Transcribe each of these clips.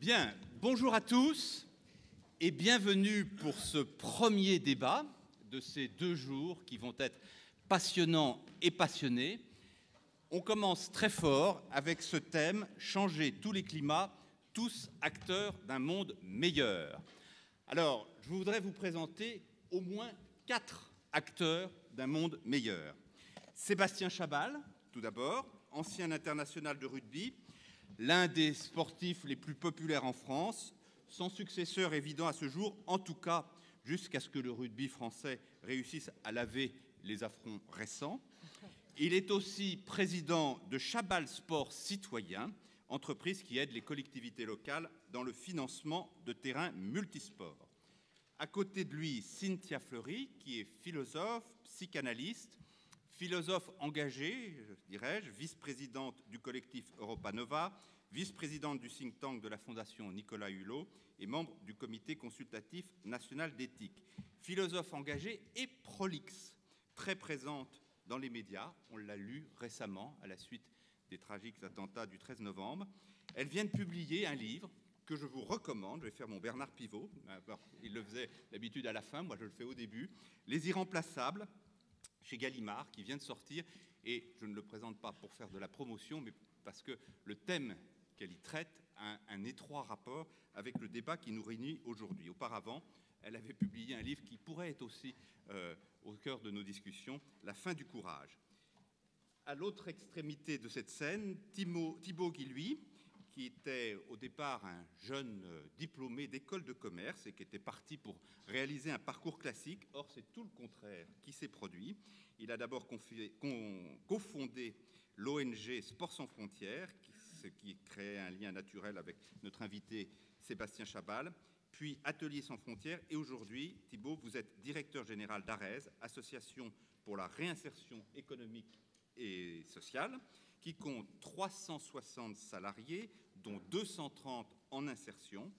Bien, bonjour à tous et bienvenue pour ce premier débat de ces 2 jours qui vont être passionnants et passionnés. On commence très fort avec ce thème « Changer tous les climats, tous acteurs d'un monde meilleur ». Alors, je voudrais vous présenter au moins 4 acteurs d'un monde meilleur. Sébastien Chabal, tout d'abord, ancien international de rugby, l'un des sportifs les plus populaires en France, sans successeur évident à ce jour, en tout cas jusqu'à ce que le rugby français réussisse à laver les affronts récents. Il est aussi président de Chabal Sport Citoyen, entreprise qui aide les collectivités locales dans le financement de terrains multisports. À côté de lui, Cynthia Fleury, qui est philosophe, psychanalyste, philosophe engagée, dirais-je, vice-présidente du collectif Europa Nova, vice-présidente du think tank de la Fondation Nicolas Hulot et membre du comité consultatif national d'éthique. Philosophe engagée et prolixe, très présente dans les médias. On l'a lu récemment à la suite des tragiques attentats du 13 novembre. Elle vient de publier un livre que je vous recommande. Je vais faire mon Bernard Pivot. Il le faisait d'habitude à la fin, moi je le fais au début. Les Irremplaçables, chez Gallimard, qui vient de sortir. Et je ne le présente pas pour faire de la promotion, mais parce que le thème qu'elle y traite a un étroit rapport avec le débat qui nous réunit aujourd'hui. Auparavant, elle avait publié un livre qui pourrait être aussi au cœur de nos discussions, La fin du courage. À l'autre extrémité de cette scène, Thibaut Guilhuy, qui était au départ un jeune diplômé d'école de commerce et qui était parti pour réaliser un parcours classique. Or, c'est tout le contraire qui s'est produit. Il a d'abord cofondé l'ONG Sport sans frontières, ce qui créait un lien naturel avec notre invité Sébastien Chabal, puis Ateliers sans frontières. Et aujourd'hui, Thibaut, vous êtes directeur général d'ARES, Association pour la réinsertion économique et sociale, qui compte 360 salariés, dont 230 en insertion.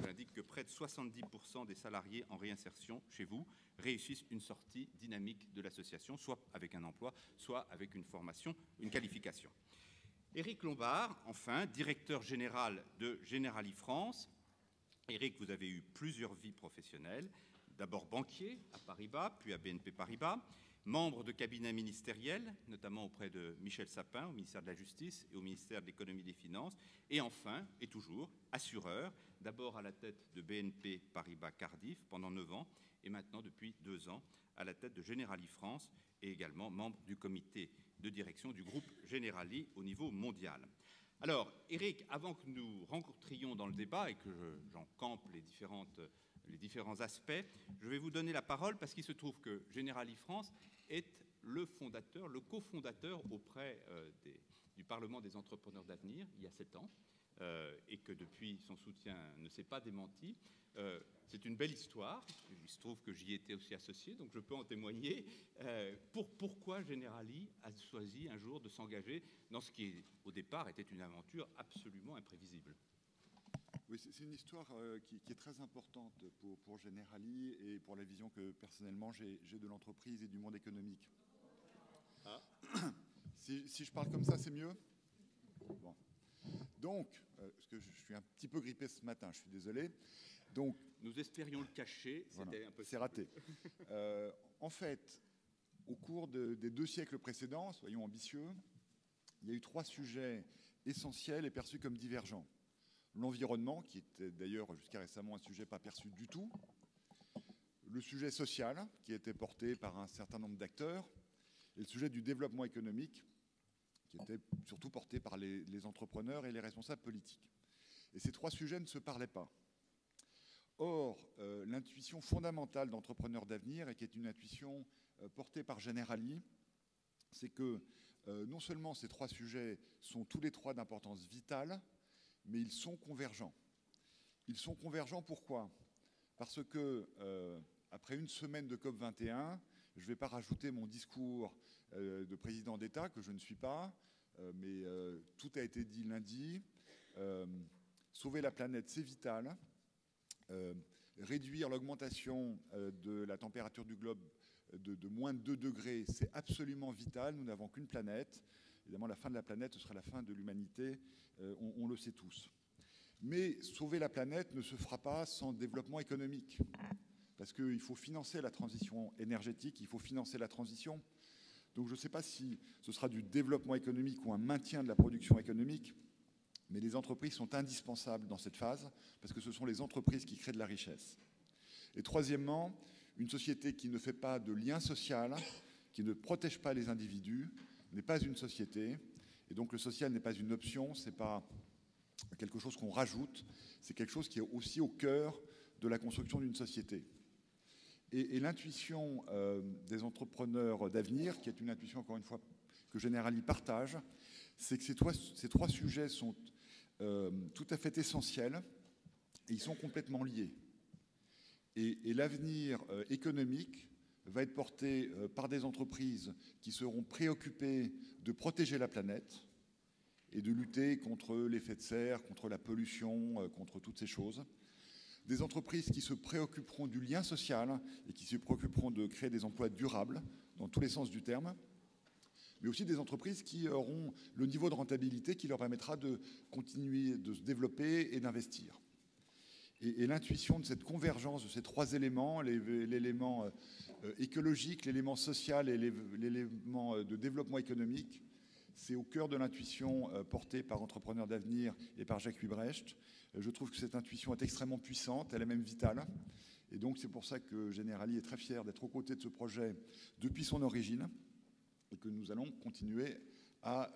J'indique que près de 70% des salariés en réinsertion chez vous réussissent une sortie dynamique de l'association, soit avec un emploi, soit avec une formation, une qualification. Éric Lombard, enfin, directeur général de Generali France. Éric, vous avez eu plusieurs vies professionnelles. D'abord banquier à Paribas, puis à BNP Paribas. Membre de cabinet ministériel, notamment auprès de Michel Sapin, au ministère de la Justice et au ministère de l'Économie et des Finances. Et enfin, et toujours, assureur, d'abord à la tête de BNP Paribas Cardiff pendant 9 ans, et maintenant, depuis 2 ans, à la tête de Generali France, et également membre du comité de direction du groupe Generali au niveau mondial. Alors, Éric, avant que nous rencontrions dans le débat et que j'en campe les différents aspects, je vais vous donner la parole parce qu'il se trouve que Generali France est le fondateur, le cofondateur auprès du Parlement des entrepreneurs d'avenir il y a 7 ans et que depuis son soutien ne s'est pas démenti. C'est une belle histoire. Il se trouve que j'y étais aussi associé, donc je peux en témoigner. Pourquoi Generali a choisi un jour de s'engager dans ce qui, au départ, était une aventure absolument imprévisible? Oui, c'est une histoire qui est très importante pour Generali et pour la vision que personnellement j'ai de l'entreprise et du monde économique. Ah. Si je parle comme ça, c'est mieux? Bon. Donc, parce que je suis un petit peu grippé ce matin, je suis désolé. Donc, nous espérions le cacher, voilà, c'était impossible. C'est raté. En fait, au cours des 2 siècles précédents, soyons ambitieux, il y a eu 3 sujets essentiels et perçus comme divergents. L'environnement, qui était d'ailleurs jusqu'à récemment un sujet pas perçu du tout. Le sujet social, qui était porté par un certain nombre d'acteurs. Et le sujet du développement économique, qui était surtout porté par les entrepreneurs et les responsables politiques. Et ces 3 sujets ne se parlaient pas. Or, l'intuition fondamentale d'entrepreneurs d'avenir, et qui est une intuition portée par Generali, c'est que non seulement ces 3 sujets sont tous les 3 d'importance vitale, mais ils sont convergents. Ils sont convergents pourquoi? Parce que, après une semaine de COP21, je ne vais pas rajouter mon discours de président d'État, que je ne suis pas, mais tout a été dit lundi. Sauver la planète, c'est vital. Réduire l'augmentation de la température du globe de moins de 2 degrés, c'est absolument vital. Nous n'avons qu'une planète. Évidemment, la fin de la planète, ce sera la fin de l'humanité. On le sait tous. Mais sauver la planète ne se fera pas sans développement économique. Parce qu'il faut financer la transition énergétique, il faut financer la transition. Donc je ne sais pas si ce sera du développement économique ou un maintien de la production économique, mais les entreprises sont indispensables dans cette phase, parce que ce sont les entreprises qui créent de la richesse. Et troisièmement, une société qui ne fait pas de lien social, qui ne protège pas les individus, n'est pas une société. Et donc le social n'est pas une option, ce n'est pas quelque chose qu'on rajoute, c'est quelque chose qui est aussi au cœur de la construction d'une société. Et l'intuition des entrepreneurs d'avenir, qui est une intuition, encore une fois, que Generali partage, c'est que ces trois sujets sont tout à fait essentiels et ils sont complètement liés. Et l'avenir économique va être porté par des entreprises qui seront préoccupées de protéger la planète et de lutter contre l'effet de serre, contre la pollution, contre toutes ces choses. Des entreprises qui se préoccuperont du lien social et qui se préoccuperont de créer des emplois durables, dans tous les sens du terme, mais aussi des entreprises qui auront le niveau de rentabilité qui leur permettra de continuer de se développer et d'investir. Et l'intuition de cette convergence de ces trois éléments, l'élément écologique, l'élément social et l'élément de développement économique, c'est au cœur de l'intuition portée par Entrepreneurs d'avenir et par Jacques Huybrecht. Je trouve que cette intuition est extrêmement puissante, elle est même vitale. Et donc c'est pour ça que Generali est très fier d'être aux côtés de ce projet depuis son origine et que nous allons continuer à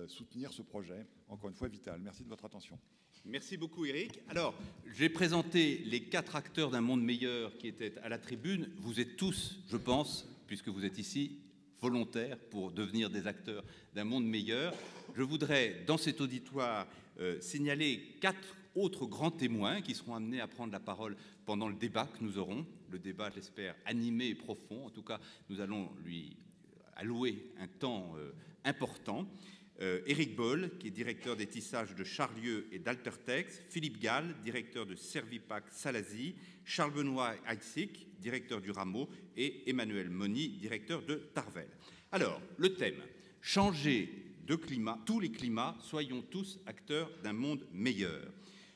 soutenir ce projet, encore une fois vital. Merci de votre attention. Merci beaucoup Eric. Alors, j'ai présenté les 4 acteurs d'un monde meilleur qui étaient à la tribune. Vous êtes tous, je pense, puisque vous êtes ici, volontaires pour devenir des acteurs d'un monde meilleur. Je voudrais, dans cet auditoire, signaler 4 autres grands témoins qui seront amenés à prendre la parole pendant le débat que nous aurons. Le débat, je l'espère, animé et profond. En tout cas, nous allons lui allouer un temps important. Éric Boll, qui est directeur des tissages de Charlieu et d'Altertex, Philippe Gall, directeur de Servipack Salazie, Charles Benoît Aixig, directeur du Rameau, et Emmanuel Moni, directeur de Tarvel. Alors, le thème, changer de climat, tous les climats, soyons tous acteurs d'un monde meilleur.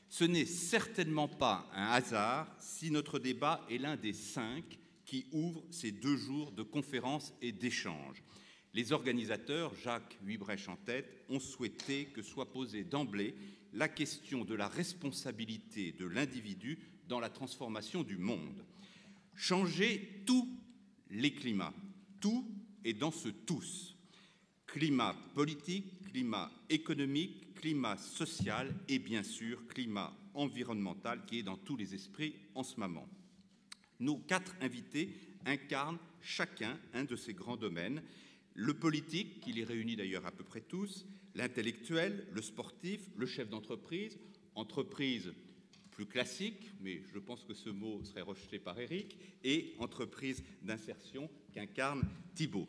Ce n'est certainement pas un hasard si notre débat est l'un des 5 qui ouvrent ces 2 jours de conférences et d'échanges. Les organisateurs, Jacques Huybrecht en tête, ont souhaité que soit posée d'emblée la question de la responsabilité de l'individu dans la transformation du monde. Changer tous les climats, tout est dans ce tous. Climat politique, climat économique, climat social et bien sûr climat environnemental qui est dans tous les esprits en ce moment. Nos 4 invités incarnent chacun un de ces grands domaines. Le politique, qui les réunit d'ailleurs à peu près tous, l'intellectuel, le sportif, le chef d'entreprise, entreprise plus classique, mais je pense que ce mot serait rejeté par Eric, et entreprise d'insertion qu'incarne Thibault.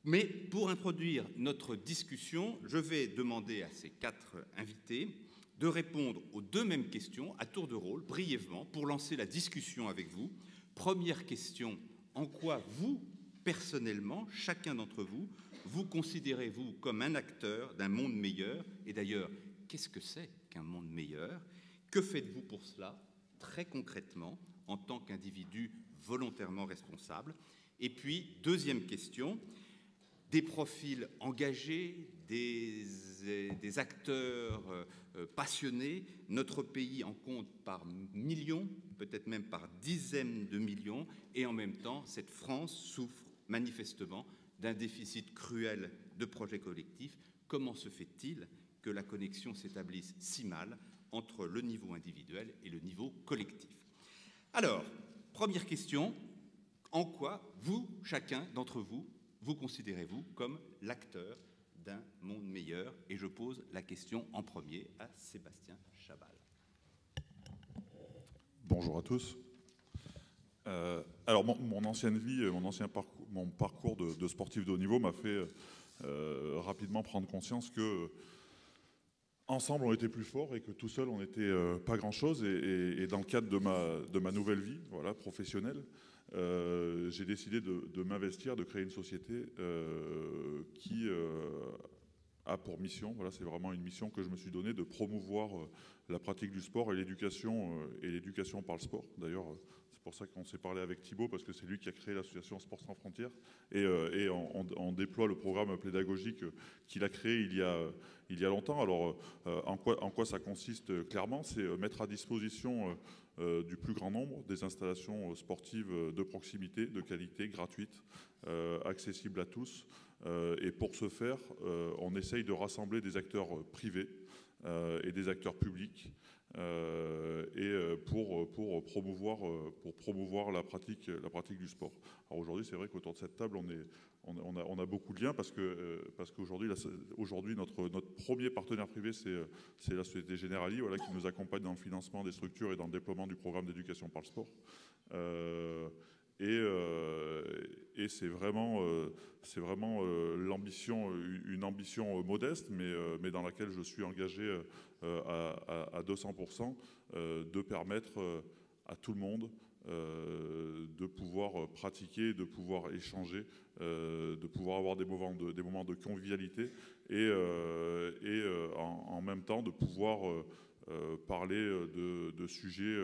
Mais pour introduire notre discussion, je vais demander à ces 4 invités de répondre aux 2 mêmes questions à tour de rôle, brièvement, pour lancer la discussion avec vous. Première question, en quoi vous, personnellement, chacun d'entre vous, vous considérez-vous comme un acteur d'un monde meilleur? Et d'ailleurs, qu'est-ce que c'est qu'un monde meilleur? Que faites-vous pour cela, très concrètement, en tant qu'individu volontairement responsable? Et puis, deuxième question, des profils engagés, des acteurs passionnés. Notre pays en compte par millions, peut-être même par dizaines de millions, et en même temps, cette France souffre manifestement d'un déficit cruel de projets collectifs. Comment se fait-il que la connexion s'établisse si mal entre le niveau individuel et le niveau collectif? Alors, première question, en quoi vous, chacun d'entre vous, vous considérez-vous comme l'acteur d'un monde meilleur? Et je pose la question en premier à Sébastien Chabal. Bonjour à tous. Alors mon ancienne vie, mon parcours de sportif de haut niveau m'a fait rapidement prendre conscience que ensemble on était plus fort et que tout seul on n'était pas grand-chose. Et dans le cadre de ma nouvelle vie, voilà, professionnelle, j'ai décidé de m'investir, de créer une société qui a pour mission, voilà, c'est vraiment une mission que je me suis donnée, de promouvoir la pratique du sport et l'éducation par le sport. D'ailleurs, c'est pour ça qu'on s'est parlé avec Thibaut, parce que c'est lui qui a créé l'association Sport Sans Frontières, et on déploie le programme pédagogique qu'il a créé il y a longtemps. Alors, en quoi ça consiste clairement? C'est mettre à disposition du plus grand nombre des installations sportives de proximité, de qualité, gratuites, accessibles à tous. Et pour ce faire, on essaye de rassembler des acteurs privés et des acteurs publics pour promouvoir la pratique du sport. Alors aujourd'hui, c'est vrai qu'autour de cette table, on a beaucoup de liens parce qu'aujourd'hui, notre premier partenaire privé, c'est la Société Generali, voilà, qui nous accompagne dans le financement des structures et dans le déploiement du programme d'éducation par le sport. Et c'est vraiment l'ambition, une ambition modeste, mais dans laquelle je suis engagé à 200%, de permettre à tout le monde de pouvoir pratiquer, de pouvoir échanger, de pouvoir avoir des moments de convivialité et en même temps de pouvoir parler de sujets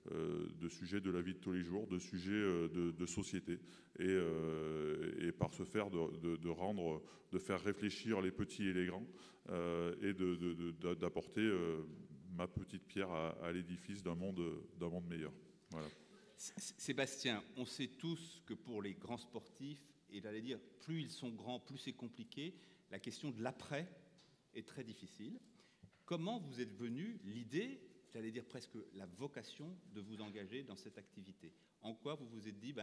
de la vie de tous les jours, de sujets de société, et par ce faire de faire réfléchir les petits et les grands, et d'apporter ma petite pierre à l'édifice d'un monde meilleur. Voilà. Sébastien, on sait tous que pour les grands sportifs, et j'allais dire, plus ils sont grands, plus c'est compliqué, la question de l'après est très difficile. Comment vous êtes venu l'idée, j'allais dire presque la vocation, de vous engager dans cette activité? En quoi vous vous êtes dit,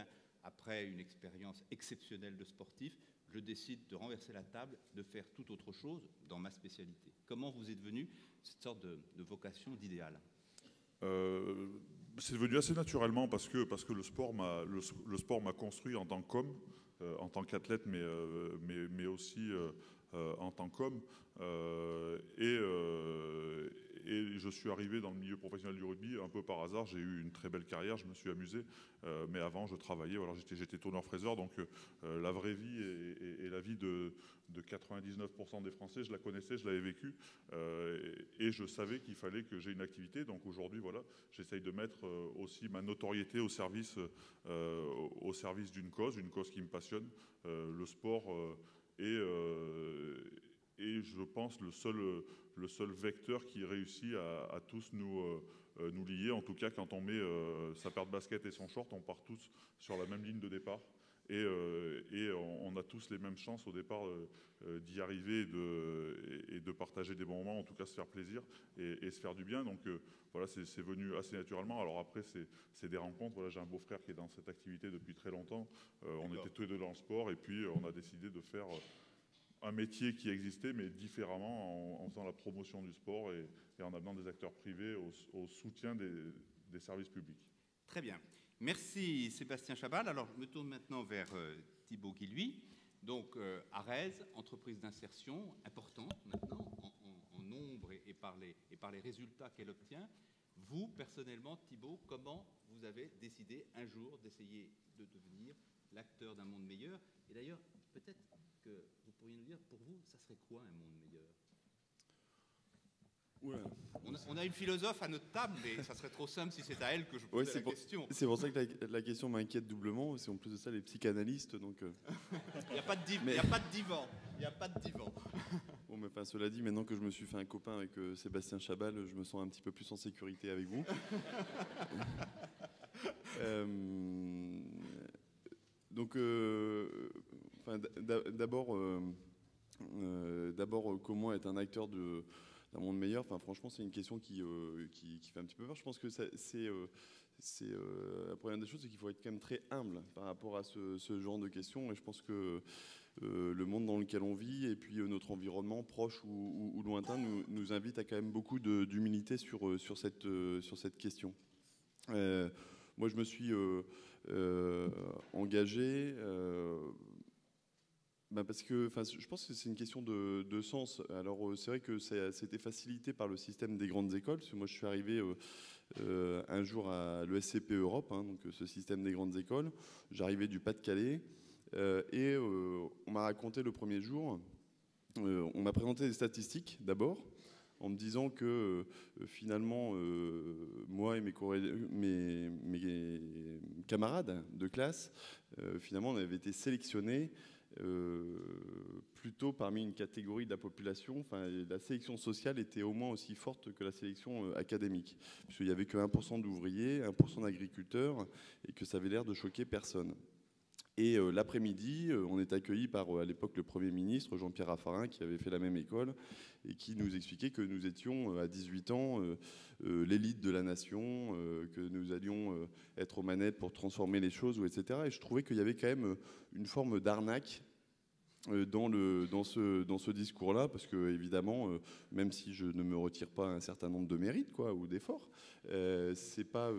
après une expérience exceptionnelle de sportif, je décide de renverser la table, de faire tout autre chose dans ma spécialité? Comment vous êtes venu cette sorte de vocation, d'idéal? C'est venu assez naturellement parce que le sport m'a construit en tant qu'homme, en tant qu'athlète, mais aussi en tant qu'homme. Et je suis arrivé dans le milieu professionnel du rugby un peu par hasard. J'ai eu une très belle carrière, je me suis amusé. Mais avant, je travaillais. Voilà, j'étais tourneur-fraiseur, donc la vraie vie et la vie de 99% des Français, je la connaissais, je l'avais vécue. Et je savais qu'il fallait que j'ai une activité. Donc aujourd'hui, voilà, j'essaye de mettre aussi ma notoriété au service d'une cause qui me passionne, le sport. Et je pense le seul vecteur qui réussit à tous nous lier. En tout cas, quand on met sa paire de baskets et son short, on part tous sur la même ligne de départ. Et on a tous les mêmes chances au départ d'y arriver et de partager des bons moments, en tout cas se faire plaisir et se faire du bien. Donc voilà, c'est venu assez naturellement. Alors après, c'est des rencontres. Voilà, j'ai un beau-frère qui est dans cette activité depuis très longtemps. On était tous les deux dans le sport et puis on a décidé de faire un métier qui existait, mais différemment, en faisant la promotion du sport et en amenant des acteurs privés au soutien des services publics. Très bien. Merci Sébastien Chabal. Alors, je me tourne maintenant vers Thibaut Guilhuy. Donc, Arez, entreprise d'insertion importante maintenant, en nombre et par les résultats qu'elle obtient. Vous, personnellement, Thibaut, comment vous avez décidé un jour d'essayer de devenir l'acteur d'un monde meilleur? Et d'ailleurs, peut-être que vous pourriez nous dire, pour vous, ça serait quoi un monde meilleur? Ouais. On a une philosophe à notre table, mais ça serait trop simple si c'est à elle que je posais la question. C'est pour ça que la question m'inquiète doublement. C'est en plus de ça les psychanalystes. Donc, il n'y a pas de divan. Il n'y a pas de divan. Bon, mais enfin, cela dit, maintenant que je me suis fait un copain avec Sébastien Chabal, je me sens un petit peu plus en sécurité avec vous. Donc, d'abord, comment être un acteur d'un monde meilleur? Enfin, franchement, c'est une question qui fait un petit peu peur. Je pense que c'est la première des choses, c'est qu'il faut être quand même très humble par rapport à ce genre de questions. Et je pense que le monde dans lequel on vit et puis notre environnement, proche ou lointain, nous invite à quand même beaucoup d'humilité sur cette question. Moi, je me suis engagé parce que je pense que c'est une question de sens. Alors, c'est vrai que c'était facilité par le système des grandes écoles. Parce que moi, je suis arrivé un jour à l'ESCP Europe, donc ce système des grandes écoles. J'arrivais du Pas-de-Calais et on m'a raconté le premier jour on m'a présenté des statistiques d'abord, en me disant que finalement, moi et mes camarades de classe, finalement, on avait été sélectionnés plutôt parmi une catégorie de la population. Enfin, la sélection sociale était au moins aussi forte que la sélection académique, puisqu'il n'y avait que 1% d'ouvriers, 1% d'agriculteurs, et que ça avait l'air de choquer personne. Et l'après-midi, on est accueilli par, à l'époque, le Premier ministre, Jean-Pierre Raffarin, qui avait fait la même école, et qui nous expliquait que nous étions, à 18 ans, l'élite de la nation, que nous allions être aux manettes pour transformer les choses, etc. Et je trouvais qu'il y avait quand même une forme d'arnaque dans ce discours-là, parce que évidemment, même si je ne me retire pas un certain nombre de mérites ou d'efforts, c'est pas.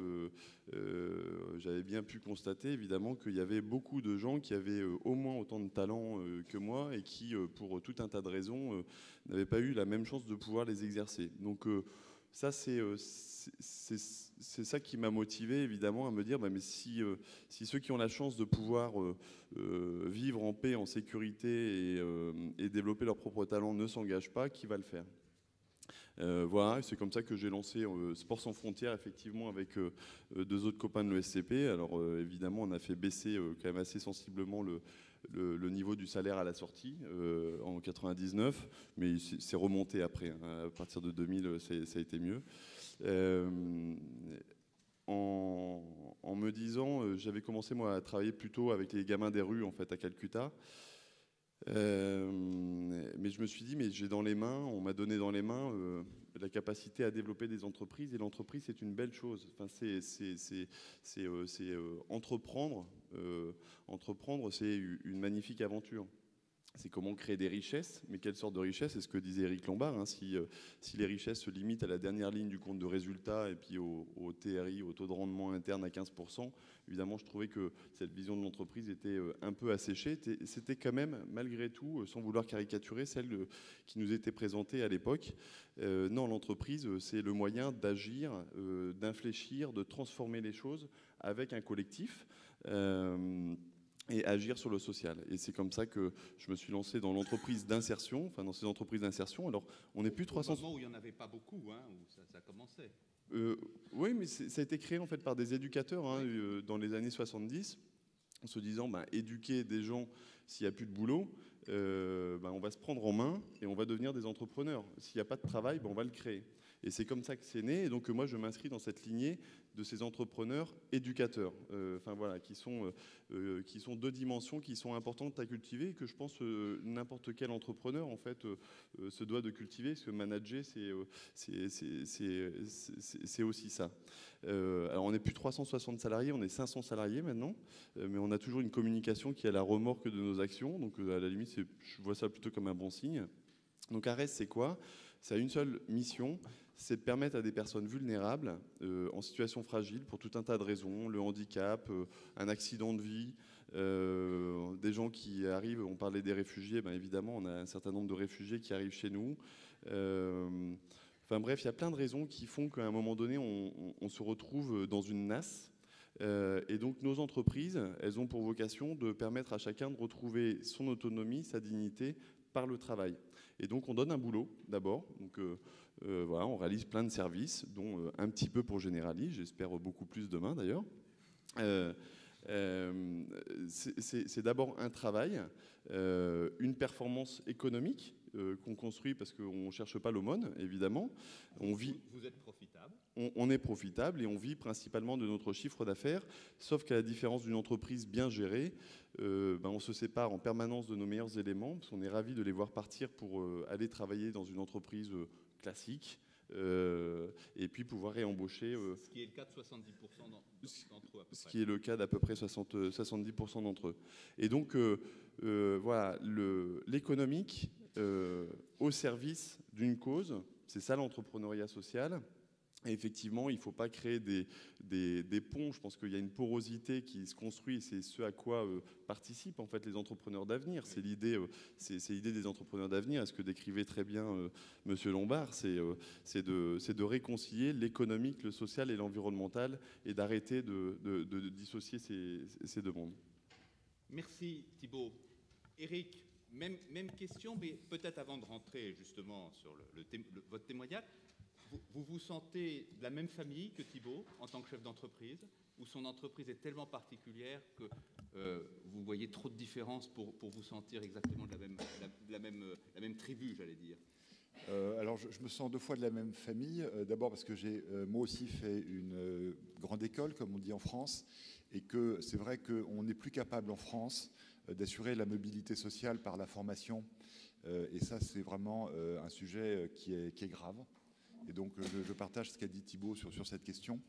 J'avais bien pu constater évidemment qu'il y avait beaucoup de gens qui avaient au moins autant de talent que moi et qui, pour tout un tas de raisons, n'avaient pas eu la même chance de pouvoir les exercer. Donc ça, c'est ça qui m'a motivé évidemment à me dire mais si ceux qui ont la chance de pouvoir vivre en paix, en sécurité et développer leur propre talent ne s'engagent pas, qui va le faire? Voilà, c'est comme ça que j'ai lancé Sport sans frontières, effectivement, avec deux autres copains de l'ESCP. Alors évidemment, on a fait baisser quand même assez sensiblement le niveau du salaire à la sortie en 99, mais c'est remonté après. Hein. À partir de 2000, ça a été mieux. En me disant, j'avais commencé moi à travailler plutôt avec les gamins des rues en fait à Calcutta. Mais je me suis dit, mais j'ai dans les mains, on m'a donné dans les mains la capacité à développer des entreprises, et l'entreprise c'est une belle chose. Enfin, c'est entreprendre. Entreprendre, c'est une magnifique aventure. C'est comment créer des richesses, mais quelle sorte de richesse? C'est ce que disait Éric Lombard. Hein, si les richesses se limitent à la dernière ligne du compte de résultat et puis au TRI, au taux de rendement interne à 15%, évidemment, je trouvais que cette vision de l'entreprise était un peu asséchée. C'était quand même, malgré tout, sans vouloir caricaturer, celle qui nous était présentée à l'époque. Non, l'entreprise, c'est le moyen d'agir, d'infléchir, de transformer les choses avec un collectif. Et agir sur le social. Et c'est comme ça que je me suis lancé dans l'entreprise d'insertion, enfin dans ces entreprises d'insertion. Alors, on n'est plus 300... Au moment où il n'y en avait pas beaucoup, hein, où ça commençait. Oui, mais ça a été créé en fait par des éducateurs hein, dans les années 70, en se disant, éduquer des gens s'il n'y a plus de boulot, on va se prendre en main et on va devenir des entrepreneurs. S'il n'y a pas de travail, on va le créer. Et c'est comme ça que c'est né. Et donc moi, je m'inscris dans cette lignée de ces entrepreneurs éducateurs, qui sont deux dimensions qui sont importantes à cultiver et que je pense n'importe quel entrepreneur en fait se doit de cultiver. Parce que manager, c'est aussi ça. Alors on n'est plus 360 salariés, on est 500 salariés maintenant, mais on a toujours une communication qui est à la remorque de nos actions. Donc à la limite, je vois ça plutôt comme un bon signe. Donc ARES, c'est quoi? Ça a une seule mission, c'est de permettre à des personnes vulnérables, en situation fragile, pour tout un tas de raisons, le handicap, un accident de vie, des gens qui arrivent, on parlait des réfugiés, évidemment, on a un certain nombre de réfugiés qui arrivent chez nous. Enfin bref, il y a plein de raisons qui font qu'à un moment donné, on se retrouve dans une nasse. Et donc nos entreprises, elles ont pour vocation de permettre à chacun de retrouver son autonomie, sa dignité, par le travail. Et donc on donne un boulot d'abord. Donc voilà, on réalise plein de services, dont un petit peu pour Generali, j'espère beaucoup plus demain d'ailleurs. C'est d'abord un travail, une performance économique qu'on construit parce qu'on ne cherche pas l'aumône, évidemment. Vous êtes profitable. On est profitable et on vit principalement de notre chiffre d'affaires, sauf qu'à la différence d'une entreprise bien gérée, on se sépare en permanence de nos meilleurs éléments, parce qu'on est ravis de les voir partir pour aller travailler dans une entreprise classique, et puis pouvoir réembaucher. Ce qui est le cas de 70% d'entre eux à peu près. Ce qui est le cas d'à peu près 70% d'entre eux. Et donc, voilà, l'économique au service d'une cause, c'est ça l'entrepreneuriat social. Et effectivement, il ne faut pas créer des ponts. Je pense qu'il y a une porosité qui se construit, et c'est ce à quoi participent en fait les entrepreneurs d'avenir. C'est l'idée des entrepreneurs d'avenir. Et ce que décrivait très bien Monsieur Lombard, c'est de réconcilier l'économique, le social et l'environnemental, et d'arrêter de dissocier ces deux mondes. Merci Thibault. Éric, Même question, mais peut-être avant de rentrer justement sur votre témoignage, vous vous sentez de la même famille que Thibault en tant que chef d'entreprise, ou son entreprise est tellement particulière que vous voyez trop de différences pour vous sentir exactement de la même tribu, j'allais dire? Alors, je me sens deux fois de la même famille. D'abord parce que j'ai moi aussi fait une grande école, comme on dit en France, et que c'est vrai qu'on n'est plus capable en France d'assurer la mobilité sociale par la formation. Et ça, c'est vraiment un sujet qui est grave. Et donc, je partage ce qu'a dit Thibault sur cette question.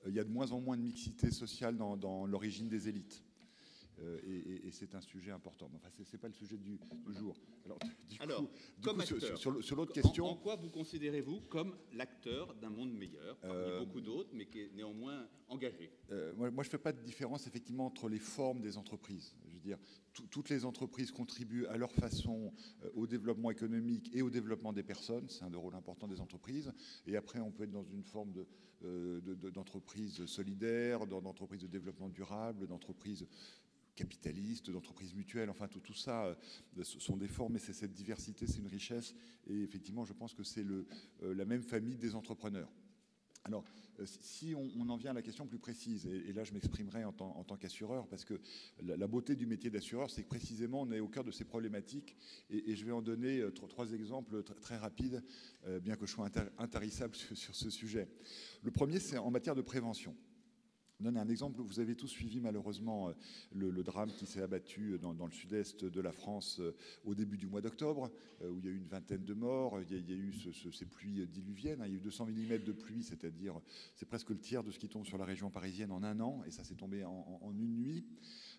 Il y a de moins en moins de mixité sociale dans l'origine des élites. Et c'est un sujet important. Enfin, ce n'est pas le sujet du jour. Alors, comme acteur, sur l'autre question... En quoi vous considérez-vous comme l'acteur d'un monde meilleur, parmi beaucoup d'autres, mais qui est néanmoins engagé? Moi, je ne fais pas de différence, effectivement, entre les formes des entreprises. Je veux dire, toutes les entreprises contribuent à leur façon au développement économique et au développement des personnes. C'est un des rôles importants des entreprises. Et après, on peut être dans une forme d'entreprise solidaire, d'entreprise de développement durable, d'entreprise capitalistes, d'entreprises mutuelles, enfin tout ça sont des formes, et c'est cette diversité, c'est une richesse, et effectivement je pense que c'est la même famille des entrepreneurs. Alors si on en vient à la question plus précise, et là je m'exprimerai en tant qu'assureur, parce que la beauté du métier d'assureur, c'est que précisément on est au cœur de ces problématiques, et je vais en donner trois exemples très rapides, bien que je sois intarissable sur ce sujet. Le premier, c'est en matière de prévention. Je donne un exemple. Vous avez tous suivi malheureusement le drame qui s'est abattu dans le sud-est de la France au début du mois d'octobre, où il y a eu une vingtaine de morts. Il y a eu ces pluies diluviennes. Il y a eu 200 mm de pluie, c'est-à-dire c'est presque le tiers de ce qui tombe sur la région parisienne en un an, et ça s'est tombé en une nuit.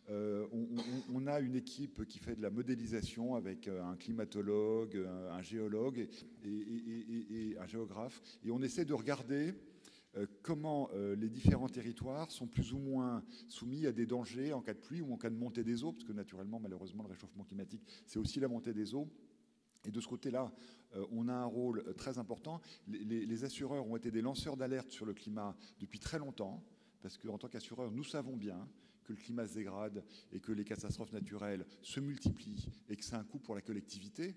On a une équipe qui fait de la modélisation avec un climatologue, un géologue et un géographe, et on essaie de regarder comment les différents territoires sont plus ou moins soumis à des dangers en cas de pluie ou en cas de montée des eaux, parce que naturellement, malheureusement, le réchauffement climatique, c'est aussi la montée des eaux. Et de ce côté-là, on a un rôle très important. Les assureurs ont été des lanceurs d'alerte sur le climat depuis très longtemps, parce qu'en tant qu'assureurs, nous savons bien que le climat se dégrade et que les catastrophes naturelles se multiplient et que c'est un coût pour la collectivité.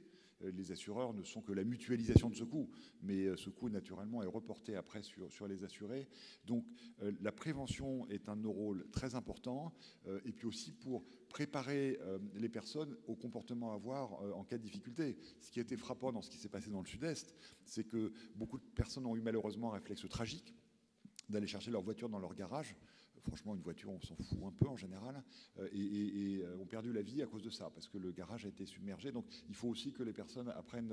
Les assureurs ne sont que la mutualisation de ce coût, mais ce coût, naturellement, est reporté après sur les assurés. Donc, la prévention est un de nos rôles très importants, et puis aussi pour préparer les personnes au comportement à avoir en cas de difficulté. Ce qui a été frappant dans ce qui s'est passé dans le Sud-Est, c'est que beaucoup de personnes ont eu malheureusement un réflexe tragique d'aller chercher leur voiture dans leur garage. Franchement, une voiture, on s'en fout un peu en général, et ont perdu la vie à cause de ça, parce que le garage a été submergé. Donc il faut aussi que les personnes apprennent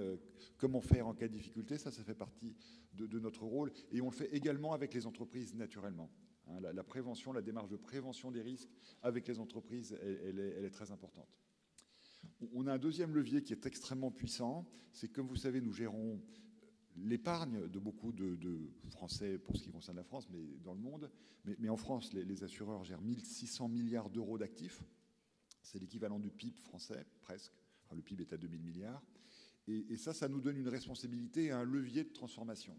comment faire en cas de difficulté. Ça fait partie de notre rôle, et on le fait également avec les entreprises, naturellement. La prévention, la démarche de prévention des risques avec les entreprises, elle est très importante. On a un deuxième levier qui est extrêmement puissant, c'est que, comme vous savez, nous gérons l'épargne de beaucoup de Français pour ce qui concerne la France, mais dans le monde. Mais en France, les assureurs gèrent 1600 milliards d'euros d'actifs. C'est l'équivalent du PIB français, presque. Enfin, le PIB est à 2000 milliards. Et ça nous donne une responsabilité et un levier de transformation.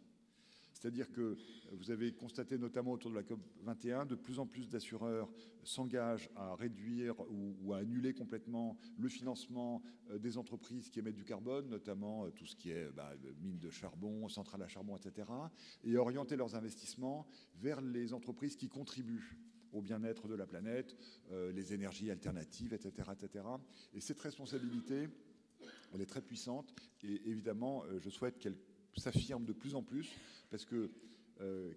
C'est-à-dire que vous avez constaté, notamment autour de la COP21, de plus en plus d'assureurs s'engagent à réduire ou à annuler complètement le financement des entreprises qui émettent du carbone, notamment tout ce qui est mines de charbon, centrales à charbon, etc., et orienter leurs investissements vers les entreprises qui contribuent au bien-être de la planète, les énergies alternatives, etc., etc. Et cette responsabilité, elle est très puissante, et évidemment, je souhaite qu'elle s'affirme de plus en plus, parce que,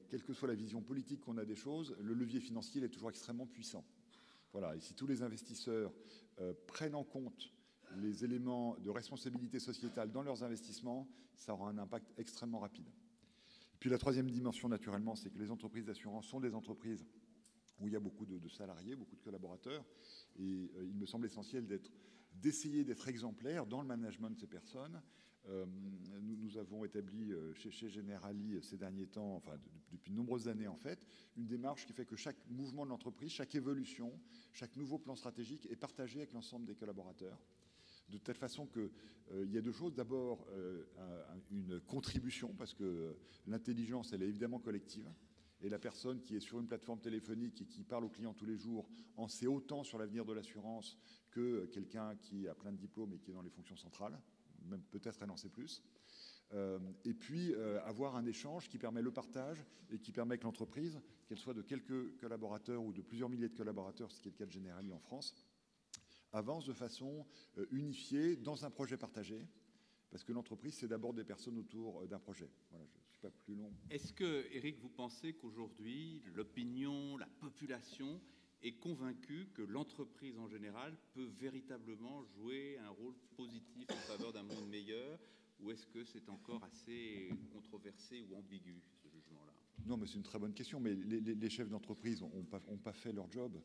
quelle que soit la vision politique qu'on a des choses, le levier financier il est toujours extrêmement puissant. Voilà. Et si tous les investisseurs prennent en compte les éléments de responsabilité sociétale dans leurs investissements, ça aura un impact extrêmement rapide. Et puis la troisième dimension, naturellement, c'est que les entreprises d'assurance sont des entreprises où il y a beaucoup de salariés, beaucoup de collaborateurs, et il me semble essentiel d'essayer d'être exemplaire dans le management de ces personnes. Nous avons établi chez Generali ces derniers temps, enfin depuis de nombreuses années en fait, une démarche qui fait que chaque mouvement de l'entreprise, chaque évolution, chaque nouveau plan stratégique est partagé avec l'ensemble des collaborateurs. De telle façon qu'il y a deux choses. D'abord, une contribution, parce que l'intelligence, elle est évidemment collective. Et la personne qui est sur une plateforme téléphonique et qui parle aux clients tous les jours en sait autant sur l'avenir de l'assurance que quelqu'un qui a plein de diplômes et qui est dans les fonctions centrales, même peut-être elle en sait plus. Et puis avoir un échange qui permet le partage et qui permet que l'entreprise, qu'elle soit de quelques collaborateurs ou de plusieurs milliers de collaborateurs, ce qui est le cas de Generali en France, avance de façon unifiée dans un projet partagé, parce que l'entreprise, c'est d'abord des personnes autour d'un projet. Voilà, je ne suis pas plus long. Est-ce que, Éric, vous pensez qu'aujourd'hui, l'opinion, la population est convaincue que l'entreprise en général peut véritablement jouer un rôle positif en faveur d'un monde meilleur, ou est-ce que c'est encore assez controversé ou ambigu, ce jugement-là? Non, mais c'est une très bonne question, mais les chefs d'entreprise n'ont pas fait leur job,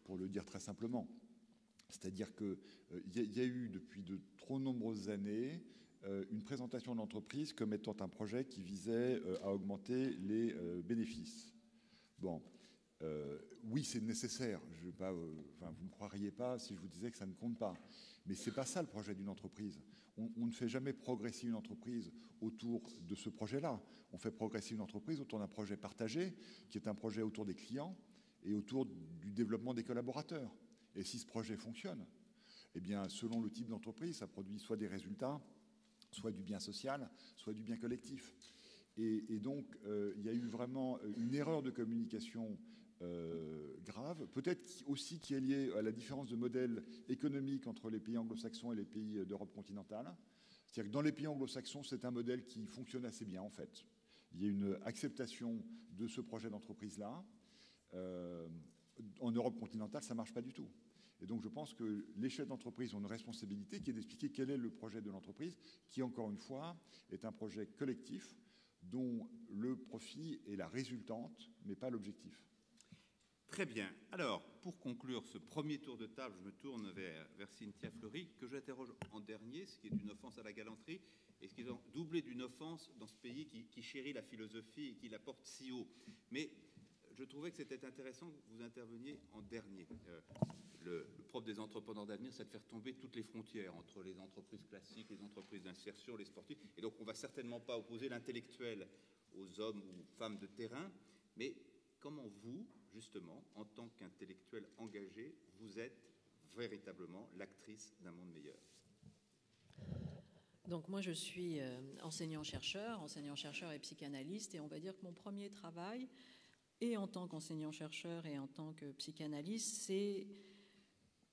pour le dire très simplement. C'est-à-dire qu'il y a eu depuis de trop nombreuses années une présentation de l'entreprise comme étant un projet qui visait à augmenter les bénéfices. Bon, oui, c'est nécessaire. Je vais pas, vous ne me croiriez pas si je vous disais que ça ne compte pas. Mais ce n'est pas ça le projet d'une entreprise. On ne fait jamais progresser une entreprise autour de ce projet-là. On fait progresser une entreprise autour d'un projet partagé, qui est un projet autour des clients et autour du développement des collaborateurs. Et si ce projet fonctionne, eh bien, selon le type d'entreprise, ça produit soit des résultats, soit du bien social, soit du bien collectif. Et donc, il y a eu vraiment une erreur de communication grave, peut-être aussi qui est liée à la différence de modèle économique entre les pays anglo-saxons et les pays d'Europe continentale. C'est-à-dire que dans les pays anglo-saxons, c'est un modèle qui fonctionne assez bien, en fait. Il y a une acceptation de ce projet d'entreprise-là. En Europe continentale, ça ne marche pas du tout. Et donc, je pense que les chefs d'entreprise ont une responsabilité qui est d'expliquer quel est le projet de l'entreprise, qui, encore une fois, est un projet collectif dont le profit est la résultante, mais pas l'objectif. Très bien. Alors, pour conclure ce premier tour de table, je me tourne vers Cynthia Fleury, que j'interroge en dernier, ce qui est une offense à la galanterie, et ce qui est doublé d'une offense dans ce pays qui chérit la philosophie et qui la porte si haut. Mais je trouvais que c'était intéressant que vous interveniez en dernier. Le propre des entrepreneurs d'avenir, c'est de faire tomber toutes les frontières entre les entreprises classiques, les entreprises d'insertion, les sportifs. Et donc, on ne va certainement pas opposer l'intellectuel aux hommes ou femmes de terrain. Mais comment vous, justement, en tant qu'intellectuel engagé, vous êtes véritablement l'actrice d'un monde meilleur? Donc moi, je suis enseignant-chercheur et psychanalyste. Et on va dire que mon premier travail, et en tant qu'enseignant-chercheur et en tant que psychanalyste, c'est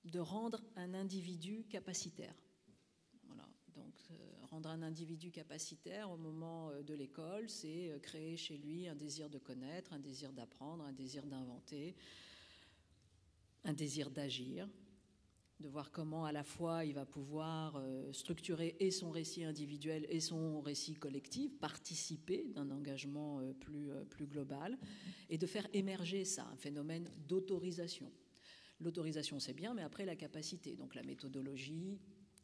de rendre un individu capacitaire. Voilà. Donc, rendre un individu capacitaire au moment de l'école, c'est créer chez lui un désir de connaître, un désir d'apprendre, un désir d'inventer, un désir d'agir, de voir comment à la fois il va pouvoir structurer et son récit individuel et son récit collectif, participer d'un engagement plus global, et de faire émerger ça, un phénomène d'autorisation. L'autorisation, c'est bien, mais après la capacité, donc la méthodologie,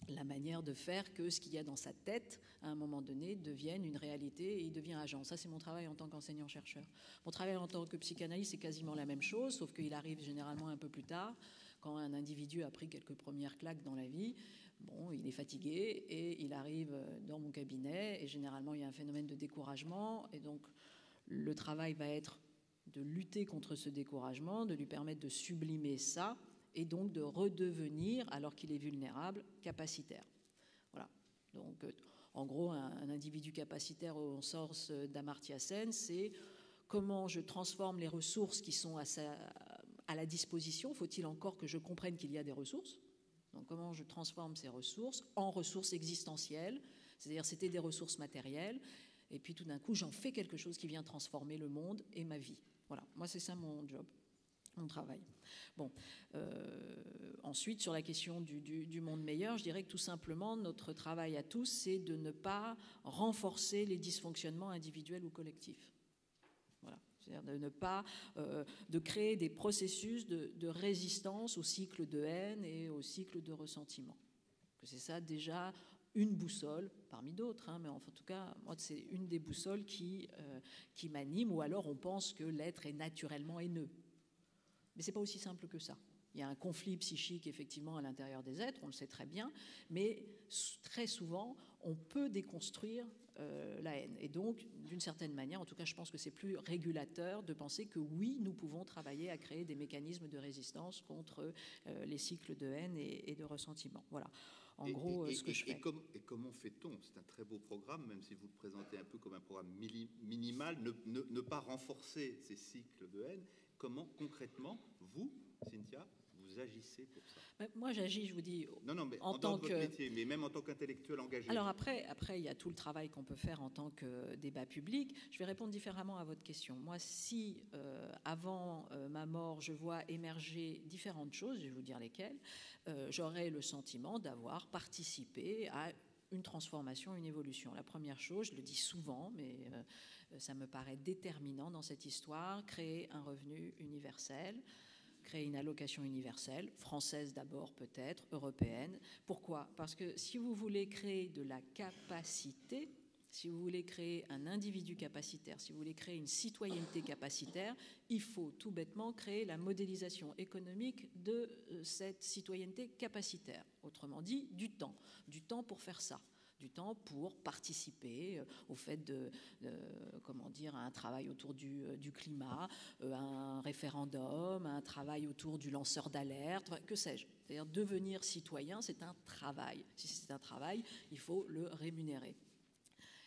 la manière de faire que ce qu'il y a dans sa tête, à un moment donné, devienne une réalité et il devient agent. Ça, c'est mon travail en tant qu'enseignant-chercheur. Mon travail en tant que psychanalyste, c'est quasiment la même chose, sauf qu'il arrive généralement un peu plus tard, quand un individu a pris quelques premières claques dans la vie. Bon, il est fatigué et il arrive dans mon cabinet et généralement, il y a un phénomène de découragement et donc le travail va être de lutter contre ce découragement, de lui permettre de sublimer ça et donc de redevenir, alors qu'il est vulnérable, capacitaire. Voilà. Donc, en gros, un individu capacitaire au sens d'Amartya Sen, c'est comment je transforme les ressources qui sont à la disposition. Faut-il encore que je comprenne qu'il y a des ressources? Donc, comment je transforme ces ressources en ressources existentielles, c'est-à-dire c'était des ressources matérielles, et puis tout d'un coup, j'en fais quelque chose qui vient transformer le monde et ma vie. Voilà, moi c'est ça mon job, mon travail. Bon, ensuite sur la question du monde meilleur, je dirais que tout simplement notre travail à tous, c'est de ne pas renforcer les dysfonctionnements individuels ou collectifs. Voilà, c'est-à-dire de ne pas de créer des processus de résistance au cycle de haine et au cycle de ressentiment. C'est ça déjà une boussole, parmi d'autres, hein, mais en tout cas, moi, c'est une des boussoles qui m'anime, ou alors on pense que l'être est naturellement haineux. Mais ce n'est pas aussi simple que ça. Il y a un conflit psychique, effectivement, à l'intérieur des êtres, on le sait très bien, mais très souvent, on peut déconstruire la haine. Et donc, d'une certaine manière, en tout cas, je pense que c'est plus régulateur de penser que oui, nous pouvons travailler à créer des mécanismes de résistance contre les cycles de haine et de ressentiment. Voilà, en gros, ce que je fais. Et comment fait-on? C'est un très beau programme, même si vous le présentez un peu comme un programme minimal, ne pas renforcer ces cycles de haine. Comment, concrètement, vous, Cynthia, vous agissez pour ça? Moi, j'agis, je vous dis, non, mais en tant tant que que... votre métier, mais même en tant qu'intellectuel engagé. Alors après, il y a tout le travail qu'on peut faire en tant que débat public. Je vais répondre différemment à votre question. Moi, si avant ma mort, je vois émerger différentes choses, je vais vous dire lesquelles, j'aurais le sentiment d'avoir participé à une transformation, une évolution. La première chose, je le dis souvent, mais ça me paraît déterminant dans cette histoire, créer un revenu universel, créer une allocation universelle, française d'abord peut-être, européenne. Pourquoi? Parce que si vous voulez créer de la capacité, si vous voulez créer un individu capacitaire, si vous voulez créer une citoyenneté capacitaire, il faut tout bêtement créer la modélisation économique de cette citoyenneté capacitaire. Autrement dit, du temps pour faire ça. Du temps pour participer au fait à un travail autour du climat, un référendum, un travail autour du lanceur d'alerte, que sais-je. C'est-à-dire devenir citoyen, c'est un travail. Si c'est un travail, il faut le rémunérer.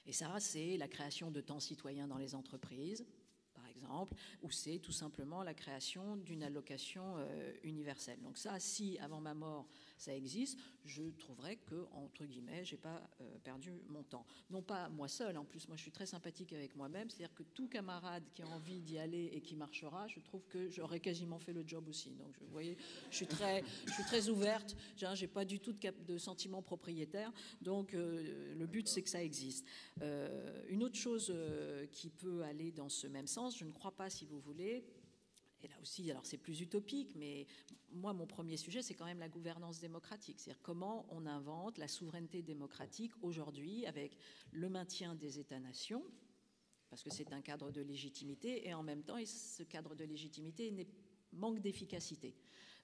Et ça, c'est la création de temps citoyen dans les entreprises, par exemple, ou c'est tout simplement la création d'une allocation universelle. Donc ça, si avant ma mort, ça existe, je trouverais que, entre guillemets, j'ai pas perdu mon temps. Non pas moi seul, en plus, moi je suis très sympathique avec moi-même, c'est-à-dire que tout camarade qui a envie d'y aller et qui marchera, je trouve que j'aurais quasiment fait le job aussi. Donc vous voyez, je suis très ouverte, j'ai pas du tout de sentiment propriétaire, donc le but c'est que ça existe. Une autre chose qui peut aller dans ce même sens, je ne crois pas, si vous voulez, et là aussi, alors c'est plus utopique, mais moi, mon premier sujet, c'est quand même la gouvernance démocratique. C'est-à-dire comment on invente la souveraineté démocratique aujourd'hui avec le maintien des États-nations, parce que c'est un cadre de légitimité, et en même temps, ce cadre de légitimité manque d'efficacité.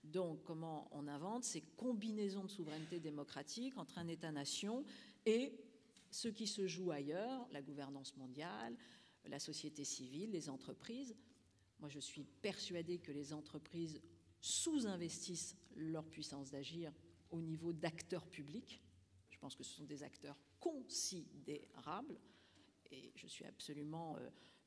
Donc, comment on invente ces combinaisons de souveraineté démocratique entre un État-nation et ce qui se joue ailleurs, la gouvernance mondiale, la société civile, les entreprises. Moi, je suis persuadée que les entreprises sous-investissent leur puissance d'agir au niveau d'acteurs publics. Je pense que ce sont des acteurs considérables et je suis absolument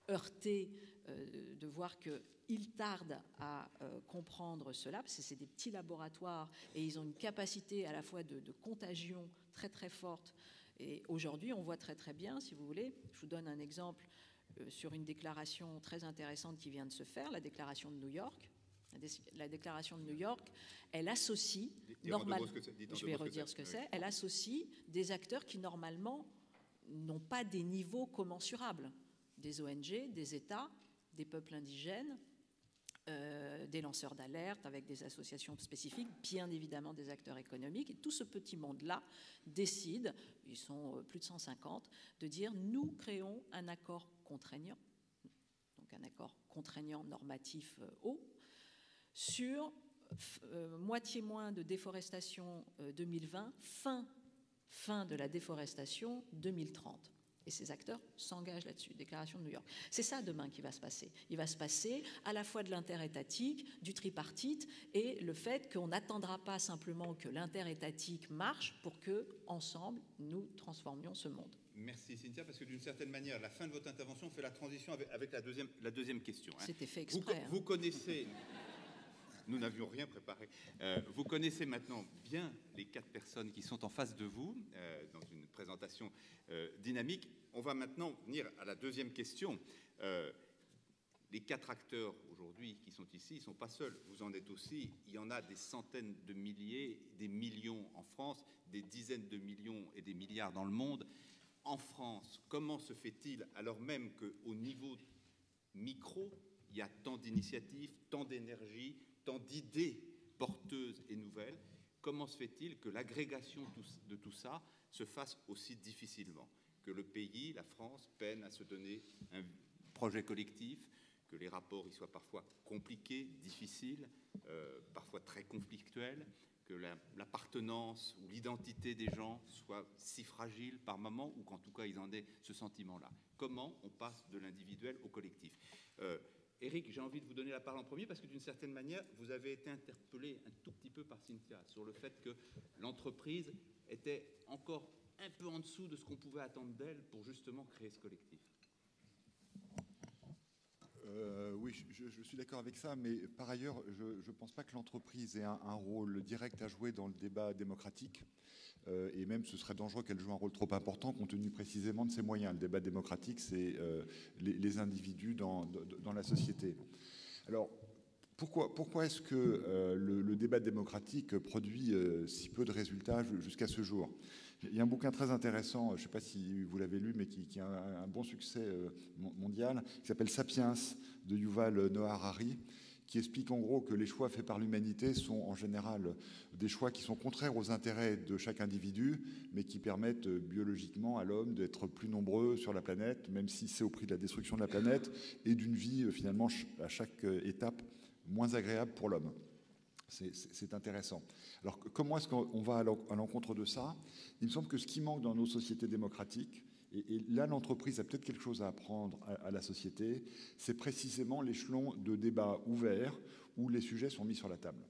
heurtée de voir qu'ils tardent à comprendre cela, parce que c'est des petits laboratoires et ils ont une capacité à la fois de contagion très très forte. Et aujourd'hui, on voit très très bien, si vous voulez, je vous donne un exemple sur une déclaration très intéressante qui vient de se faire, la déclaration de New York. La déclaration de New York, elle associe, je vais redire ce que c'est, elle associe des acteurs qui normalement n'ont pas des niveaux commensurables, des ONG, des États, des peuples indigènes, des lanceurs d'alerte avec des associations spécifiques, bien évidemment des acteurs économiques, et tout ce petit monde-là décide, ils sont plus de 150, de dire nous créons un accord contraignant, donc un accord contraignant normatif haut, sur moitié moins de déforestation 2020, fin de la déforestation 2030. Et ces acteurs s'engagent là-dessus, déclaration de New York. C'est ça demain qui va se passer. Il va se passer à la fois de l'interétatique, du tripartite, et le fait qu'on n'attendra pas simplement que l'interétatique marche pour que, ensemble, nous transformions ce monde. Merci Cynthia, parce que d'une certaine manière, la fin de votre intervention fait la transition avec la deuxième question. C'était fait exprès. Vous connaissez... Nous n'avions rien préparé. Vous connaissez maintenant bien les 4 personnes qui sont en face de vous dans une présentation dynamique. On va maintenant venir à la deuxième question. Les 4 acteurs aujourd'hui qui sont ici, ils ne sont pas seuls. Vous en êtes aussi. Il y en a des centaines de milliers, des millions en France, des dizaines de millions et des milliards dans le monde. En France, comment se fait-il, alors même qu'au niveau micro, il y a tant d'initiatives, tant d'énergie, tant d'idées porteuses et nouvelles, comment se fait-il que l'agrégation de tout ça se fasse aussi difficilement, que le pays, la France, peine à se donner un projet collectif, que les rapports y soient parfois compliqués, difficiles, parfois très conflictuels, que l'appartenance ou l'identité des gens soit si fragile par moment, ou qu'en tout cas ils en aient ce sentiment-là. Comment on passe de l'individuel au collectif? Éric, j'ai envie de vous donner la parole en premier parce que d'une certaine manière, vous avez été interpellé un tout petit peu par Cynthia sur le fait que l'entreprise était encore un peu en dessous de ce qu'on pouvait attendre d'elle pour justement créer ce collectif. Oui, je suis d'accord avec ça, mais par ailleurs, je ne pense pas que l'entreprise ait un rôle direct à jouer dans le débat démocratique. Et même, ce serait dangereux qu'elle joue un rôle trop important compte tenu précisément de ses moyens. Le débat démocratique, c'est les individus dans la société. Alors, pourquoi est-ce que le débat démocratique produit si peu de résultats jusqu'à ce jour? Il y a un bouquin très intéressant, je ne sais pas si vous l'avez lu, mais qui a un bon succès mondial, qui s'appelle « Sapiens » de Yuval Noah Harari, qui explique en gros que les choix faits par l'humanité sont en général des choix qui sont contraires aux intérêts de chaque individu, mais qui permettent biologiquement à l'homme d'être plus nombreux sur la planète, même si c'est au prix de la destruction de la planète, et d'une vie finalement à chaque étape moins agréable pour l'homme. C'est intéressant. Alors, comment est-ce qu'on va à l'encontre de ça? Il me semble que ce qui manque dans nos sociétés démocratiques, et là l'entreprise a peut-être quelque chose à apprendre à la société, c'est précisément l'échelon de débat ouvert où les sujets sont mis sur la table.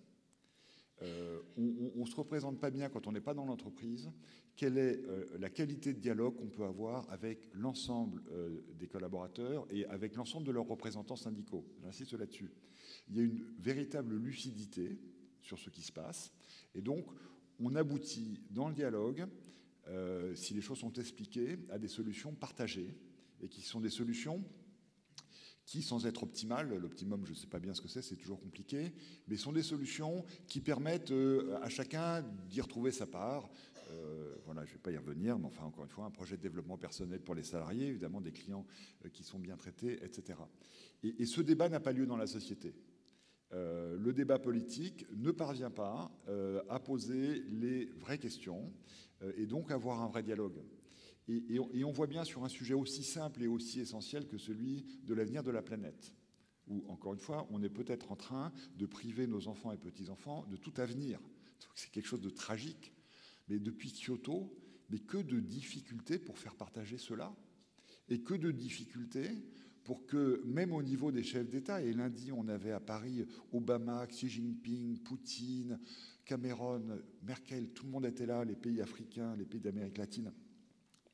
On ne se représente pas bien quand on n'est pas dans l'entreprise quelle est la qualité de dialogue qu'on peut avoir avec l'ensemble des collaborateurs et avec l'ensemble de leurs représentants syndicaux. J'insiste là-dessus. Il y a une véritable lucidité sur ce qui se passe. Et donc, on aboutit dans le dialogue, si les choses sont expliquées, à des solutions partagées et qui sont des solutions qui, sans être optimales, l'optimum, je ne sais pas bien ce que c'est toujours compliqué, mais sont des solutions qui permettent à chacun d'y retrouver sa part. Voilà, je ne vais pas y revenir, mais enfin, encore une fois, un projet de développement personnel pour les salariés, évidemment des clients qui sont bien traités, etc. Et ce débat n'a pas lieu dans la société. Le débat politique ne parvient pas à poser les vraies questions et donc à avoir un vrai dialogue. Et on voit bien sur un sujet aussi simple et aussi essentiel que celui de l'avenir de la planète, où, encore une fois, on est peut-être en train de priver nos enfants et petits-enfants de tout avenir. C'est quelque chose de tragique. Mais depuis Kyoto, mais que de difficultés pour faire partager cela, et que de difficultés pour que, même au niveau des chefs d'État, et lundi on avait à Paris Obama, Xi Jinping, Poutine, Cameron, Merkel, tout le monde était là, les pays africains, les pays d'Amérique latine,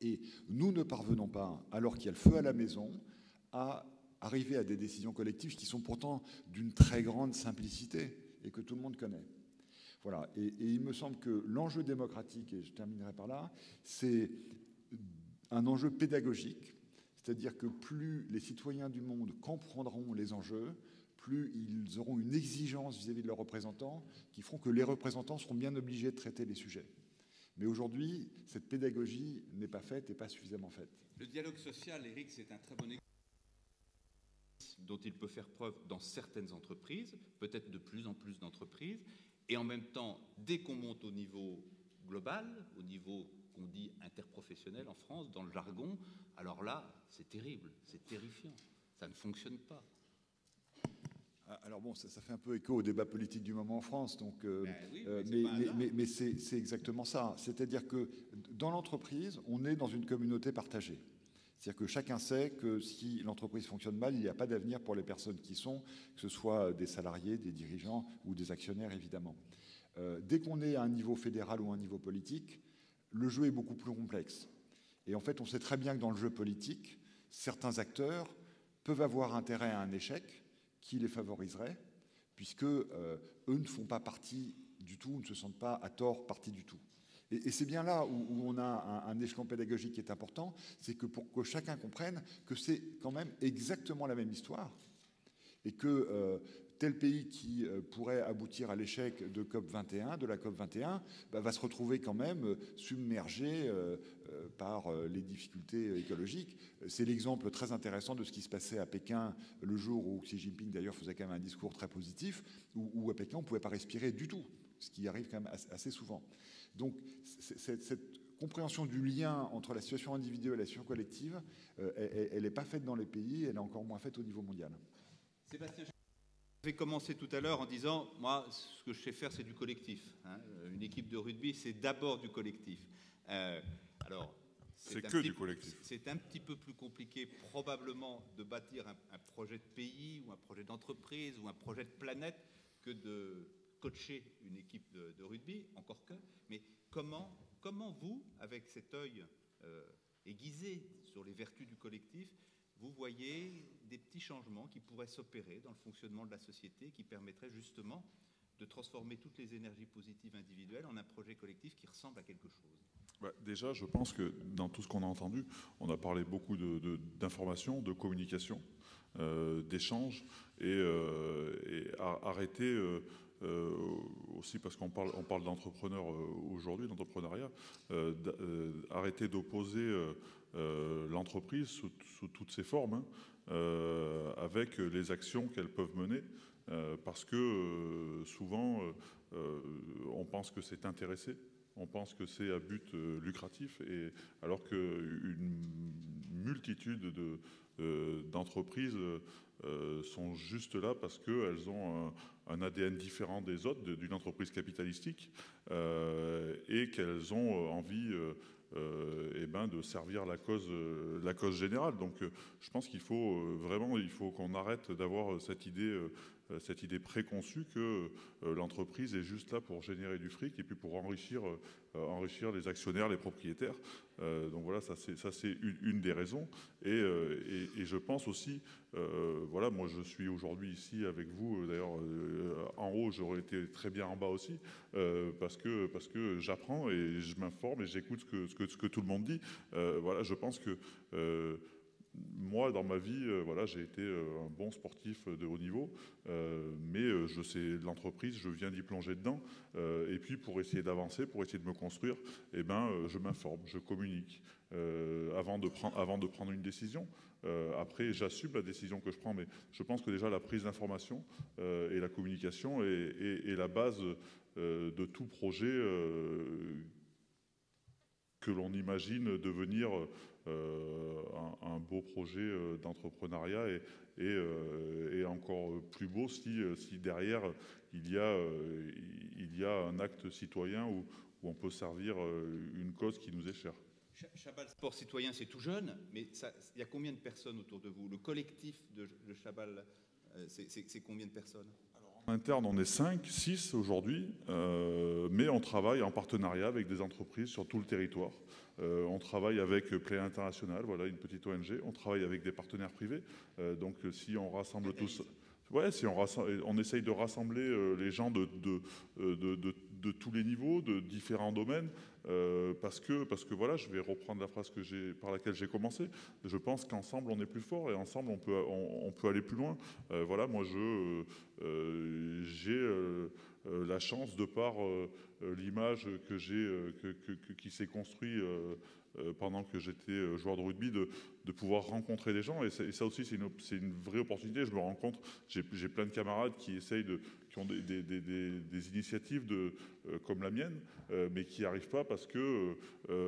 et nous ne parvenons pas, alors qu'il y a le feu à la maison, à arriver à des décisions collectives qui sont pourtant d'une très grande simplicité et que tout le monde connaît. Voilà, et il me semble que l'enjeu démocratique, et je terminerai par là, c'est un enjeu pédagogique, c'est-à-dire que plus les citoyens du monde comprendront les enjeux, plus ils auront une exigence vis-à-vis de leurs représentants qui feront que les représentants seront bien obligés de traiter les sujets. Mais aujourd'hui, cette pédagogie n'est pas faite et pas suffisamment faite. Le dialogue social, Éric, c'est un très bon exemple dont il peut faire preuve dans certaines entreprises, peut-être de plus en plus d'entreprises, et en même temps, dès qu'on monte au niveau global, au niveau qu'on dit interprofessionnel en France, dans le jargon, alors là, c'est terrible, c'est terrifiant, ça ne fonctionne pas. Alors bon, ça fait un peu écho au débat politique du moment en France, donc, oui, mais c'est exactement ça. C'est-à-dire que dans l'entreprise, on est dans une communauté partagée. C'est-à-dire que chacun sait que si l'entreprise fonctionne mal, il n'y a pas d'avenir pour les personnes qui sont, que ce soit des salariés, des dirigeants ou des actionnaires, évidemment. Dès qu'on est à un niveau fédéral ou à un niveau politique, le jeu est beaucoup plus complexe. Et en fait, on sait très bien que dans le jeu politique, certains acteurs peuvent avoir intérêt à un échec qui les favoriserait, puisque eux ne font pas partie du tout, ne se sentent pas à tort partie du tout. Et c'est bien là où on a un échelon pédagogique qui est important, c'est que pour que chacun comprenne que c'est quand même exactement la même histoire, et que tel pays qui pourrait aboutir à l'échec de COP21, de la COP21, va se retrouver quand même submergé par les difficultés écologiques. C'est l'exemple très intéressant de ce qui se passait à Pékin le jour où Xi Jinping d'ailleurs faisait quand même un discours très positif, où à Pékin on ne pouvait pas respirer du tout, ce qui arrive quand même assez souvent. Donc cette compréhension du lien entre la situation individuelle et la situation collective, elle n'est pas faite dans les pays, elle est encore moins faite au niveau mondial. Sébastien. Je vais commencer tout à l'heure en disant, moi, ce que je sais faire, c'est du collectif. Une équipe de rugby, c'est d'abord du collectif. Alors, c'est que du collectif. C'est un petit peu plus compliqué, probablement, de bâtir un projet de pays ou un projet d'entreprise ou un projet de planète que de coacher une équipe de rugby, encore que. Mais comment vous, avec cet œil aiguisé sur les vertus du collectif, vous voyez des petits changements qui pourraient s'opérer dans le fonctionnement de la société, qui permettraient justement de transformer toutes les énergies positives individuelles en un projet collectif qui ressemble à quelque chose? Déjà, je pense que dans tout ce qu'on a entendu, on a parlé beaucoup d'information, de communication, d'échanges, et arrêter aussi, parce qu'on parle d'entrepreneurs aujourd'hui, d'entrepreneuriat, arrêter d'opposer l'entreprise sous toutes ses formes, avec les actions qu'elles peuvent mener, parce que souvent on pense que c'est intéressé, on pense que c'est à but lucratif, et alors qu'une multitude d'entreprises sont juste là parce qu'elles ont un ADN différent des autres, d'une entreprise capitalistique, et qu'elles ont envie de servir la cause générale. Donc je pense qu'il faut vraiment qu'on arrête d'avoir cette idée préconçue que l'entreprise est juste là pour générer du fric et puis pour enrichir les actionnaires, les propriétaires. Donc voilà, ça c'est une des raisons. Et je pense aussi, moi je suis aujourd'hui ici avec vous, d'ailleurs en haut, j'aurais été très bien en bas aussi, parce que j'apprends et je m'informe et j'écoute ce que tout le monde dit. Je pense que moi, dans ma vie, j'ai été un bon sportif de haut niveau, mais je sais l'entreprise, je viens d'y plonger dedans, et puis pour essayer d'avancer, pour essayer de me construire, je m'informe, je communique avant de prendre une décision. Après, j'assume la décision que je prends, mais je pense que déjà la prise d'information et la communication est la base de tout projet que l'on imagine devenir un beau projet d'entrepreneuriat, et encore plus beau si derrière il y a un acte citoyen où on peut servir une cause qui nous est chère. Chabal Sport Citoyen, c'est tout jeune, mais il y a combien de personnes autour de vous? Le collectif de Chabal, c'est combien de personnes? En interne, on est 5, 6 aujourd'hui, mais on travaille en partenariat avec des entreprises sur tout le territoire. On travaille avec Play International, voilà, une petite ONG. On travaille avec des partenaires privés. Donc si on rassemble tous... si on essaye de rassembler les gens de tous les niveaux, de différents domaines, parce que voilà, je vais reprendre la phrase par laquelle j'ai commencé. Je pense qu'ensemble on est plus fort et ensemble on peut aller plus loin. Moi j'ai la chance, de par l'image qui s'est construite pendant que j'étais joueur de rugby, de pouvoir rencontrer des gens, et ça aussi c'est une vraie opportunité. Je me rends compte, j'ai plein de camarades qui ont des initiatives comme la mienne, mais qui n'y arrivent pas parce que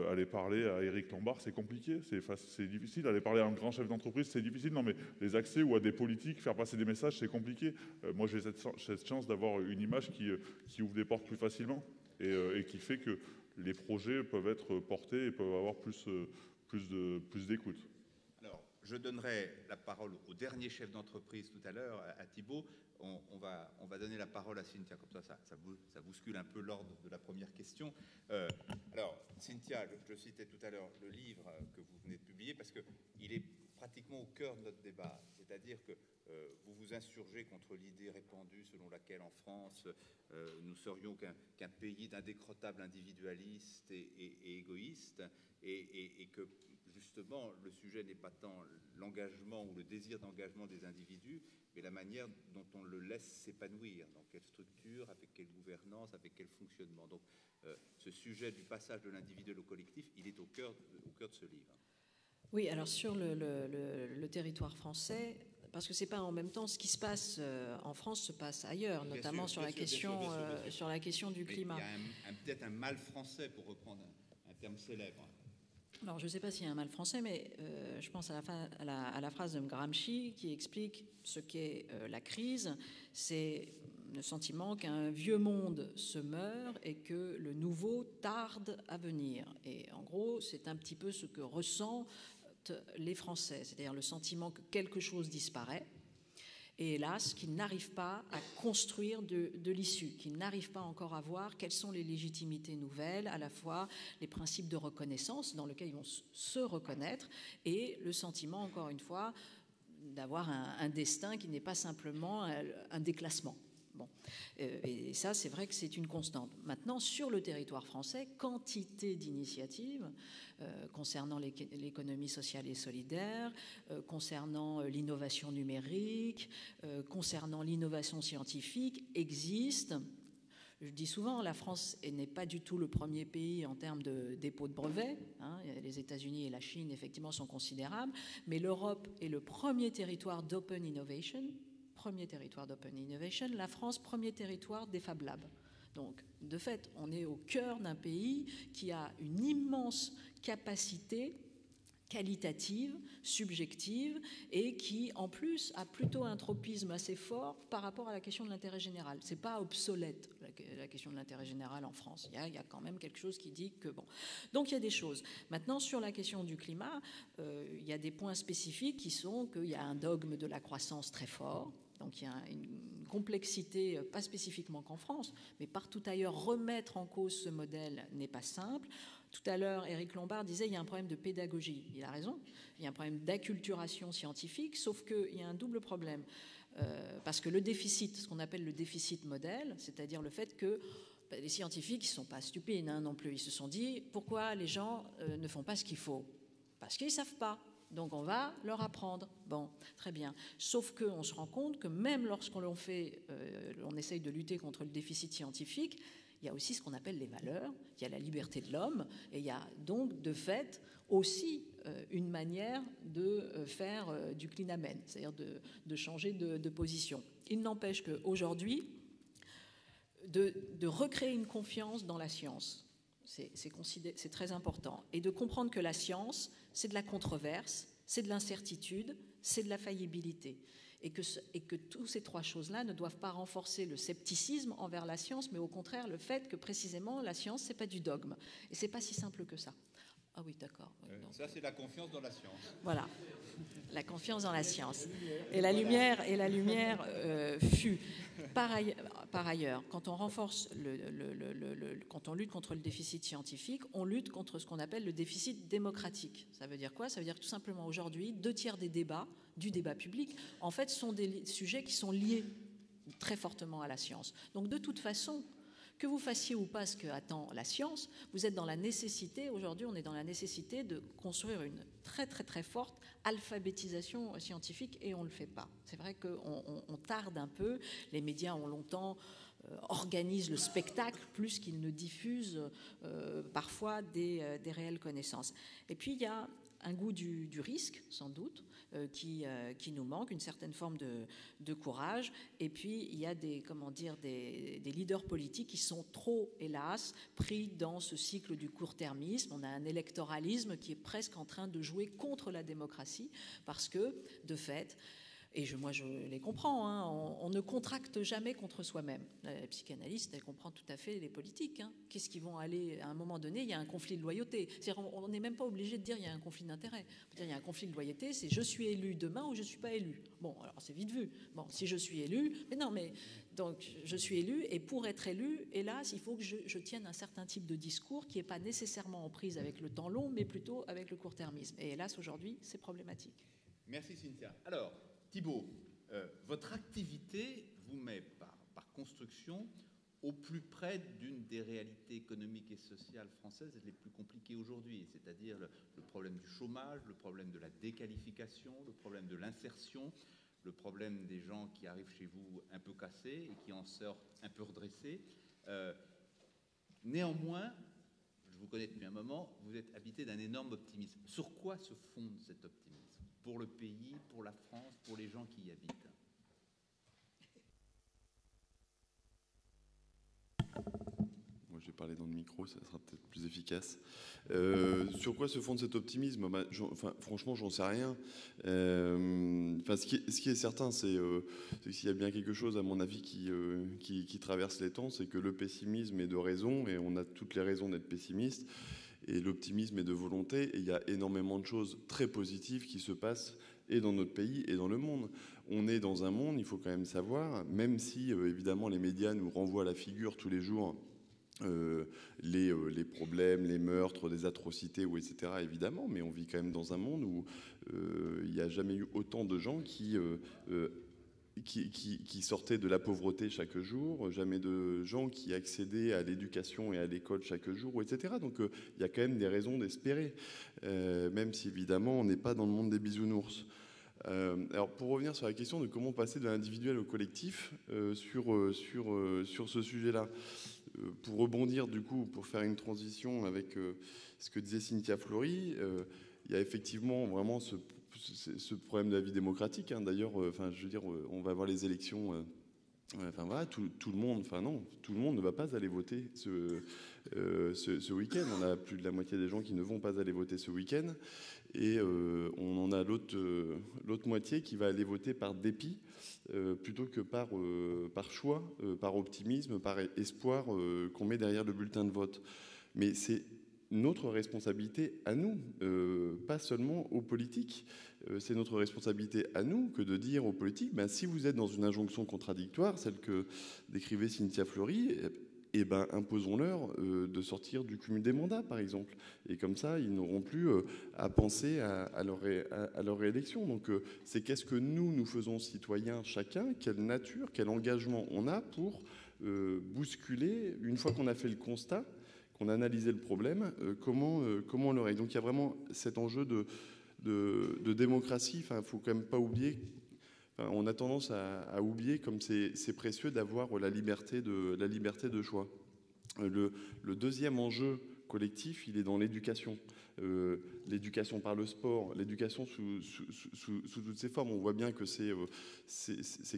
aller parler à Éric Lombard, c'est compliqué, c'est difficile. Aller parler à un grand chef d'entreprise, c'est difficile. Non, mais les accès, ou à des politiques, faire passer des messages, c'est compliqué. Moi, j'ai cette chance d'avoir une image qui ouvre des portes plus facilement, et qui fait que les projets peuvent être portés et peuvent avoir plus d'écoute. Alors, je donnerai la parole au dernier chef d'entreprise tout à l'heure, à Thibault. On va donner la parole à Cynthia, comme ça bouscule un peu l'ordre de la première question. Alors, Cynthia, je citais tout à l'heure le livre que vous venez de publier, parce qu'il est pratiquement au cœur de notre débat. C'est-à-dire que vous vous insurgez contre l'idée répandue selon laquelle en France nous serions qu'un pays d'indécrottables individualistes et égoïstes, et que justement le sujet n'est pas tant l'engagement ou le désir d'engagement des individus, mais la manière dont on le laisse s'épanouir, dans quelle structure, avec quelle gouvernance, avec quel fonctionnement. Donc ce sujet du passage de l'individuel au collectif, il est au cœur de ce livre. Oui, alors sur le territoire français, parce que c'est pas en même temps ce qui se passe en France se passe ailleurs, notamment sur la question du climat. Il y a peut-être un mal français, pour reprendre un terme célèbre. Alors, je ne sais pas s'il y a un mal français, mais je pense à la phrase de Gramsci qui explique ce qu'est la crise. C'est le sentiment qu'un vieux monde se meurt et que le nouveau tarde à venir. Et en gros, c'est un petit peu ce que ressentent les Français, c'est-à-dire le sentiment que quelque chose disparaît, et hélas, qu'ils n'arrivent pas à construire de l'issue, qu'ils n'arrivent pas encore à voir quelles sont les légitimités nouvelles, à la fois les principes de reconnaissance dans lesquels ils vont se reconnaître, et le sentiment, encore une fois, d'avoir un destin qui n'est pas simplement un déclassement. Bon. Et ça, c'est vrai que c'est une constante. Maintenant, sur le territoire français, quantité d'initiatives concernant l'économie sociale et solidaire, concernant l'innovation numérique, concernant l'innovation scientifique existent. Je dis souvent, la France n'est pas du tout le premier pays en termes de dépôt de brevets. Hein, les États-Unis et la Chine, effectivement, sont considérables. Mais l'Europe est le premier territoire d'open innovation. La France, premier territoire des Fab Labs. Donc, de fait, on est au cœur d'un pays qui a une immense capacité qualitative, subjective, et qui, en plus, a plutôt un tropisme assez fort par rapport à la question de l'intérêt général. C'est pas obsolète, la question de l'intérêt général en France. Il y a quand même quelque chose qui dit que bon. Donc, il y a des choses. Maintenant, sur la question du climat, il y a des points spécifiques qui sont qu'il y a un dogme de la croissance très fort. Donc il y a une complexité, pas spécifiquement qu'en France, mais partout ailleurs, remettre en cause ce modèle n'est pas simple. Tout à l'heure, Éric Lombard disait qu'il y a un problème de pédagogie. Il a raison, il y a un problème d'acculturation scientifique, sauf qu'il y a un double problème. Parce que le déficit, ce qu'on appelle le déficit modèle, c'est-à-dire le fait que les scientifiques, ils ne sont pas stupides non plus, ils se sont dit, pourquoi les gens ne font pas ce qu'il faut? Parce qu'ils ne savent pas. Donc on va leur apprendre. Bon, très bien. Sauf qu'on se rend compte que même lorsqu'on on essaye de lutter contre le déficit scientifique, il y a aussi ce qu'on appelle les valeurs, il y a la liberté de l'homme, et il y a donc de fait aussi une manière de faire du clean amen, c'est-à-dire de changer de position. Il n'empêche qu'aujourd'hui, de recréer une confiance dans la science, c'est très important, et de comprendre que la science, c'est de la controverse, c'est de l'incertitude, c'est de la faillibilité. Et que toutes ces trois choses-là ne doivent pas renforcer le scepticisme envers la science, mais au contraire le fait que précisément la science, c'est pas du dogme. Et c'est pas si simple que ça. Ah oui, d'accord. Ça, c'est la confiance dans la science. Voilà, la confiance dans la science. Et la lumière fut. Par ailleurs, quand on renforce quand on lutte contre le déficit scientifique, on lutte contre ce qu'on appelle le déficit démocratique. Ça veut dire quoi? Ça veut dire que tout simplement aujourd'hui, 2/3 des débats, du débat public, en fait, sont des sujets qui sont liés très fortement à la science. Donc de toute façon, que vous fassiez ou pas ce que attend la science, vous êtes dans la nécessité, aujourd'hui on est dans la nécessité de construire une très très très forte alphabétisation scientifique et on ne le fait pas. C'est vrai qu'on tarde un peu, les médias ont longtemps organisent le spectacle plus qu'ils ne diffusent parfois des réelles connaissances. Et puis il y a un goût du risque, sans doute, qui nous manque, une certaine forme de courage. Et puis, il y a des leaders politiques qui sont trop, hélas, pris dans ce cycle du court-termisme. On a un électoralisme qui est presque en train de jouer contre la démocratie parce que, de fait, et moi je les comprends, hein, on ne contracte jamais contre soi-même. La psychanalyste, elle comprend tout à fait les politiques. Hein. Qu'est-ce qu'ils vont aller, à un moment donné, il y a un conflit de loyauté. C'est-à-dire, on n'est même pas obligé de dire il y a un conflit d'intérêt. Il y a un conflit de loyauté, c'est je suis élu demain ou je ne suis pas élu. Bon, alors c'est vite vu. Bon, si je suis élu, donc je suis élu, et pour être élu, hélas, il faut que je tienne un certain type de discours qui n'est pas nécessairement en prise avec le temps long, mais plutôt avec le court-termisme. Et hélas, aujourd'hui, c'est problématique. Merci Cynthia. Alors, Thibault, votre activité vous met par construction au plus près d'une des réalités économiques et sociales françaises les plus compliquées aujourd'hui, c'est-à-dire le problème du chômage, le problème de la déqualification, le problème de l'insertion, le problème des gens qui arrivent chez vous un peu cassés et qui en sortent un peu redressés. Néanmoins, je vous connais depuis un moment, vous êtes habité d'un énorme optimisme. Sur quoi se fonde cet optimisme ? Pour le pays, pour la France, pour les gens qui y habitent? je vais parler dans le micro, ça sera peut-être plus efficace. Sur quoi se fonde cet optimisme? Franchement, j'en sais rien. Ce qui est certain, c'est que s'il y a bien quelque chose, à mon avis, qui traverse les temps, c'est que le pessimisme est de raison, et on a toutes les raisons d'être pessimiste, et l'optimisme est de volonté, et il y a énormément de choses très positives qui se passent et dans notre pays et dans le monde. On est dans un monde, il faut quand même savoir, même si évidemment les médias nous renvoient à la figure tous les jours les problèmes, les meurtres, des atrocités, etc. Évidemment, mais on vit quand même dans un monde où il n'y a jamais eu autant de gens qui sortaient de la pauvreté chaque jour, jamais de gens qui accédaient à l'éducation et à l'école chaque jour, etc. Donc il y a quand même des raisons d'espérer, même si évidemment on n'est pas dans le monde des bisounours. Alors pour revenir sur la question de comment passer de l'individuel au collectif sur ce sujet-là, pour rebondir du coup, pour faire une transition avec ce que disait Cynthia Fleury, il y a effectivement vraiment ce problème de la vie démocratique. Hein. D'ailleurs, je veux dire, on va avoir les élections. Voilà, tout le monde ne va pas aller voter ce week-end. On a plus de la moitié des gens qui ne vont pas aller voter ce week-end. Et on en a l'autre moitié qui va aller voter par dépit plutôt que par choix, par optimisme, par espoir qu'on met derrière le bulletin de vote. Mais c'est notre responsabilité à nous, pas seulement aux politiques. C'est notre responsabilité à nous que de dire aux politiques, si vous êtes dans une injonction contradictoire, celle que décrivait Cynthia Fleury, imposons-leur de sortir du cumul des mandats, par exemple. Et comme ça, ils n'auront plus à penser à leur réélection. Donc, c'est qu'est-ce que nous faisons citoyens chacun, quelle nature, quel engagement on a pour bousculer, une fois qu'on a fait le constat, qu'on a analysé le problème, comment on le règle. Donc, il y a vraiment cet enjeu de démocratie. Il ne faut quand même pas oublier. On a tendance à oublier comme c'est précieux d'avoir la liberté de choix. Le deuxième enjeu collectif, il est dans l'éducation. L'éducation par le sport, l'éducation sous toutes ses formes. On voit bien que c'est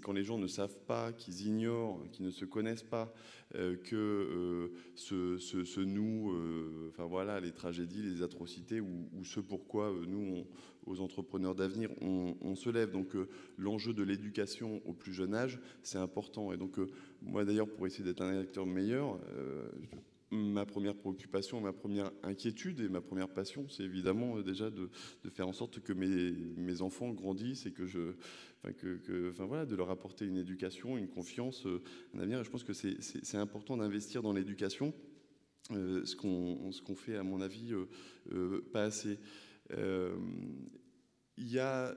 quand les gens ne savent pas, qu'ils ignorent, qu'ils ne se connaissent pas, que les tragédies, les atrocités ou ce pourquoi nous, aux entrepreneurs d'avenir, on se lève. Donc l'enjeu de l'éducation au plus jeune âge, c'est important. Et donc moi d'ailleurs, pour essayer d'être un acteur meilleur, ma première préoccupation, ma première inquiétude et ma première passion, c'est évidemment déjà de faire en sorte que mes enfants grandissent et de leur apporter une éducation, une confiance, un avenir. Et je pense que c'est important d'investir dans l'éducation, ce qu'on fait à mon avis pas assez. Il y a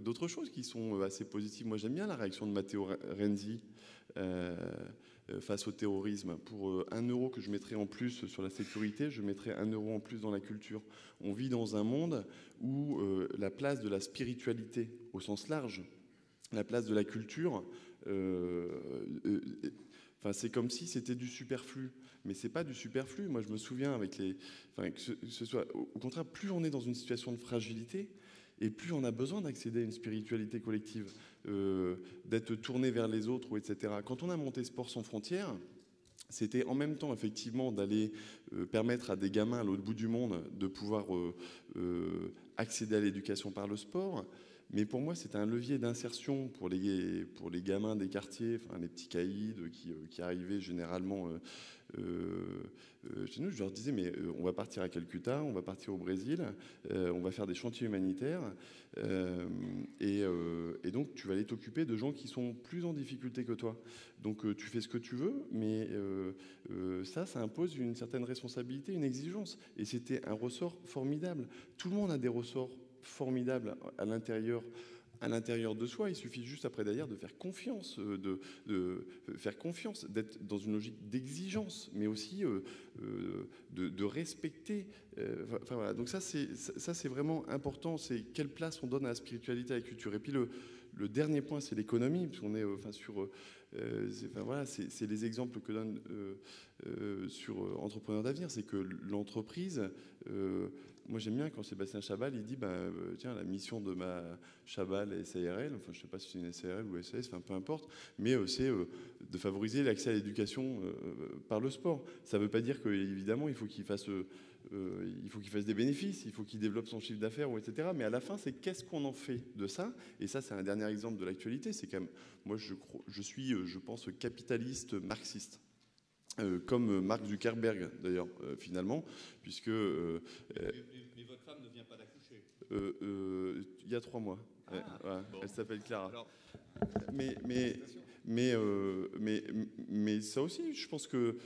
d'autres choses qui sont assez positives. Moi, j'aime bien la réaction de Matteo Renzi face au terrorisme. Pour 1 euro que je mettrais en plus sur la sécurité, je mettrais 1 euro en plus dans la culture. On vit dans un monde où la place de la spiritualité, au sens large, la place de la culture, c'est comme si c'était du superflu. Mais c'est pas du superflu. Moi, je me souviens au contraire, plus on est dans une situation de fragilité, et plus on a besoin d'accéder à une spiritualité collective, d'être tourné vers les autres, etc. Quand on a monté Sport sans frontières, c'était en même temps effectivement d'aller permettre à des gamins à l'autre bout du monde de pouvoir accéder à l'éducation par le sport. Mais pour moi, c'était un levier d'insertion pour les gamins des quartiers, les petits caïds qui arrivaient généralement chez nous. Je leur disais, mais on va partir à Calcutta, on va partir au Brésil, on va faire des chantiers humanitaires, et donc tu vas aller t'occuper de gens qui sont plus en difficulté que toi. Donc tu fais ce que tu veux, mais ça impose une certaine responsabilité, une exigence. Et c'était un ressort formidable. Tout le monde a des ressorts formidable à l'intérieur de soi. Il suffit juste après d'ailleurs de faire confiance, d'être dans une logique d'exigence, mais aussi de respecter. Voilà. Donc ça c'est vraiment important. C'est quelle place on donne à la spiritualité, à la culture. Et puis le dernier point, c'est l'économie, parce qu'on est sur. C'est les exemples que donne sur Entrepreneurs d'avenir, c'est que l'entreprise moi j'aime bien quand Sébastien Chabal, il dit, tiens, la mission de ma Chabal SARL, enfin je ne sais pas si c'est une SARL ou SAS, enfin peu importe, mais c'est de favoriser l'accès à l'éducation par le sport. Ça ne veut pas dire qu'évidemment, il faut qu'il fasse des bénéfices, il faut qu'il développe son chiffre d'affaires, etc. Mais à la fin, c'est qu'est-ce qu'on en fait de ça? Et ça, c'est un dernier exemple de l'actualité. C'est quand même, moi, je suis, je pense, capitaliste marxiste. Comme Mark Zuckerberg, d'ailleurs, finalement, puisque... mais votre femme ne vient pas d'accoucher. Il y a 3 mois. Ah, ouais, bon. Elle s'appelle Clara. Alors, mais ça aussi, je pense que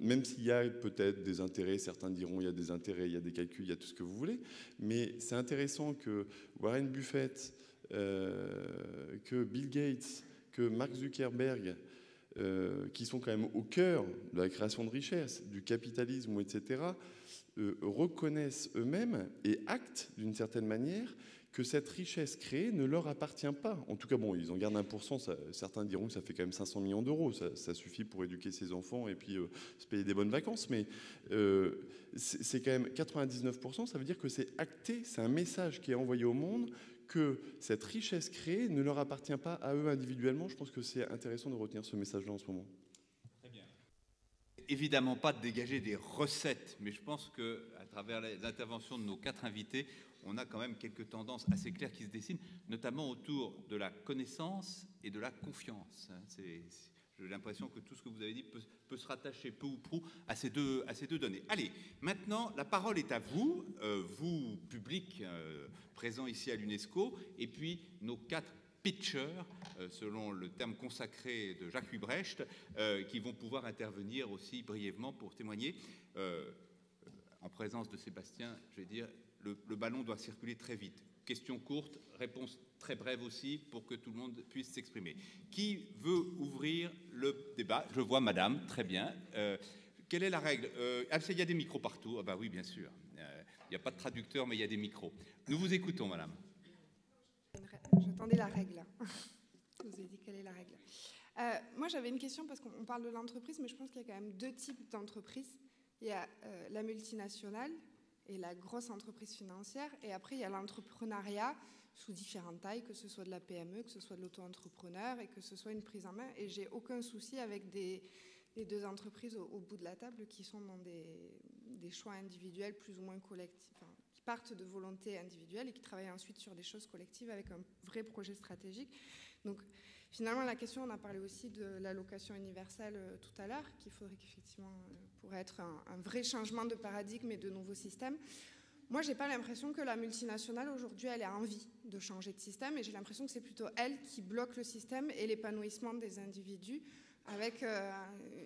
même s'il y a peut-être des intérêts, certains diront il y a des intérêts, il y a des calculs, il y a tout ce que vous voulez, mais c'est intéressant que Warren Buffett, que Bill Gates, que Mark Zuckerberg, qui sont quand même au cœur de la création de richesses, du capitalisme, etc., reconnaissent eux-mêmes et actent d'une certaine manière que cette richesse créée ne leur appartient pas. En tout cas, bon, ils en gardent 1%, certains diront que ça fait quand même 500 millions d'euros, ça suffit pour éduquer ses enfants et puis se payer des bonnes vacances, mais c'est quand même 99%, ça veut dire que c'est acté, c'est un message qui est envoyé au monde, que cette richesse créée ne leur appartient pas à eux individuellement. Je pense que c'est intéressant de retenir ce message-là en ce moment. très bien. Évidemment pas de dégager des recettes, mais je pense qu'à travers les interventions de nos 4 invités, on a quand même quelques tendances assez claires qui se dessinent, notamment autour de la connaissance et de la confiance. J'ai l'impression que tout ce que vous avez dit peut se rattacher peu ou prou à ces deux données. Allez, maintenant, la parole est à vous, vous, public présent ici à l'UNESCO, et puis nos 4 pitchers, selon le terme consacré de Jacques Hubrecht, qui vont pouvoir intervenir aussi brièvement pour témoigner. En présence de Sébastien, je vais dire, le ballon doit circuler très vite. Question courte, réponse très brève aussi, pour que tout le monde puisse s'exprimer. Qui veut ouvrir le débat? Je vois madame, très bien. Quelle est la règle? Il y a des micros partout. Ah bah oui, bien sûr. Il n'y a pas de traducteur, mais il y a des micros. Nous vous écoutons, madame. J'attendais la règle. Je vous ai dit quelle est la règle. Moi, j'avais une question parce qu'on parle de l'entreprise, mais je pense qu'il y a quand même 2 types d'entreprises. Il y a la multinationale et la grosse entreprise financière, et après il y a l'entrepreneuriat sous différentes tailles, que ce soit de la PME, que ce soit de l'auto-entrepreneur, et que ce soit une prise en main. Et j'ai aucun souci avec les 2 entreprises au bout de la table qui sont dans des choix individuels plus ou moins collectifs, enfin, qui partent de volontés individuelles et qui travaillent ensuite sur des choses collectives avec un vrai projet stratégique. Donc finalement, la question, on a parlé aussi de l'allocation universelle tout à l'heure, qu'il faudrait qu'effectivement, pourrait être un vrai changement de paradigme et de nouveaux systèmes. Moi, j'ai pas l'impression que la multinationale, aujourd'hui, elle a envie de changer de système, et j'ai l'impression que c'est plutôt elle qui bloque le système et l'épanouissement des individus avec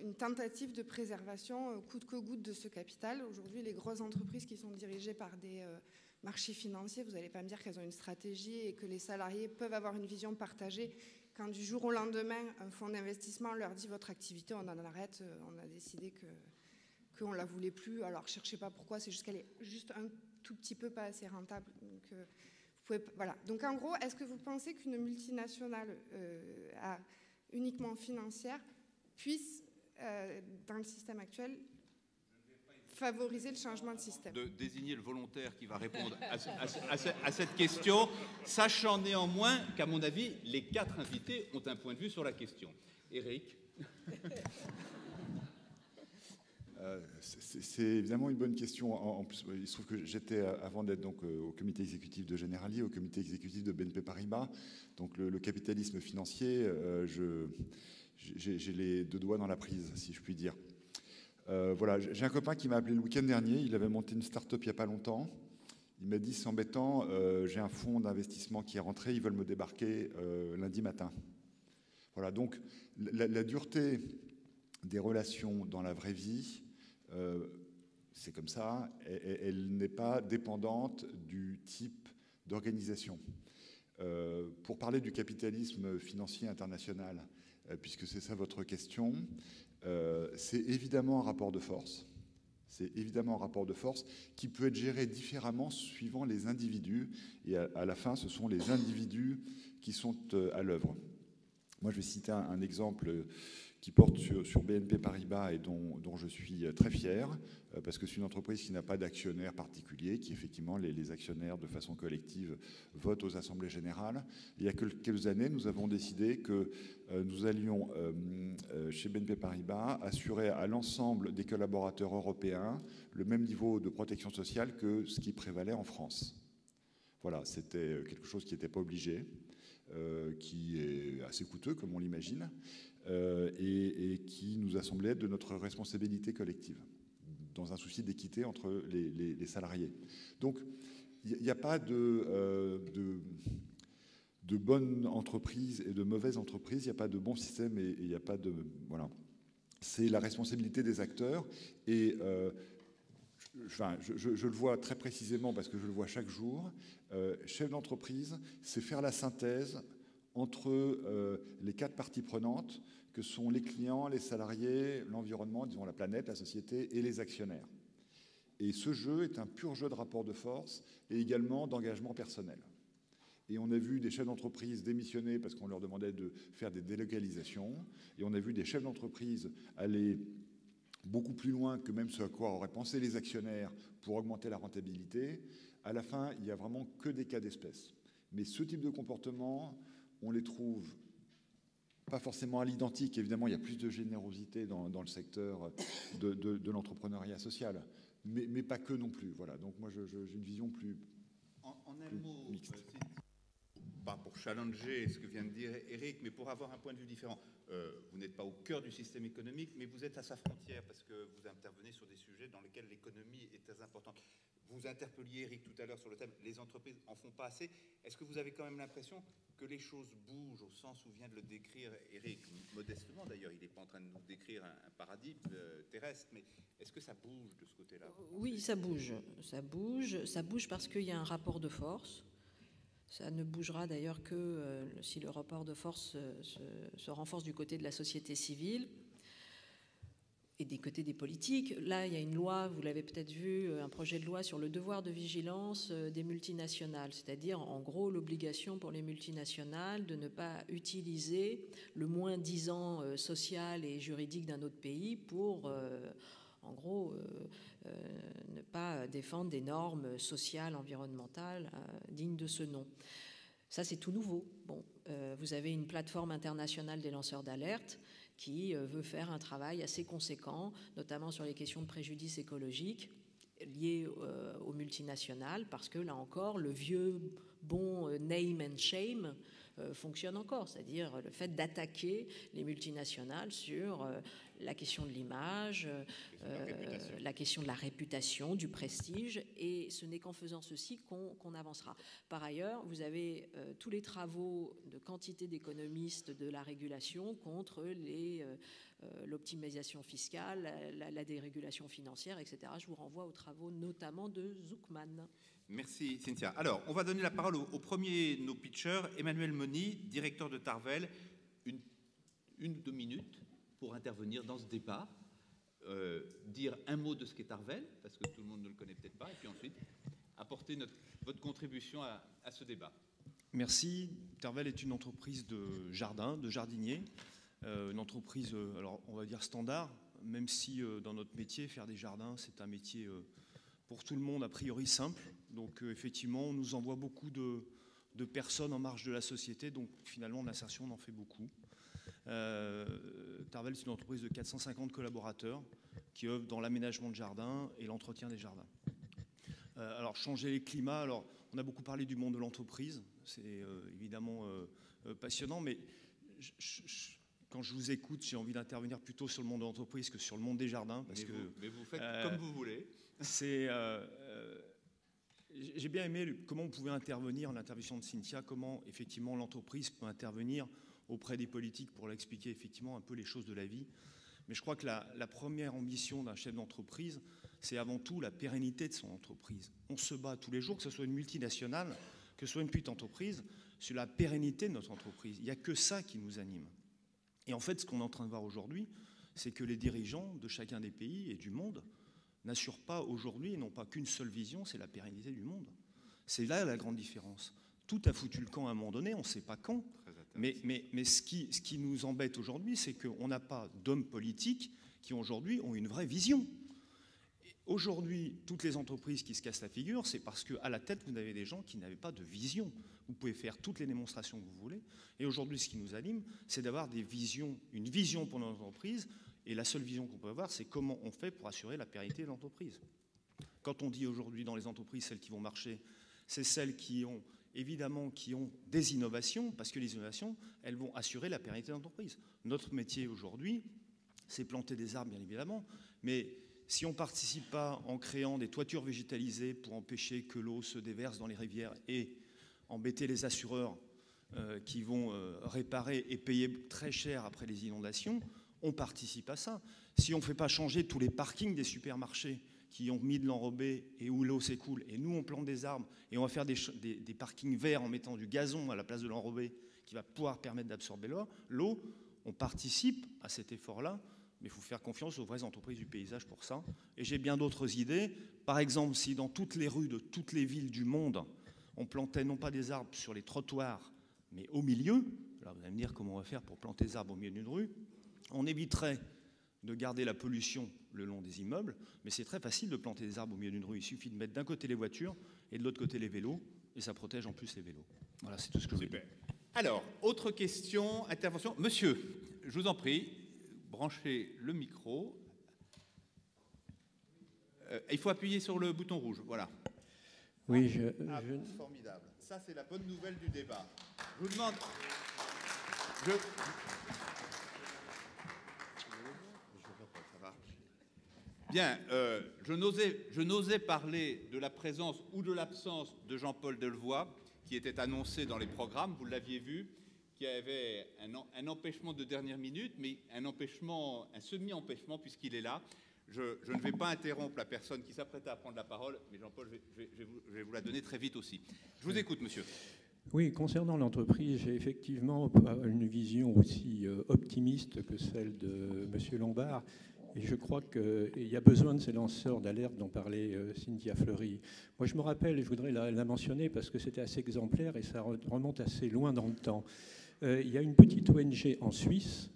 une tentative de préservation coûte que coûte de ce capital. Aujourd'hui, les grosses entreprises qui sont dirigées par des marchés financiers, vous n'allez pas me dire qu'elles ont une stratégie et que les salariés peuvent avoir une vision partagée. Quand du jour au lendemain, un fonds d'investissement leur dit votre activité, on en arrête, on a décidé qu'on ne la voulait plus. Alors, ne cherchez pas pourquoi, c'est juste qu'elle est juste un tout petit peu pas assez rentable. Donc, vous pouvez, voilà. Donc, en gros, est-ce que vous pensez qu'une multinationale uniquement financière puisse, dans le système actuel, favoriser le changement de système? De désigner le volontaire qui va répondre à cette question, sachant néanmoins qu'à mon avis, les 4 invités ont un point de vue sur la question. Éric. C'est évidemment une bonne question. En plus, il se trouve que j'étais, avant d'être donc au comité exécutif de Generali, au comité exécutif de BNP Paribas, donc le capitalisme financier, j'ai les 2 doigts dans la prise, si je puis dire. Voilà, j'ai un copain qui m'a appelé le week-end dernier, il avait monté une start-up il n'y a pas longtemps. Il m'a dit, c'est embêtant, j'ai un fonds d'investissement qui est rentré, ils veulent me débarquer lundi matin. Voilà, donc la dureté des relations dans la vraie vie, c'est comme ça, elle n'est pas dépendante du type d'organisation. Pour parler du capitalisme financier international, puisque c'est ça votre question, c'est évidemment un rapport de force. C'est évidemment un rapport de force qui peut être géré différemment suivant les individus. Et à la fin, ce sont les individus qui sont à l'œuvre. Moi, je vais citer un exemple qui porte sur BNP Paribas et dont je suis très fier, parce que c'est une entreprise qui n'a pas d'actionnaire particulier, qui effectivement, les actionnaires de façon collective votent aux assemblées générales. Il y a quelques années, nous avons décidé que nous allions, chez BNP Paribas, assurer à l'ensemble des collaborateurs européens le même niveau de protection sociale que ce qui prévalait en France. Voilà, c'était quelque chose qui n'était pas obligé, qui est assez coûteux, comme on l'imagine, et qui nous a semblé être de notre responsabilité collective, dans un souci d'équité entre les salariés. Donc, il n'y a pas de bonnes entreprises et de mauvaises entreprises, il n'y a pas de bon système et il n'y a pas de... Voilà. C'est la responsabilité des acteurs et... je le vois très précisément parce que je le vois chaque jour. Chef d'entreprise, c'est faire la synthèse entre les 4 parties prenantes que sont les clients, les salariés, l'environnement, disons la planète, la société et les actionnaires. Et ce jeu est un pur jeu de rapport de force et également d'engagement personnel. Et on a vu des chefs d'entreprise démissionner parce qu'on leur demandait de faire des délocalisations. Et on a vu des chefs d'entreprise aller beaucoup plus loin que même ce à quoi auraient pensé les actionnaires pour augmenter la rentabilité. À la fin, il n'y a vraiment que des cas d'espèce. Mais ce type de comportement, on les trouve pas forcément à l'identique. Évidemment, il y a plus de générosité dans le secteur de l'entrepreneuriat social, mais pas que non plus. Voilà. Donc moi, j'ai une vision plus mixte. Pas pour challenger ce que vient de dire Éric, mais pour avoir un point de vue différent. Vous n'êtes pas au cœur du système économique, mais vous êtes à sa frontière parce que vous intervenez sur des sujets dans lesquels l'économie est très importante. Vous interpelliez Éric tout à l'heure sur le thème « les entreprises en font pas assez ». Est-ce que vous avez quand même l'impression que les choses bougent au sens où vient de le décrire Éric, modestement d'ailleurs, il n'est pas en train de nous décrire un paradigme terrestre, mais est-ce que ça bouge de ce côté-là? Oui, ça bouge. Ça bouge parce qu'il y a un rapport de force. Ça ne bougera d'ailleurs que si le rapport de force se renforce du côté de la société civile et des côtés des politiques. Là, il y a une loi, vous l'avez peut-être vu, un projet de loi sur le devoir de vigilance des multinationales, c'est-à-dire en gros l'obligation pour les multinationales de ne pas utiliser le moins-disant social et juridique d'un autre pays pour, en gros, ne pas défendre des normes sociales, environnementales dignes de ce nom. Ça, c'est tout nouveau. Bon, vous avez une plateforme internationale des lanceurs d'alerte qui veut faire un travail assez conséquent, notamment sur les questions de préjudice écologique liées aux multinationales, parce que là encore, le vieux bon name and shame fonctionne encore, c'est-à-dire le fait d'attaquer les multinationales sur la question de l'image, la question de la réputation, du prestige, et ce n'est qu'en faisant ceci qu'on avancera. Par ailleurs, vous avez tous les travaux de quantité d'économistes de la régulation contre l'optimisation fiscale, la dérégulation financière, etc. Je vous renvoie aux travaux notamment de Zuckman. Merci Cynthia. Alors, on va donner la parole au premier de nos pitchers, Emmanuel Moni, directeur de Tarvel. Une ou deux minutes pour intervenir dans ce débat, dire un mot de ce qu'est Tarvel, parce que tout le monde ne le connaît peut-être pas, et puis ensuite apporter votre contribution à ce débat. Merci. Tarvel est une entreprise de jardin, de jardinier, une entreprise, alors on va dire standard, même si dans notre métier, faire des jardins, c'est un métier pour tout le monde a priori simple. Donc effectivement, on nous envoie beaucoup de personnes en marge de la société, donc finalement l'insertion on en fait beaucoup. Tarvel, c'est une entreprise de 450 collaborateurs qui œuvrent dans l'aménagement de jardins et l'entretien des jardins. Alors changer les climats, alors on a beaucoup parlé du monde de l'entreprise, c'est évidemment passionnant, mais quand je vous écoute, j'ai envie d'intervenir plutôt sur le monde de l'entreprise que sur le monde des jardins. Mais vous faites comme vous voulez. J'ai bien aimé comment on pouvait intervenir, l'intervention de Cynthia, comment effectivement l'entreprise peut intervenir auprès des politiques pour leur expliquer effectivement un peu les choses de la vie. Mais je crois que la première ambition d'un chef d'entreprise, c'est avant tout la pérennité de son entreprise. On se bat tous les jours, que ce soit une multinationale, que ce soit une petite entreprise, sur la pérennité de notre entreprise. Il n'y a que ça qui nous anime. Et en fait, ce qu'on est en train de voir aujourd'hui, c'est que les dirigeants de chacun des pays et du monde n'assurent pas aujourd'hui, et n'ont pas qu'une seule vision, c'est la pérennité du monde. C'est là la grande différence. Tout a foutu le camp à un moment donné, on ne sait pas quand. Mais ce qui nous embête aujourd'hui, c'est qu'on n'a pas d'hommes politiques qui aujourd'hui ont une vraie vision. Aujourd'hui, toutes les entreprises qui se cassent la figure, c'est parce qu'à la tête, vous avez des gens qui n'avaient pas de vision. Vous pouvez faire toutes les démonstrations que vous voulez. Et aujourd'hui, ce qui nous anime, c'est d'avoir des visions, une vision pour nos entreprises. Et la seule vision qu'on peut avoir, c'est comment on fait pour assurer la pérennité de l'entreprise. Quand on dit aujourd'hui dans les entreprises, celles qui vont marcher, c'est celles qui ont évidemment des innovations, parce que les innovations, elles vont assurer la pérennité de l'entreprise. Notre métier aujourd'hui, c'est planter des arbres, bien évidemment, mais si on ne participe pas en créant des toitures végétalisées pour empêcher que l'eau se déverse dans les rivières et embêter les assureurs qui vont réparer et payer très cher après les inondations, on participe à ça. Si on ne fait pas changer tous les parkings des supermarchés qui ont mis de l'enrobé et où l'eau s'écoule, et nous on plante des arbres et on va faire des parkings verts en mettant du gazon à la place de l'enrobé qui va pouvoir permettre d'absorber l'eau, on participe à cet effort-là, mais il faut faire confiance aux vraies entreprises du paysage pour ça. Et j'ai bien d'autres idées. Par exemple, si dans toutes les rues de toutes les villes du monde, on plantait non pas des arbres sur les trottoirs, mais au milieu, alors vous allez me dire comment on va faire pour planter des arbres au milieu d'une rue, on éviterait de garder la pollution le long des immeubles, mais c'est très facile de planter des arbres au milieu d'une rue. Il suffit de mettre d'un côté les voitures et de l'autre côté les vélos, et ça protège en plus les vélos. Voilà, c'est tout ce que je voulais dire. Alors, autre question, intervention. Monsieur, je vous en prie, branchez le micro. Il faut appuyer sur le bouton rouge, voilà. Oui, formidable. Ça, c'est la bonne nouvelle du débat. Je vous demande... Bien, je n'osais parler de la présence ou de l'absence de Jean-Paul Delevoye, qui était annoncé dans les programmes, vous l'aviez vu, qui avait un empêchement de dernière minute, mais un semi-empêchement puisqu'il est là. Je ne vais pas interrompre la personne qui s'apprêtait à prendre la parole, mais Jean-Paul, je vais vous la donner très vite aussi. Je vous écoute, monsieur. Oui, concernant l'entreprise, j'ai effectivement une vision aussi optimiste que celle de monsieur Lombard. Et je crois qu'il y a besoin de ces lanceurs d'alerte dont parlait Cynthia Fleury. Moi, je me rappelle, et je voudrais la mentionner parce que c'était assez exemplaire et ça remonte assez loin dans le temps. Il y a une petite ONG en Suisse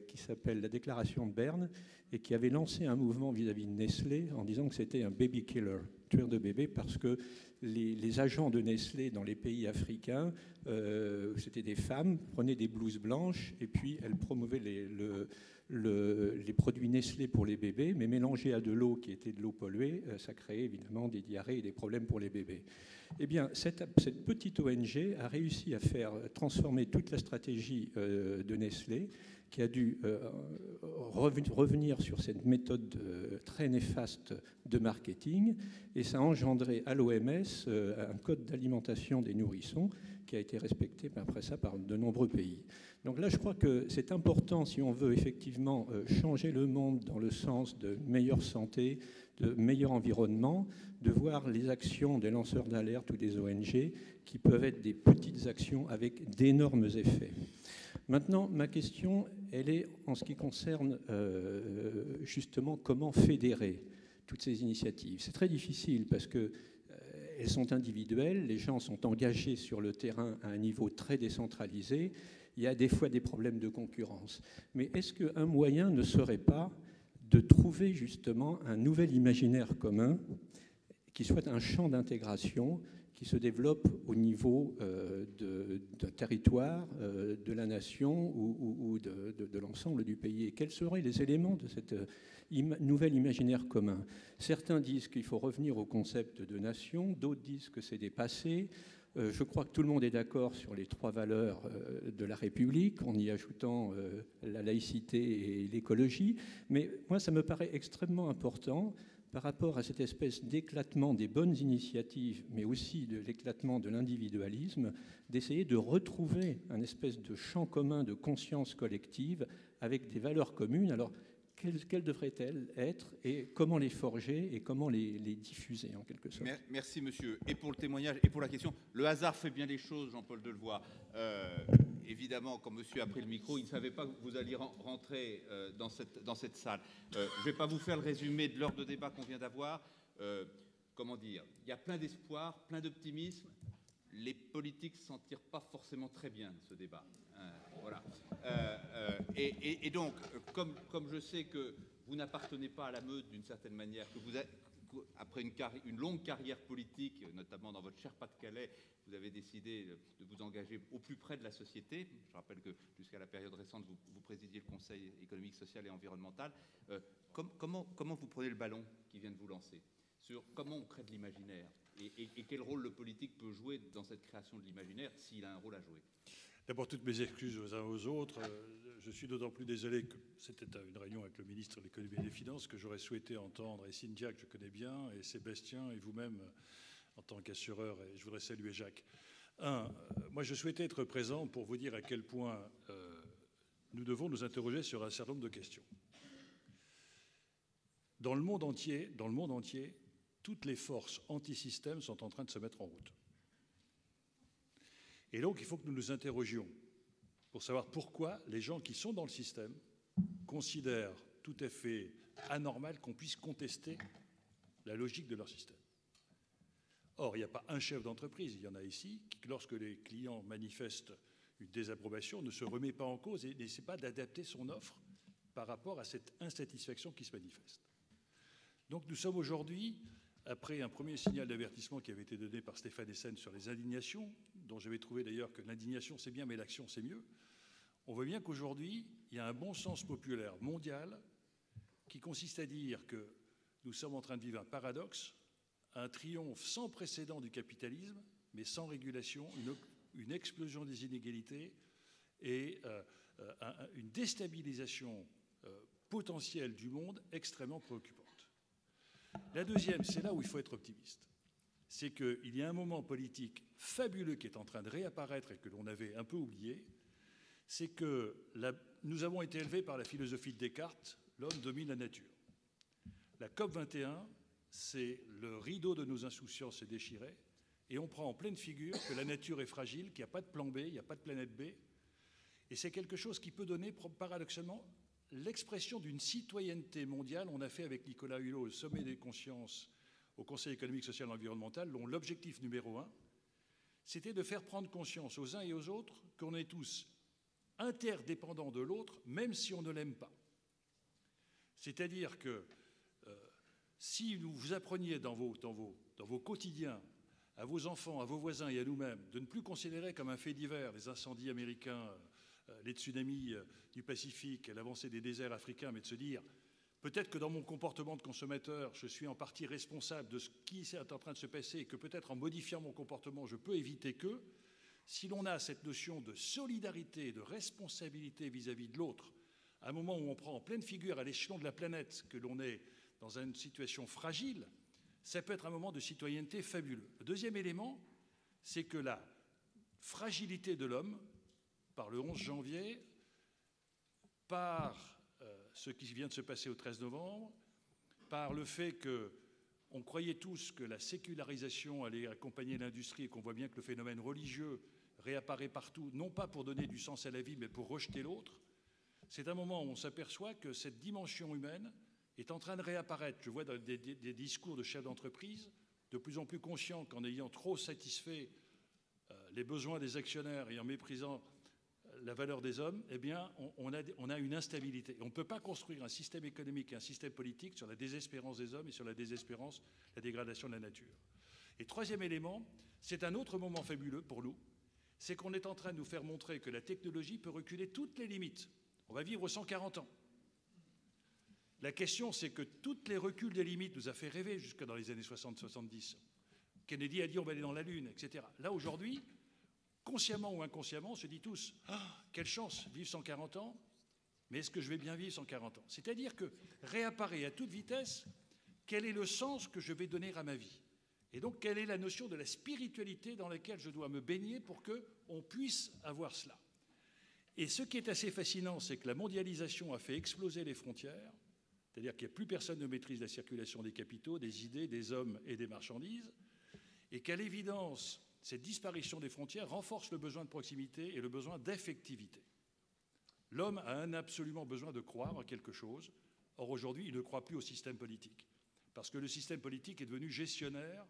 qui s'appelle la Déclaration de Berne et qui avait lancé un mouvement vis-à-vis de Nestlé en disant que c'était un baby killer, tueur de bébés, parce que les agents de Nestlé dans les pays africains, c'était des femmes, prenaient des blouses blanches et puis elles promouvaient les produits Nestlé pour les bébés, mais mélangés à de l'eau qui était de l'eau polluée, ça créait évidemment des diarrhées et des problèmes pour les bébés. Eh bien, cette petite ONG a réussi à faire transformer toute la stratégie de Nestlé, qui a dû revenir sur cette méthode très néfaste de marketing, et ça a engendré à l'OMS un code d'alimentation des nourrissons qui a été respecté après ça par de nombreux pays. Donc là, je crois que c'est important, si on veut effectivement changer le monde dans le sens de meilleure santé, de meilleur environnement, de voir les actions des lanceurs d'alerte ou des ONG qui peuvent être des petites actions avec d'énormes effets. Maintenant, ma question, elle est en ce qui concerne justement comment fédérer toutes ces initiatives. C'est très difficile parce que elles sont individuelles, les gens sont engagés sur le terrain à un niveau très décentralisé, il y a des fois des problèmes de concurrence. Mais est-ce qu'un moyen ne serait pas de trouver justement un nouvel imaginaire commun qui soit un champ d'intégration qui se développe au niveau d'un territoire, de la nation ou de l'ensemble du pays? Et quels seraient les éléments de cet nouvel imaginaire commun? Certains disent qu'il faut revenir au concept de nation, d'autres disent que c'est dépassé. Je crois que tout le monde est d'accord sur les trois valeurs de la République, en y ajoutant la laïcité et l'écologie. Mais moi, ça me paraît extrêmement important par rapport à cette espèce d'éclatement des bonnes initiatives, mais aussi de l'éclatement de l'individualisme, d'essayer de retrouver un espèce de champ commun de conscience collective avec des valeurs communes. Alors, quelles devraient-elles être et comment les forger et comment les diffuser en quelque sorte? Merci monsieur. Et pour le témoignage et pour la question, le hasard fait bien les choses, Jean-Paul Delevoye. Évidemment, quand monsieur a pris le micro, il ne savait pas que vous alliez rentrer dans cette salle. Je ne vais pas vous faire le résumé de l'heure de débat qu'on vient d'avoir. Comment dire? Il y a plein d'espoir, plein d'optimisme, les politiques ne s'en tirent pas forcément très bien de ce débat. Voilà. Et donc, comme je sais que vous n'appartenez pas à la meute d'une certaine manière, que vous avez, après une longue carrière politique, notamment dans votre cher Pas-de-Calais, vous avez décidé de vous engager au plus près de la société. Je rappelle que jusqu'à la période récente, vous présidiez le Conseil économique, social et environnemental. Comment vous prenez le ballon qui vient de vous lancer sur comment on crée de l'imaginaire et quel rôle le politique peut jouer dans cette création de l'imaginaire, s'il a un rôle à jouer? D'abord, toutes mes excuses aux uns aux autres. Je suis d'autant plus désolé que c'était une réunion avec le ministre de l'économie et des finances que j'aurais souhaité entendre, et Cynthia, que je connais bien, et Sébastien, et vous-même, en tant qu'assureur, et je voudrais saluer Jacques. Moi, je souhaitais être présent pour vous dire à quel point nous devons nous interroger sur un certain nombre de questions. Dans le monde entier, toutes les forces anti-système sont en train de se mettre en route. Et donc, il faut que nous nous interrogions pour savoir pourquoi les gens qui sont dans le système considèrent tout à fait anormal qu'on puisse contester la logique de leur système. Or, il n'y a pas un chef d'entreprise, il y en a ici, qui, lorsque les clients manifestent une désapprobation, ne se remet pas en cause et n'essaie pas d'adapter son offre par rapport à cette insatisfaction qui se manifeste. Donc nous sommes aujourd'hui, après un premier signal d'avertissement qui avait été donné par Stéphane Essen sur les indignations, dont j'avais trouvé d'ailleurs que l'indignation c'est bien mais l'action c'est mieux, on voit bien qu'aujourd'hui il y a un bon sens populaire mondial qui consiste à dire que nous sommes en train de vivre un paradoxe, un triomphe sans précédent du capitalisme, mais sans régulation, une explosion des inégalités et une déstabilisation potentielle du monde extrêmement préoccupante. La deuxième, c'est là où il faut être optimiste, c'est qu'il y a un moment politique fabuleux qui est en train de réapparaître et que l'on avait un peu oublié, c'est que nous avons été élevés par la philosophie de Descartes, l'homme domine la nature. La COP21, c'est le rideau de nos insouciances est déchiré et on prend en pleine figure que la nature est fragile, qu'il n'y a pas de plan B, il n'y a pas de planète B. Et c'est quelque chose qui peut donner paradoxalement l'expression d'une citoyenneté mondiale. On a fait avec Nicolas Hulot au sommet des consciences au Conseil économique, social et environnemental, dont l'objectif numéro 1, c'était de faire prendre conscience aux uns et aux autres qu'on est tous interdépendants de l'autre, même si on ne l'aime pas. C'est-à-dire que si vous appreniez dans vos quotidiens, à vos enfants, à vos voisins et à nous-mêmes, de ne plus considérer comme un fait divers les incendies américains, les tsunamis du Pacifique, l'avancée des déserts africains, mais de se dire peut-être que dans mon comportement de consommateur, je suis en partie responsable de ce qui est en train de se passer et que peut-être en modifiant mon comportement, je peux éviter que, si l'on a cette notion de solidarité, de responsabilité vis-à-vis de l'autre, à un moment où on prend en pleine figure à l'échelon de la planète que l'on est dans une situation fragile, ça peut être un moment de citoyenneté fabuleux. Le deuxième élément, c'est que la fragilité de l'homme, par le 11 janvier, par ce qui vient de se passer au 13 novembre, par le fait qu'on croyait tous que la sécularisation allait accompagner l'industrie et qu'on voit bien que le phénomène religieux réapparaît partout, non pas pour donner du sens à la vie, mais pour rejeter l'autre, c'est un moment où on s'aperçoit que cette dimension humaine est en train de réapparaître. Je vois dans des discours de chefs d'entreprise de plus en plus conscients qu'en ayant trop satisfait les besoins des actionnaires et en méprisant la valeur des hommes, eh bien, on a une instabilité. On ne peut pas construire un système économique et un système politique sur la désespérance des hommes et sur la désespérance, la dégradation de la nature. Et troisième élément, c'est un autre moment fabuleux pour nous, c'est qu'on est en train de nous faire montrer que la technologie peut reculer toutes les limites. On va vivre 140 ans. La question, c'est que tous les reculs des limites nous a fait rêver jusque dans les années 60-70. Kennedy a dit on va aller dans la Lune, etc. Là, aujourd'hui, consciemment ou inconsciemment, on se dit tous « Ah, quelle chance, vivre 140 ans, mais est-ce que je vais bien vivre 140 ans ?» C'est-à-dire que réapparaît à toute vitesse quel est le sens que je vais donner à ma vie. Et donc, quelle est la notion de la spiritualité dans laquelle je dois me baigner pour qu'on puisse avoir cela. Et ce qui est assez fascinant, c'est que la mondialisation a fait exploser les frontières, c'est-à-dire qu'il n'y a plus personne ne maîtrise la circulation des capitaux, des idées, des hommes et des marchandises, et qu'à l'évidence, cette disparition des frontières renforce le besoin de proximité et le besoin d'affectivité. L'homme a un absolument besoin de croire à quelque chose. Or, aujourd'hui, il ne croit plus au système politique, parce que le système politique est devenu gestionnaire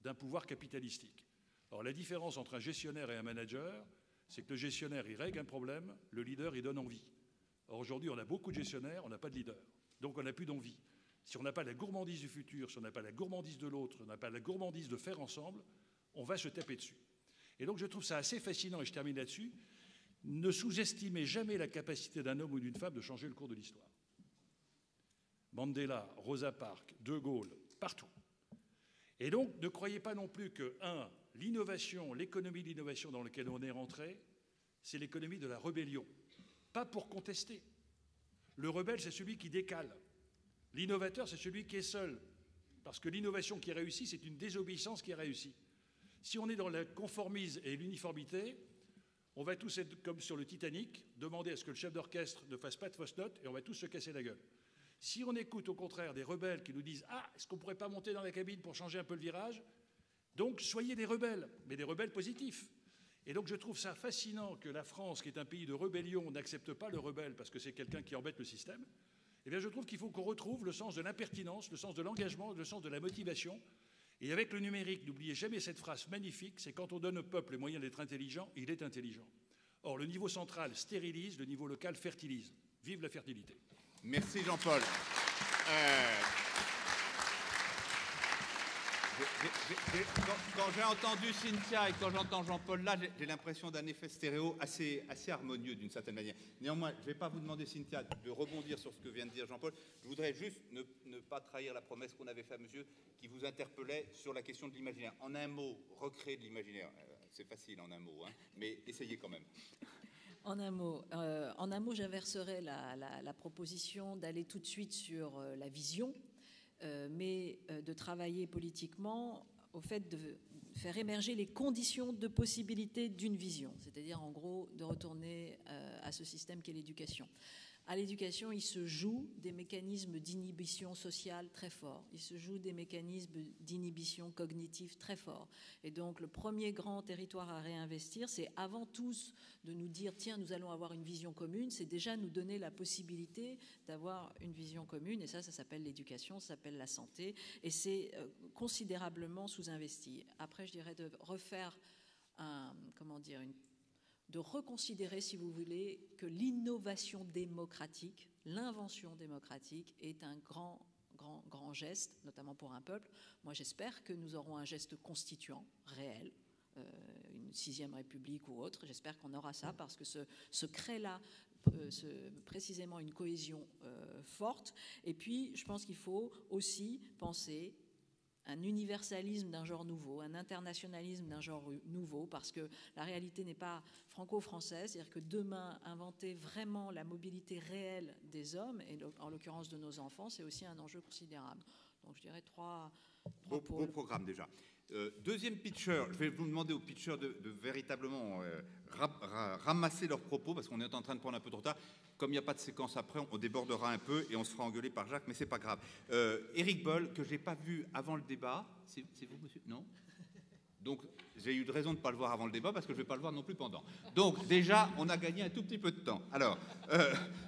d'un pouvoir capitalistique. Or, la différence entre un gestionnaire et un manager, c'est que le gestionnaire, il règle un problème, le leader, il donne envie. Or, aujourd'hui, on a beaucoup de gestionnaires, on n'a pas de leader. Donc, on n'a plus d'envie. Si on n'a pas la gourmandise du futur, si on n'a pas la gourmandise de l'autre, si on n'a pas la gourmandise de faire ensemble, on va se taper dessus. Et donc, je trouve ça assez fascinant, et je termine là-dessus, ne sous-estimez jamais la capacité d'un homme ou d'une femme de changer le cours de l'histoire. Mandela, Rosa Parks, De Gaulle, partout. Et donc, ne croyez pas non plus que, l'innovation, l'économie de l'innovation dans laquelle on est rentré, c'est l'économie de la rébellion. Pas pour contester. Le rebelle, c'est celui qui décale. L'innovateur, c'est celui qui est seul. Parce que l'innovation qui réussit, c'est une désobéissance qui réussit. Si on est dans le conformisme et l'uniformité, on va tous être comme sur le Titanic, demander à ce que le chef d'orchestre ne fasse pas de fausses notes et on va tous se casser la gueule. Si on écoute au contraire des rebelles qui nous disent « Ah, est-ce qu'on ne pourrait pas monter dans la cabine pour changer un peu le virage ?» Donc, soyez des rebelles, mais des rebelles positifs. Et donc, je trouve ça fascinant que la France, qui est un pays de rébellion, n'accepte pas le rebelle parce que c'est quelqu'un qui embête le système. Eh bien, je trouve qu'il faut qu'on retrouve le sens de l'impertinence, le sens de l'engagement, le sens de la motivation. Et avec le numérique, n'oubliez jamais cette phrase magnifique, c'est quand on donne au peuple les moyens d'être intelligent, il est intelligent. Or, le niveau central stérilise, le niveau local fertilise. Vive la fertilité. Merci Jean-Paul. Quand j'ai entendu Cynthia et quand j'entends Jean-Paul là, j'ai l'impression d'un effet stéréo assez harmonieux d'une certaine manière. Néanmoins, je ne vais pas vous demander, Cynthia, de rebondir sur ce que vient de dire Jean-Paul. Je voudrais juste ne pas trahir la promesse qu'on avait faite à monsieur qui vous interpellait sur la question de l'imaginaire. En un mot, recréer de l'imaginaire. C'est facile en un mot, hein, mais essayez quand même. En un mot, j'inverserai la proposition d'aller tout de suite sur la vision, mais de travailler politiquement au fait de faire émerger les conditions de possibilité d'une vision, c'est-à-dire en gros de retourner à ce système qu'est l'éducation. À l'éducation, il se joue des mécanismes d'inhibition sociale très forts. Il se joue des mécanismes d'inhibition cognitive très forts. Et donc, le premier grand territoire à réinvestir, c'est avant tout de nous dire, tiens, nous allons avoir une vision commune. C'est déjà nous donner la possibilité d'avoir une vision commune. Et ça s'appelle l'éducation, ça s'appelle la santé. Et c'est considérablement sous-investi. Après, je dirais de refaire de reconsidérer, si vous voulez, que l'innovation démocratique, l'invention démocratique est un grand geste, notamment pour un peuple. Moi, j'espère que nous aurons un geste constituant, réel, une 6e République ou autre. J'espère qu'on aura ça parce que se crée là précisément une cohésion forte. Et puis, je pense qu'il faut aussi penser un universalisme d'un genre nouveau, un internationalisme d'un genre nouveau, parce que la réalité n'est pas franco-française, c'est-à-dire que demain, inventer vraiment la mobilité réelle des hommes, et en l'occurrence de nos enfants, c'est aussi un enjeu considérable. Donc je dirais trois beau programme déjà. Deuxième pitcher, je vais vous demander aux pitchers de véritablement ramasser leurs propos, parce qu'on est en train de prendre un peu de retard. Comme il n'y a pas de séquence après, on débordera un peu et on se fera engueuler par Jacques, mais c'est pas grave. Éric Boll, que je n'ai pas vu avant le débat, c'est vous, monsieur? Non? Donc, j'ai eu de raison de ne pas le voir avant le débat, parce que je ne vais pas le voir non plus pendant. Donc, déjà, on a gagné un tout petit peu de temps. Alors,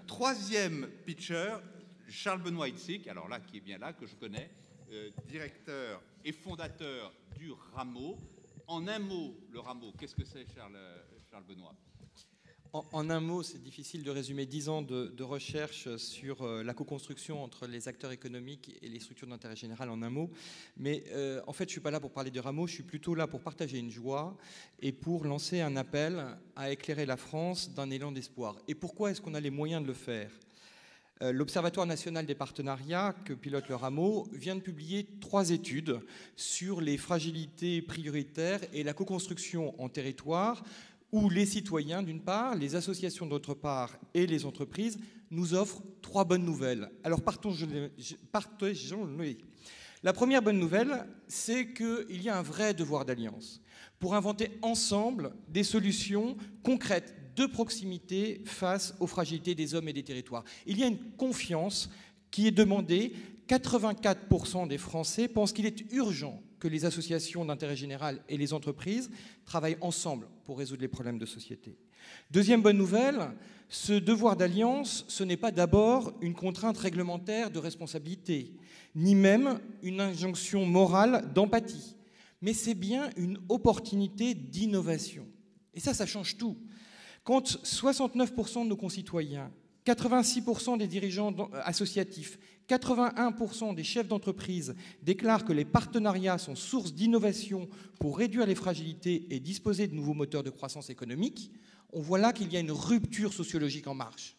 troisième pitcher, Charles Benoît Itzig, alors là, qui est bien là, que je connais, directeur et fondateur du Rameau. En un mot, le Rameau, qu'est-ce que c'est, Charles Benoît? En un mot, c'est difficile de résumer 10 ans de recherche sur la co-construction entre les acteurs économiques et les structures d'intérêt général en un mot. Mais en fait, je ne suis pas là pour parler du Rameau, je suis plutôt là pour partager une joie et pour lancer un appel à éclairer la France d'un élan d'espoir. Et pourquoi est-ce qu'on a les moyens de le faire ? L'Observatoire national des partenariats, que pilote le Rameau, vient de publier 3 études sur les fragilités prioritaires et la co-construction en territoire, où les citoyens, d'une part, les associations, d'autre part, et les entreprises nous offrent 3 bonnes nouvelles. Alors, partageons-les. La première bonne nouvelle, c'est qu'il y a un vrai devoir d'alliance pour inventer ensemble des solutions concrètes de proximité face aux fragilités des hommes et des territoires. Il y a une confiance qui est demandée. 84% des Français pensent qu'il est urgent que les associations d'intérêt général et les entreprises travaillent ensemble pour résoudre les problèmes de société. Deuxième bonne nouvelle, ce devoir d'alliance, ce n'est pas d'abord une contrainte réglementaire de responsabilité, ni même une injonction morale d'empathie, mais c'est bien une opportunité d'innovation. Et ça change tout. Quand 69% de nos concitoyens, 86% des dirigeants associatifs, 81% des chefs d'entreprise déclarent que les partenariats sont source d'innovation pour réduire les fragilités et disposer de nouveaux moteurs de croissance économique, on voit là qu'il y a une rupture sociologique en marche.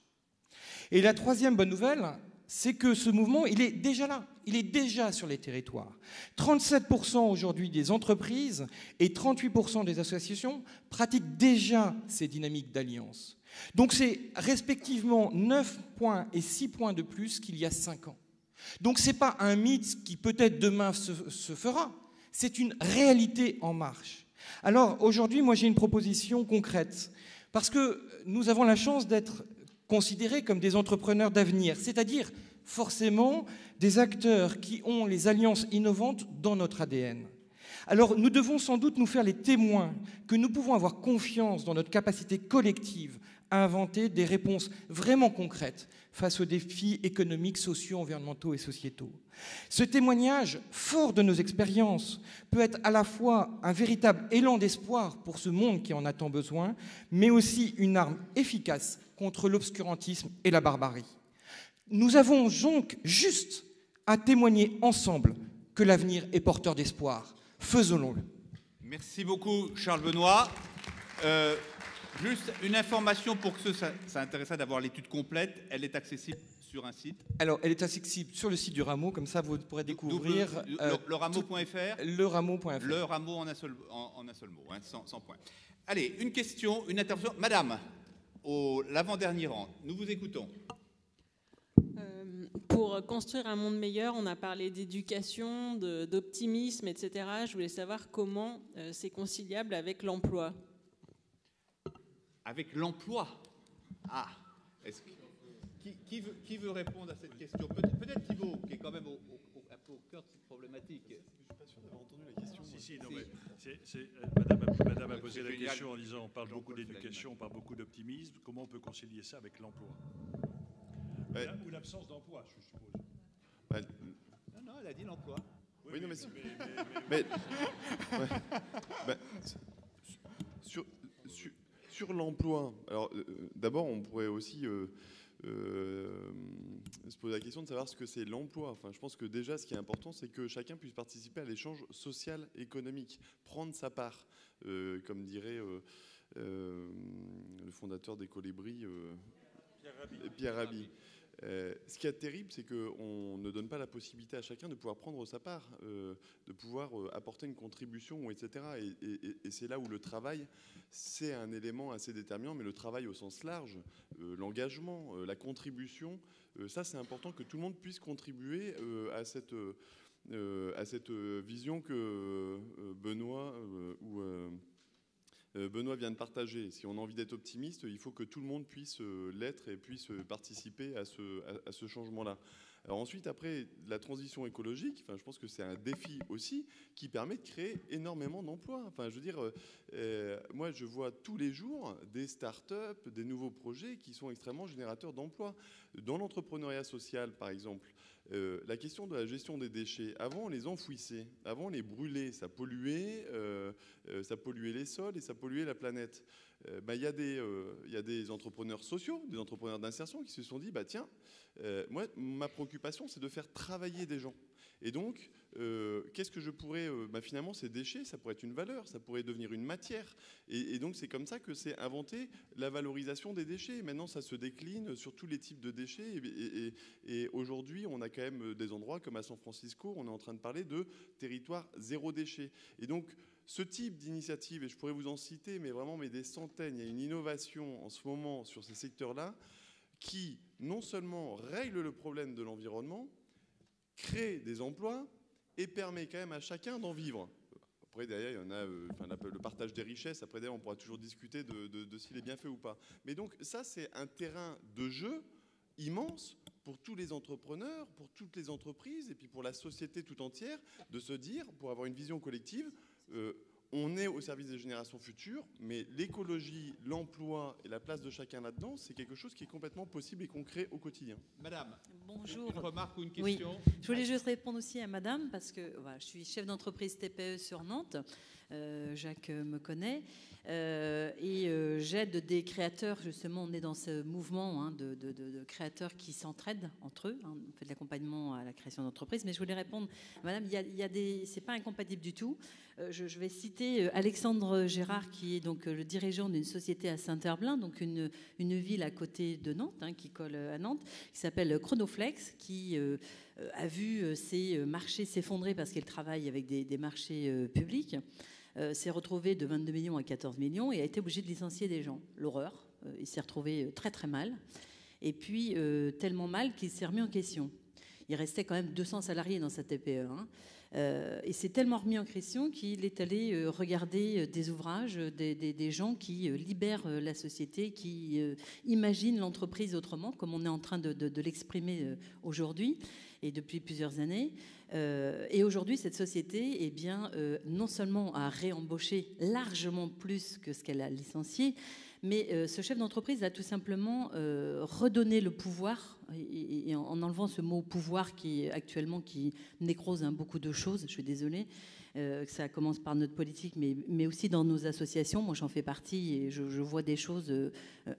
Et la troisième bonne nouvelle, c'est que ce mouvement, il est déjà là, il est déjà sur les territoires. 37% aujourd'hui des entreprises et 38% des associations pratiquent déjà ces dynamiques d'alliance. Donc c'est respectivement 9 points et 6 points de plus qu'il y a 5 ans. Donc ce n'est pas un mythe qui peut-être demain se fera, c'est une réalité en marche. Alors aujourd'hui, moi j'ai une proposition concrète, parce que nous avons la chance d'être considérés comme des entrepreneurs d'avenir, c'est-à-dire forcément des acteurs qui ont les alliances innovantes dans notre ADN. Alors nous devons sans doute nous faire les témoins que nous pouvons avoir confiance dans notre capacité collective à inventer des réponses vraiment concrètes face aux défis économiques, sociaux, environnementaux et sociétaux. Ce témoignage, fort de nos expériences, peut être à la fois un véritable élan d'espoir pour ce monde qui en a tant besoin, mais aussi une arme efficace contre l'obscurantisme et la barbarie. Nous avons donc juste à témoigner ensemble que l'avenir est porteur d'espoir. Faisons-le. Merci beaucoup, Charles Benoît. Juste une information pour que ça intéresserait d'avoir l'étude complète. Elle est accessible sur un site. Alors, elle est accessible sur le site du Rameau, comme ça vous pourrez découvrir... Le rameau.fr. Le rameau.fr. Le Rameau en un seul mot, hein, sans point. Allez, une question, une intervention. Madame, au l'avant-dernier rang, nous vous écoutons. Pour construire un monde meilleur, on a parlé d'éducation, d'optimisme, etc. Je voulais savoir comment c'est conciliable avec l'emploi. Avec l'emploi. Ah, qui veut répondre à cette question? Peut-être Thibault, qui est quand même un peu au cœur de cette problématique. Je ne suis pas sûr d'avoir entendu la question. Si, non, mais Madame a posé la question en disant on parle beaucoup d'éducation, on parle beaucoup d'optimisme. Comment on peut concilier ça avec l'emploi? Ou l'absence d'emploi, je suppose. Non, elle a dit l'emploi. Oui, non, mais sur l'emploi, alors d'abord, on pourrait aussi se poser la question de savoir ce que c'est l'emploi. Enfin, je pense que déjà, ce qui est important, c'est que chacun puisse participer à l'échange social, économique, prendre sa part, comme dirait le fondateur des Colibris, Pierre Rabhi. Ce qui est terrible, c'est qu'on ne donne pas la possibilité à chacun de pouvoir prendre sa part, de pouvoir apporter une contribution, etc. Et c'est là où le travail, c'est un élément assez déterminant, mais le travail au sens large, l'engagement, la contribution, ça c'est important que tout le monde puisse contribuer à cette vision que Benoît Benoît vient de partager. Si on a envie d'être optimiste, il faut que tout le monde puisse l'être et puisse participer à ce changement-là. Alors ensuite, après, la transition écologique, je pense que c'est un défi aussi qui permet de créer énormément d'emplois. Enfin, je veux dire, moi, je vois tous les jours des start-up, des nouveaux projets qui sont extrêmement générateurs d'emplois. Dans l'entrepreneuriat social, par exemple, la question de la gestion des déchets, avant on les enfouissait, avant on les brûlait, ça polluait les sols et ça polluait la planète. Il y a des entrepreneurs sociaux, des entrepreneurs d'insertion qui se sont dit, tiens, moi ma préoccupation c'est de faire travailler des gens. Et donc, qu'est-ce que je pourrais... finalement, ces déchets, ça pourrait être une valeur, ça pourrait devenir une matière. Et donc, c'est comme ça que s'est inventé la valorisation des déchets. Maintenant, ça se décline sur tous les types de déchets. Et aujourd'hui, on a quand même des endroits comme à San Francisco, on est en train de parler de territoire zéro déchet. Et donc, ce type d'initiative, et je pourrais vous en citer, mais vraiment des centaines, il y a une innovation en ce moment sur ces secteurs-là qui, non seulement règle le problème de l'environnement, crée des emplois et permet quand même à chacun d'en vivre. Après, derrière, il y en a le partage des richesses. Après, derrière, on pourra toujours discuter de s'il est bien fait ou pas. Mais donc, ça, c'est un terrain de jeu immense pour tous les entrepreneurs, pour toutes les entreprises et puis pour la société tout entière, de se dire, pour avoir une vision collective, on est au service des générations futures, mais l'écologie, l'emploi et la place de chacun là-dedans, c'est quelque chose qui est complètement possible et concret au quotidien. Madame, bonjour. Une remarque ou une Oui, question? je voulais juste répondre aussi à madame, parce que voilà, je suis chef d'entreprise TPE sur Nantes. Jacques me connaît. Et j'aide des créateurs, justement, on est dans ce mouvement de créateurs qui s'entraident entre eux. On fait de l'accompagnement à la création d'entreprises. Mais je voulais répondre, madame, c'est pas incompatible du tout. Je vais citer Alexandre Gérard, qui est donc le dirigeant d'une société à Saint-Herblain, donc une ville à côté de Nantes, qui colle à Nantes, qui s'appelle Chronoflex, qui a vu ses marchés s'effondrer parce qu'elle travaille avec des marchés publics. S'est retrouvé de 22 millions à 14 millions et a été obligé de licencier des gens. L'horreur. Il s'est retrouvé très très mal. Et puis tellement mal qu'il s'est remis en question. Il restait quand même 200 salariés dans sa TPE. Et s'est tellement remis en question qu'il est allé regarder des ouvrages, des gens qui libèrent la société, qui imaginent l'entreprise autrement, comme on est en train de l'exprimer aujourd'hui et depuis plusieurs années. Et aujourd'hui, cette société, non seulement a réembauché largement plus que ce qu'elle a licencié, mais ce chef d'entreprise a tout simplement redonné le pouvoir, et en enlevant ce mot pouvoir qui nécrose beaucoup de choses, je suis désolée, ça commence par notre politique, mais aussi dans nos associations. Moi, j'en fais partie et je vois des choses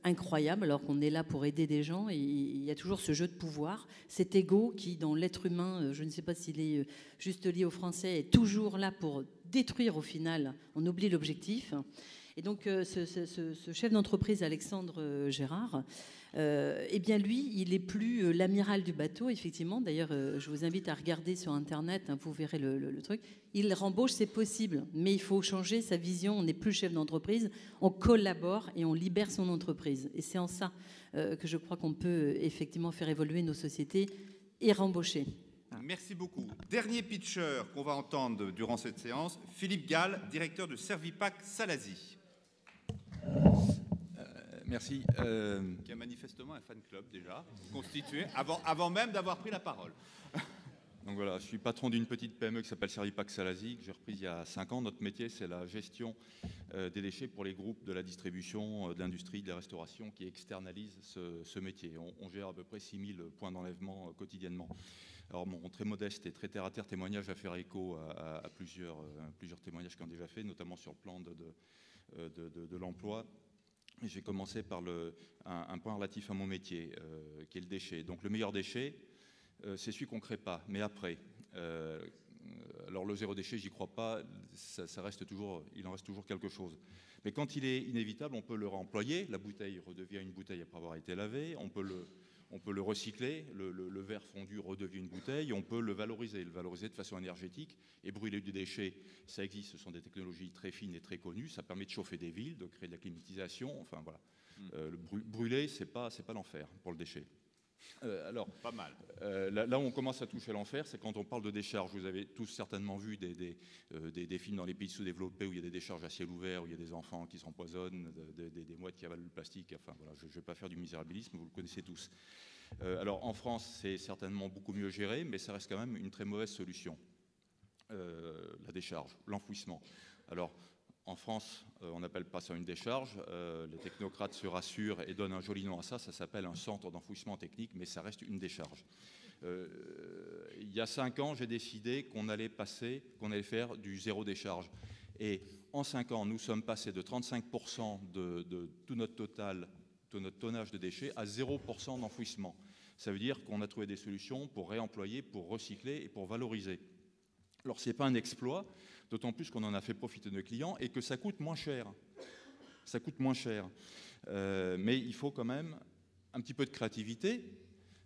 incroyables, alors qu'on est là pour aider des gens. Et il y a toujours ce jeu de pouvoir, cet ego qui, dans l'être humain, je ne sais pas s'il est juste lié au français, est toujours là pour détruire au final. On oublie l'objectif. Et donc, ce chef d'entreprise, Alexandre Gérard, lui, il n'est plus l'amiral du bateau, effectivement. D'ailleurs, je vous invite à regarder sur Internet, vous verrez le truc. Il rembauche, c'est possible, mais il faut changer sa vision. On n'est plus chef d'entreprise, on collabore et on libère son entreprise. Et c'est en ça que je crois qu'on peut effectivement faire évoluer nos sociétés et rembaucher. Merci beaucoup. Dernier pitcher qu'on va entendre durant cette séance, Philippe Gall, directeur de Servipack Salazie. Merci. Qui a manifestement un fan club déjà constitué avant même d'avoir pris la parole. Donc voilà, je suis patron d'une petite PME qui s'appelle Servipack Salazie, que j'ai reprise il y a 5 ans. Notre métier, c'est la gestion des déchets pour les groupes de la distribution, de l'industrie, de la restauration qui externalisent ce métier. On gère à peu près 6000 points d'enlèvement quotidiennement. Alors mon très modeste et très terre-à-terre témoignage va faire écho à plusieurs témoignages qu'on a déjà fait, notamment sur le plan de l'emploi. J'ai commencé par un point relatif à mon métier, qui est le déchet. Donc le meilleur déchet, c'est celui qu'on ne crée pas, mais après. Alors le zéro déchet, j'y crois pas, il en reste toujours quelque chose. Mais quand il est inévitable, on peut le réemployer. La bouteille redevient une bouteille après avoir été lavée. On peut le recycler, le verre fondu redevient une bouteille, on peut le valoriser de façon énergétique et brûler du déchet. Ça existe, ce sont des technologies très fines et très connues, ça permet de chauffer des villes, de créer de la climatisation, enfin voilà. Brûler, c'est pas l'enfer pour le déchet. Alors, pas mal. Là où on commence à toucher l'enfer, c'est quand on parle de décharge. Vous avez tous certainement vu des films dans les pays sous-développés où il y a des décharges à ciel ouvert, où il y a des enfants qui s'empoisonnent, des mouettes qui avalent le plastique. Enfin voilà, je ne vais pas faire du misérabilisme, vous le connaissez tous. Alors en France, c'est certainement beaucoup mieux géré, mais ça reste quand même une très mauvaise solution. La décharge, l'enfouissement. Alors en France, on n'appelle pas ça une décharge. Les technocrates se rassurent et donnent un joli nom à ça. Ça s'appelle un centre d'enfouissement technique, mais ça reste une décharge. Il y a 5 ans, j'ai décidé qu'on allait faire du zéro décharge. Et en 5 ans, nous sommes passés de 35% de tout notre tonnage de déchets à 0% d'enfouissement. Ça veut dire qu'on a trouvé des solutions pour réemployer, pour recycler et pour valoriser. Alors, ce n'est pas un exploit, d'autant plus qu'on en a fait profiter nos clients et que ça coûte moins cher. Ça coûte moins cher. Mais il faut quand même un petit peu de créativité.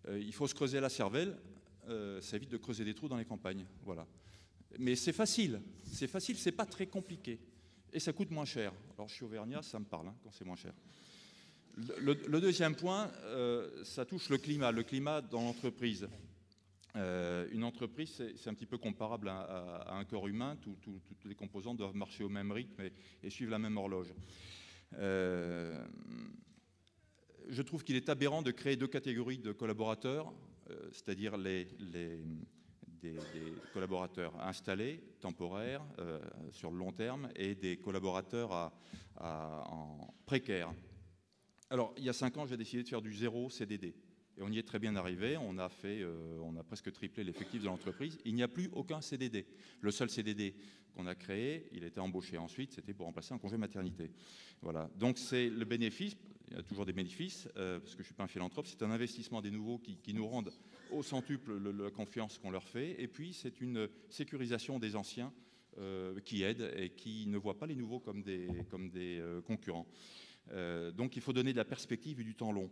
Il faut se creuser la cervelle. Ça évite de creuser des trous dans les campagnes. Voilà. Mais c'est facile, c'est pas très compliqué. Et ça coûte moins cher. Alors, je suis auvergnat, ça me parle quand c'est moins cher. Le deuxième point, ça touche le climat dans l'entreprise. Une entreprise, c'est un petit peu comparable à un corps humain. Toutes les composantes doivent marcher au même rythme et suivre la même horloge. Je trouve qu'il est aberrant de créer 2 catégories de collaborateurs, c'est-à-dire des collaborateurs installés, temporaires, sur le long terme, et des collaborateurs en précaire. Alors, il y a 5 ans, j'ai décidé de faire du 0 CDD. Et on y est très bien arrivé. On a presque triplé l'effectif de l'entreprise. Il n'y a plus aucun CDD. Le seul CDD qu'on a créé, il a été embauché ensuite, c'était pour remplacer un congé maternité. Voilà. Donc c'est le bénéfice. Il y a toujours des bénéfices, parce que je ne suis pas un philanthrope. C'est un investissement des nouveaux qui nous rendent au centuple la confiance qu'on leur fait. Et puis c'est une sécurisation des anciens qui aident et qui ne voient pas les nouveaux comme des concurrents. Donc il faut donner de la perspective et du temps long.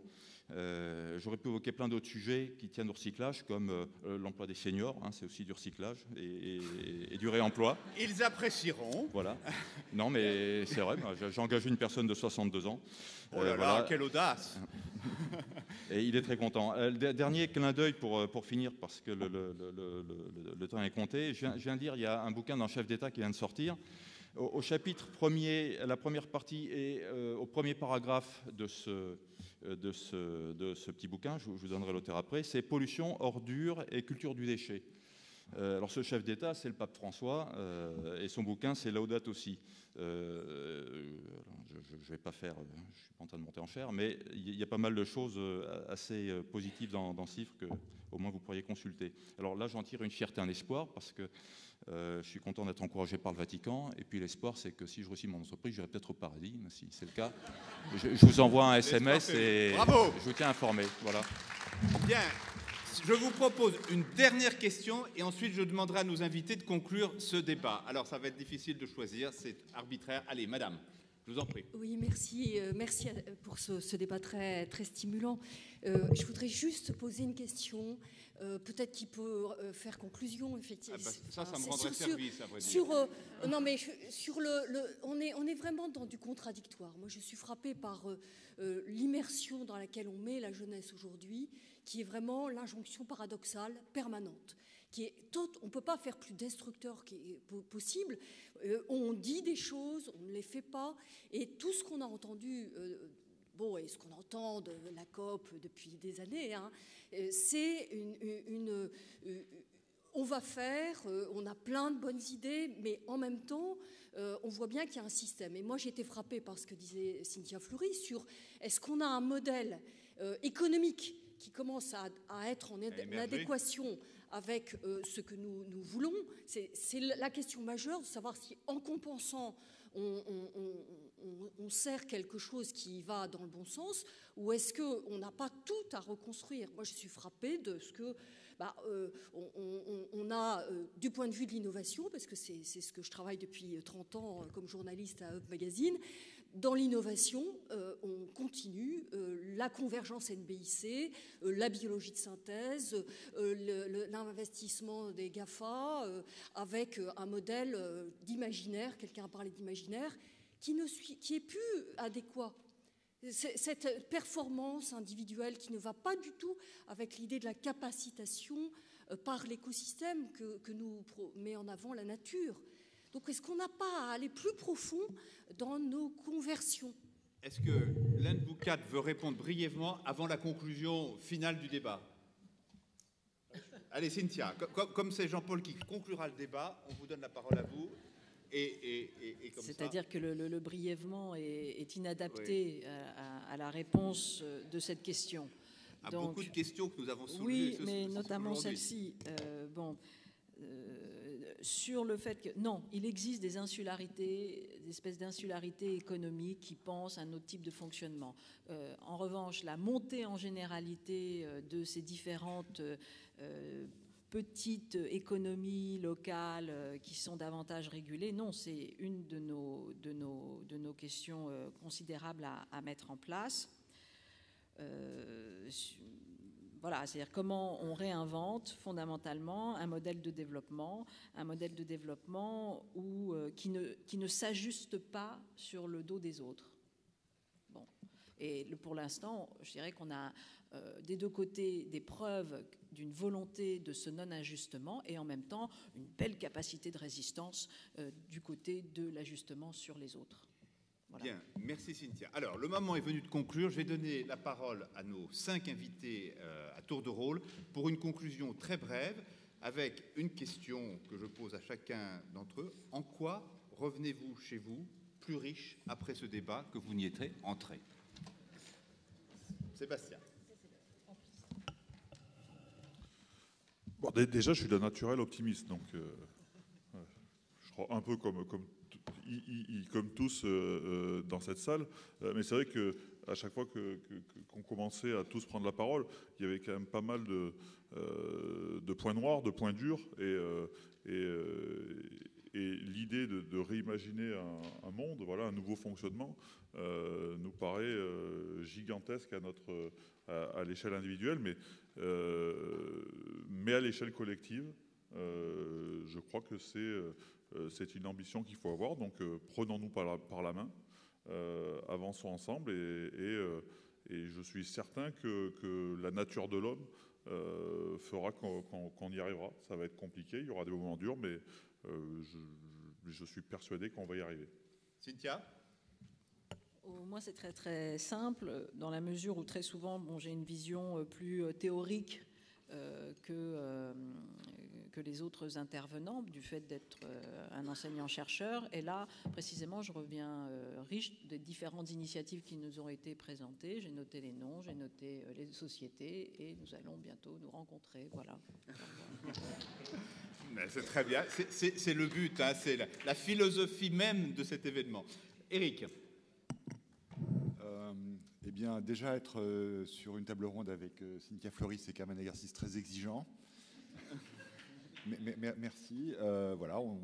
J'aurais pu évoquer plein d'autres sujets qui tiennent au recyclage, comme l'emploi des seniors, hein, c'est aussi du recyclage et du réemploi. Ils apprécieront. Voilà. Non, mais c'est vrai, j'ai engagé une personne de 62 ans. Oh là là, voilà. quelle audace. Et il est très content. Dernier clin d'œil pour finir, parce que le temps est compté. Je viens de lire, il y a un bouquin d'un chef d'État qui vient de sortir. Au chapitre 1er, la première partie et au premier paragraphe de ce petit bouquin, je vous donnerai l'auteur après, c'est pollution, ordures et culture du déchet. Alors ce chef d'État, c'est le pape François, et son bouquin, c'est Laudato Si. Je ne vais pas faire, je ne suis pas en train de monter en chair, mais il y a pas mal de choses assez positives dans ce livre que au moins vous pourriez consulter. Alors là, j'en tire une fierté, un espoir, parce que je suis content d'être encouragé par le Vatican, et puis l'espoir, c'est que si je réussis mon entreprise, j'irai peut-être au paradis, si c'est le cas. Je vous envoie un SMS et bravo. Je vous tiens informé. Voilà. Bien, je vous propose une dernière question, et ensuite je demanderai à nos invités de conclure ce débat. Alors ça va être difficile de choisir, c'est arbitraire. Allez, madame, je vous en prie. Oui, merci pour ce débat très, très stimulant. Je voudrais juste poser une question, peut-être qui peut faire conclusion, effectivement. Ça me rendrait service, à vrai dire. Non, mais on est vraiment dans du contradictoire. Moi, je suis frappée par l'immersion dans laquelle on met la jeunesse aujourd'hui, qui est vraiment l'injonction paradoxale permanente. On ne peut pas faire plus destructeur possible. On dit des choses, on ne les fait pas. Et tout ce qu'on a entendu, et ce qu'on entend de la COP depuis des années, hein, c'est on va faire, on a plein de bonnes idées, mais en même temps, on voit bien qu'il y a un système. Et moi, j'ai été frappée par ce que disait Cynthia Fleury sur est-ce qu'on a un modèle économique qui commence à être en adéquation avec ce que nous voulons. C'est la question majeure de savoir si, en compensant, on sert quelque chose qui va dans le bon sens, ou est-ce qu'on n'a pas tout à reconstruire. Moi, je suis frappée de ce que on a, du point de vue de l'innovation, parce que c'est ce que je travaille depuis 30 ans comme journaliste à Hub Magazine. Dans l'innovation, on continue la convergence NBIC, la biologie de synthèse, l'investissement des GAFA, avec un modèle d'imaginaire, quelqu'un a parlé d'imaginaire, qui est plus adéquat. Cette performance individuelle qui ne va pas du tout avec l'idée de la capacitation par l'écosystème que nous met en avant la nature. Donc, est-ce qu'on n'a pas à aller plus profond dans nos conversions? Est-ce que l'un de vous quatre veut répondre brièvement avant la conclusion finale du débat? Allez, Cynthia, comme c'est Jean-Paul qui conclura le débat, on vous donne la parole à vous. C'est-à-dire que le brièvement est inadapté à la réponse de cette question. Beaucoup de questions que nous avons soulevées. Oui, mais notamment celle-ci. Sur le fait que, non, il existe des insularités, des espèces d'insularité économique qui pensent à notre type de fonctionnement. En revanche, la montée en généralité de ces différentes petites économies locales qui sont davantage régulées, non, c'est une de nos questions considérables à mettre en place. Voilà, c'est-à-dire comment on réinvente fondamentalement un modèle de développement qui ne s'ajuste pas sur le dos des autres. Bon. Et pour l'instant, je dirais qu'on a des deux côtés des preuves d'une volonté de ce non-ajustement et en même temps une belle capacité de résistance du côté de l'ajustement sur les autres. Voilà. Bien, merci Cynthia. Alors, le moment est venu de conclure. Je vais donner la parole à nos 5 invités à tour de rôle pour une conclusion très brève. avec une question que je pose à chacun d'entre eux. En quoi revenez-vous chez vous plus riche après ce débat que vous n'y étiez entré? Sébastien. Bon, déjà, je suis d'un naturel optimiste, donc je crois un peu comme tous dans cette salle. Mais c'est vrai qu'à chaque fois qu'on commençait à tous prendre la parole, il y avait quand même pas mal de points noirs, de points durs, et l'idée de réimaginer un monde, voilà, un nouveau fonctionnement, nous paraît gigantesque à l'échelle individuelle, mais à l'échelle collective, je crois que c'est une ambition qu'il faut avoir. Donc prenons-nous par la main, avançons ensemble, et je suis certain que la nature de l'homme fera qu'on y arrivera. Ça va être compliqué, il y aura des moments durs, mais je suis persuadé qu'on va y arriver. Cynthia? Moi, c'est très très simple, dans la mesure où très souvent, j'ai une vision plus théorique que les autres intervenants, du fait d'être un enseignant-chercheur. Et là, précisément, je reviens riche des différentes initiatives qui nous ont été présentées. J'ai noté les noms, j'ai noté les sociétés, et nous allons bientôt nous rencontrer. Voilà. C'est très bien, c'est le but, hein, c'est la philosophie même de cet événement. Éric? Eh bien, déjà être sur une table ronde avec Cynthia Fleury, c'est quand même un exercice très exigeant. Merci. Voilà, on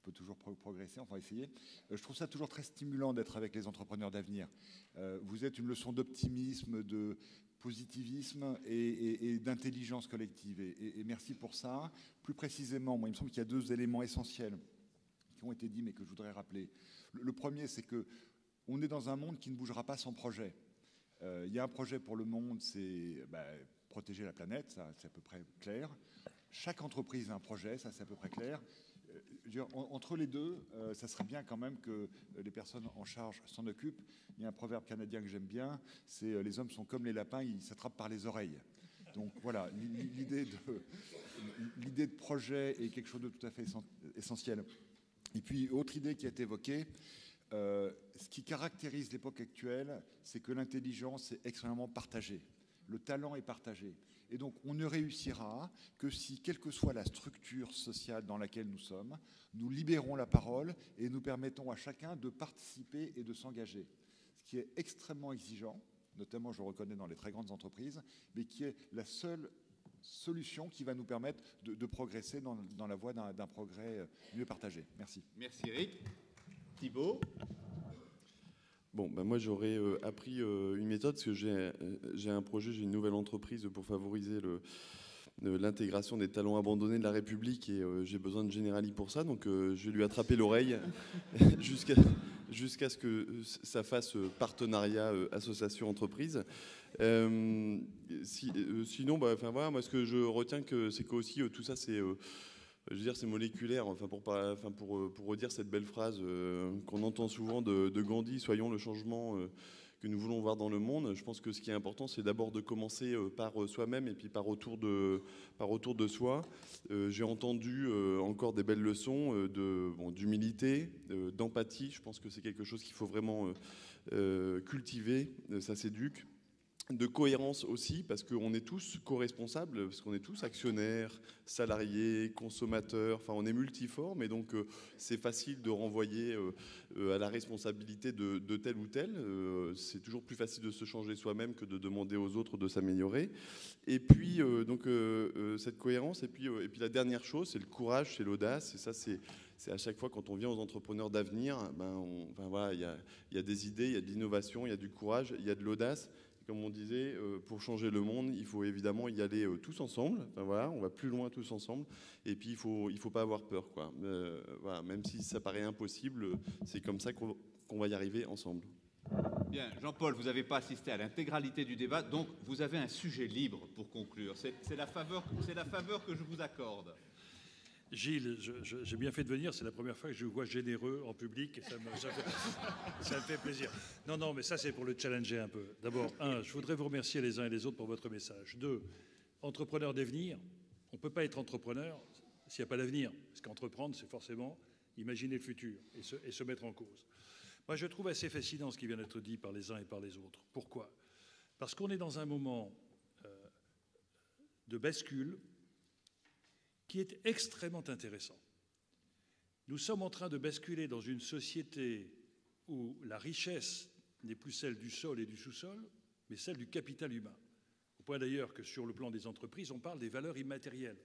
peut toujours progresser, on va essayer. Je trouve ça toujours très stimulant d'être avec les entrepreneurs d'avenir. Vous êtes une leçon d'optimisme, de positivisme et d'intelligence collective. Et merci pour ça. Plus précisément, moi, il me semble qu'il y a 2 éléments essentiels qui ont été dits, mais que je voudrais rappeler. Le premier, c'est qu'on est dans un monde qui ne bougera pas sans projet. Il y a un projet pour le monde, c'est protéger la planète, ça c'est à peu près clair. Chaque entreprise a un projet, ça c'est à peu près clair. Entre les deux, ça serait bien quand même que les personnes en charge s'en occupent. Il y a un proverbe canadien que j'aime bien, c'est les hommes sont comme les lapins, ils s'attrapent par les oreilles. Donc voilà, l'idée de projet est quelque chose de tout à fait essentiel. Et puis, autre idée qui a été évoquée, ce qui caractérise l'époque actuelle, c'est que l'intelligence est extrêmement partagée. Le talent est partagé. Et donc, on ne réussira que si, quelle que soit la structure sociale dans laquelle nous sommes, nous libérons la parole et nous permettons à chacun de participer et de s'engager. Ce qui est extrêmement exigeant, notamment, je le reconnais, dans les très grandes entreprises, mais qui est la seule solution qui va nous permettre de progresser dans la voie d'un progrès mieux partagé. Merci. Merci Eric. Thibault? Bon, moi j'aurais appris une méthode, parce que j'ai un projet, j'ai une nouvelle entreprise pour favoriser l'intégration des talents abandonnés de la République, et j'ai besoin de Generali pour ça, donc je vais lui attraper l'oreille jusqu'à ce que ça fasse partenariat association-entreprise. Sinon, voilà, moi ce que je retiens, c'est qu'aussi tout ça c'est... je veux dire, c'est moléculaire, pour redire cette belle phrase qu'on entend souvent de Gandhi, soyons le changement que nous voulons voir dans le monde. Je pense que ce qui est important, c'est d'abord de commencer par soi-même et puis par autour de soi. J'ai entendu encore des belles leçons d'humilité, d'empathie. Je pense que c'est quelque chose qu'il faut vraiment cultiver, ça s'éduque. De cohérence aussi, parce qu'on est tous co-responsables, parce qu'on est tous actionnaires, salariés, consommateurs, enfin on est multiformes, et donc c'est facile de renvoyer à la responsabilité de tel ou tel. C'est toujours plus facile de se changer soi-même que de demander aux autres de s'améliorer. Et puis cette cohérence, et puis la dernière chose, c'est le courage, c'est l'audace, et ça c'est à chaque fois quand on vient aux entrepreneurs d'avenir, voilà, il y a des idées, il y a de l'innovation, il y a du courage, il y a de l'audace. Comme on disait, pour changer le monde, il faut évidemment y aller tous ensemble. Voilà, on va plus loin tous ensemble. Et puis, il faut pas avoir peur, quoi. Voilà, même si ça paraît impossible, c'est comme ça qu'on va y arriver ensemble. Bien, Jean-Paul, vous n'avez pas assisté à l'intégralité du débat, donc vous avez un sujet libre pour conclure. C'est la faveur que je vous accorde. Gilles, j'ai bien fait de venir, c'est la première fois que je vous vois généreux en public, et ça me fait plaisir. Non, mais ça c'est pour le challenger un peu. D'abord, je voudrais vous remercier les uns et les autres pour votre message. 2, entrepreneurs d'avenir, On ne peut pas être entrepreneur s'il n'y a pas d'avenir. Parce qu'entreprendre, c'est forcément imaginer le futur et se mettre en cause. Moi, je trouve assez fascinant ce qui vient d'être dit par les uns et par les autres. Pourquoi? Parce qu'on est dans un moment de bascule qui est extrêmement intéressant. Nous sommes en train de basculer dans une société où la richesse n'est plus celle du sol et du sous-sol, mais celle du capital humain. Au point d'ailleurs que sur le plan des entreprises, on parle des valeurs immatérielles.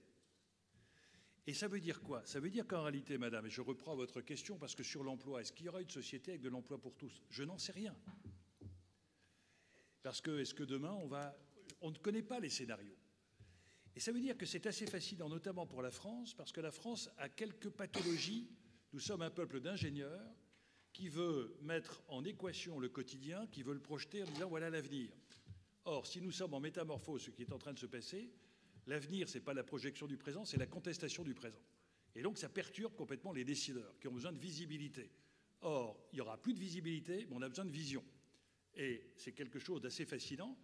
Et ça veut dire quoi? Ça veut dire qu'en réalité, madame, et je reprends votre question, parce que sur l'emploi, est-ce qu'il y aura une société avec de l'emploi pour tous? Je n'en sais rien. Parce que, est-ce que demain, on ne connaît pas les scénarios. Et ça veut dire que c'est assez fascinant, notamment pour la France, parce que la France a quelques pathologies. Nous sommes un peuple d'ingénieurs qui veut mettre en équation le quotidien, qui veut le projeter en disant voilà l'avenir. Or, si nous sommes en métamorphose, ce qui est en train de se passer, l'avenir, ce n'est pas la projection du présent, c'est la contestation du présent. Et donc, ça perturbe complètement les décideurs qui ont besoin de visibilité. Or, il n'y aura plus de visibilité, mais on a besoin de vision. Et c'est quelque chose d'assez fascinant,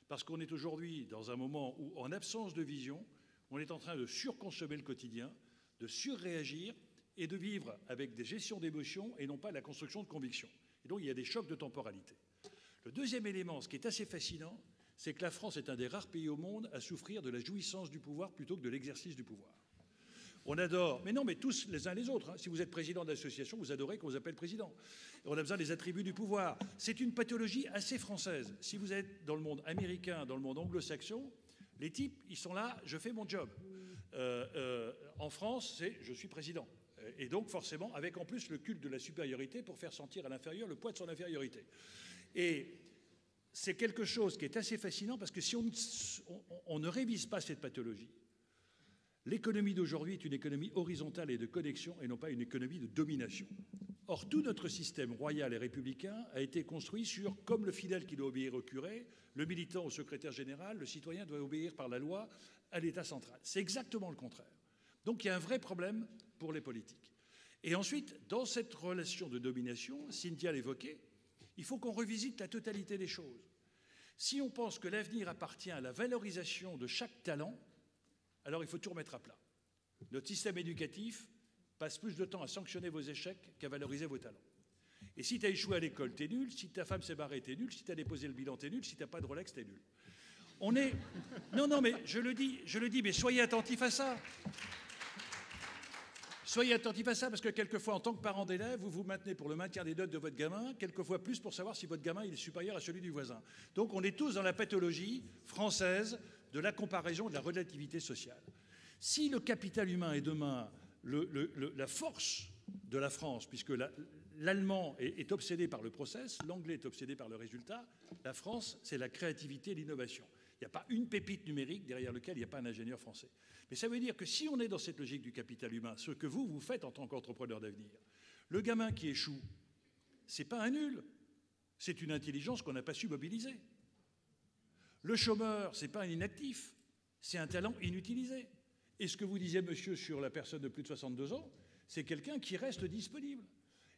parce qu'on est aujourd'hui dans un moment où, en absence de vision, on est en train de surconsommer le quotidien, de surréagir et de vivre avec des gestions d'émotions et non pas la construction de convictions. Et donc, il y a des chocs de temporalité. Le deuxième élément, ce qui est assez fascinant, c'est que la France est un des rares pays au monde à souffrir de la jouissance du pouvoir plutôt que de l'exercice du pouvoir. On adore, mais non, mais tous les uns les autres. Hein. Si vous êtes président d'association, vous adorez qu'on vous appelle président. On a besoin des attributs du pouvoir. C'est une pathologie assez française. Si vous êtes dans le monde américain, dans le monde anglo-saxon, les types, ils sont là, je fais mon job. En France, c'est je suis président. Et donc, forcément, avec en plus le culte de la supériorité pour faire sentir à l'inférieur le poids de son infériorité. Et c'est quelque chose qui est assez fascinant parce que si on ne révise pas cette pathologie, l'économie d'aujourd'hui est une économie horizontale et de connexion et non pas une économie de domination. Or, tout notre système royal et républicain a été construit sur, comme le fidèle qui doit obéir au curé, le militant au secrétaire général, le citoyen doit obéir par la loi à l'État central. C'est exactement le contraire. Donc il y a un vrai problème pour les politiques. Et ensuite, dans cette relation de domination, Cynthia l'évoquait, il faut qu'on revisite la totalité des choses. Si on pense que l'avenir appartient à la valorisation de chaque talent, alors il faut tout remettre à plat. Notre système éducatif passe plus de temps à sanctionner vos échecs qu'à valoriser vos talents. Et si tu as échoué à l'école, t'es nul. Si ta femme s'est barrée, t'es nul. Si tu as déposé le bilan, t'es nul. Si tu n'as pas de Rolex, t'es nul. On est... Non, mais je le dis, mais soyez attentifs à ça. Soyez attentifs à ça, parce que quelquefois, en tant que parent d'élève, vous vous maintenez pour le maintien des notes de votre gamin, quelquefois plus pour savoir si votre gamin il est supérieur à celui du voisin. Donc on est tous dans la pathologie française de la comparaison, de la relativité sociale. Si le capital humain est demain la force de la France, puisque l'allemand est obsédé par le process, l'anglais est obsédé par le résultat, la France, c'est la créativité et l'innovation. Il n'y a pas une pépite numérique derrière laquelle il n'y a pas un ingénieur français. Mais ça veut dire que si on est dans cette logique du capital humain, ce que vous faites en tant qu'entrepreneur d'avenir, le gamin qui échoue, ce n'est pas un nul, c'est une intelligence qu'on n'a pas su mobiliser. Le chômeur, ce n'est pas un inactif, c'est un talent inutilisé. Et ce que vous disiez, monsieur, sur la personne de plus de 62 ans, c'est quelqu'un qui reste disponible.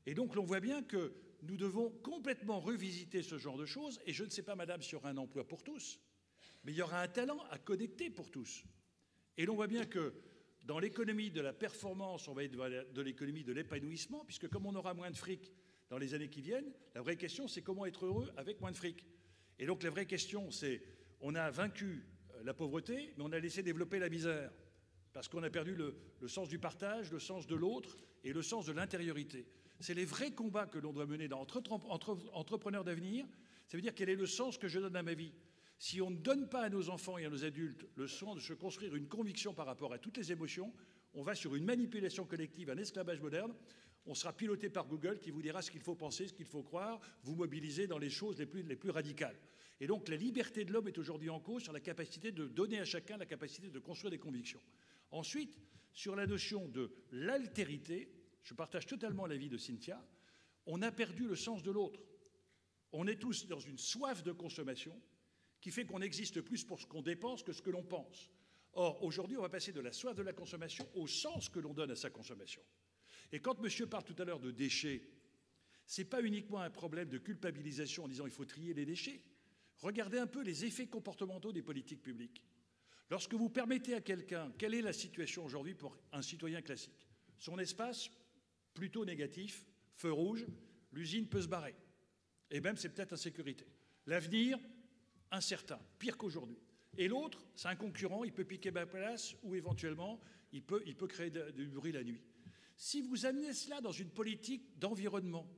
Et donc, l'on voit bien que nous devons complètement revisiter ce genre de choses. Et je ne sais pas, madame, s'il y aura un emploi pour tous, mais il y aura un talent à connecter pour tous. Et l'on voit bien que dans l'économie de la performance, on va être de l'économie de l'épanouissement, puisque comme on aura moins de fric dans les années qui viennent, la vraie question, c'est comment être heureux avec moins de fric. Et donc, la vraie question, c'est on a vaincu la pauvreté, mais on a laissé développer la misère. Parce qu'on a perdu le sens du partage, le sens de l'autre et le sens de l'intériorité. C'est les vrais combats que l'on doit mener entre entrepreneurs d'avenir. Ça veut dire quel est le sens que je donne à ma vie. Si on ne donne pas à nos enfants et à nos adultes le soin de se construire une conviction par rapport à toutes les émotions, on va sur une manipulation collective, un esclavage moderne. On sera piloté par Google qui vous dira ce qu'il faut penser, ce qu'il faut croire, vous mobiliser dans les choses les plus radicales. Et donc la liberté de l'homme est aujourd'hui en cause sur la capacité de donner à chacun la capacité de construire des convictions. Ensuite, sur la notion de l'altérité, je partage totalement l'avis de Cynthia, on a perdu le sens de l'autre. On est tous dans une soif de consommation qui fait qu'on existe plus pour ce qu'on dépense que ce que l'on pense. Or, aujourd'hui, on va passer de la soif de la consommation au sens que l'on donne à sa consommation. Et quand monsieur parle tout à l'heure de déchets, ce n'est pas uniquement un problème de culpabilisation en disant il faut trier les déchets. Regardez un peu les effets comportementaux des politiques publiques. Lorsque vous permettez à quelqu'un, quelle est la situation aujourd'hui pour un citoyen classique? Son espace, plutôt négatif, feu rouge, l'usine peut se barrer. Et même, c'est peut-être insécurité. L'avenir, incertain, pire qu'aujourd'hui. Et l'autre, c'est un concurrent, il peut piquer ma place ou éventuellement, il peut créer du bruit la nuit. Si vous amenez cela dans une politique d'environnement,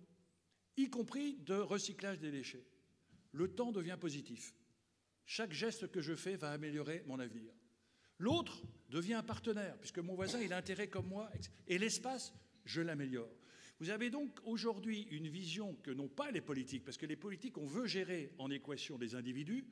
y compris de recyclage des déchets, le temps devient positif. Chaque geste que je fais va améliorer mon avenir. L'autre devient un partenaire, puisque mon voisin, il a intérêt comme moi. Et l'espace, je l'améliore. Vous avez donc aujourd'hui une vision que n'ont pas les politiques, parce que les politiques, on veut gérer en équation les individus,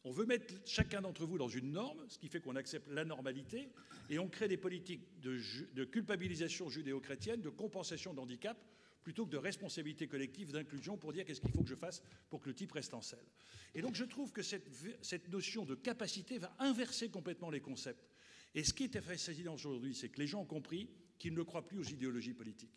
on veut mettre chacun d'entre vous dans une norme, ce qui fait qu'on accepte la normalité, et on crée des politiques de culpabilisation judéo-chrétienne, de compensation d'handicap, plutôt que de responsabilité collective, d'inclusion, pour dire qu'est-ce qu'il faut que je fasse pour que le type reste en selle. Et donc je trouve que cette notion de capacité va inverser complètement les concepts. Et ce qui est fascinant aujourd'hui, c'est que les gens ont compris qu'ils ne croient plus aux idéologies politiques.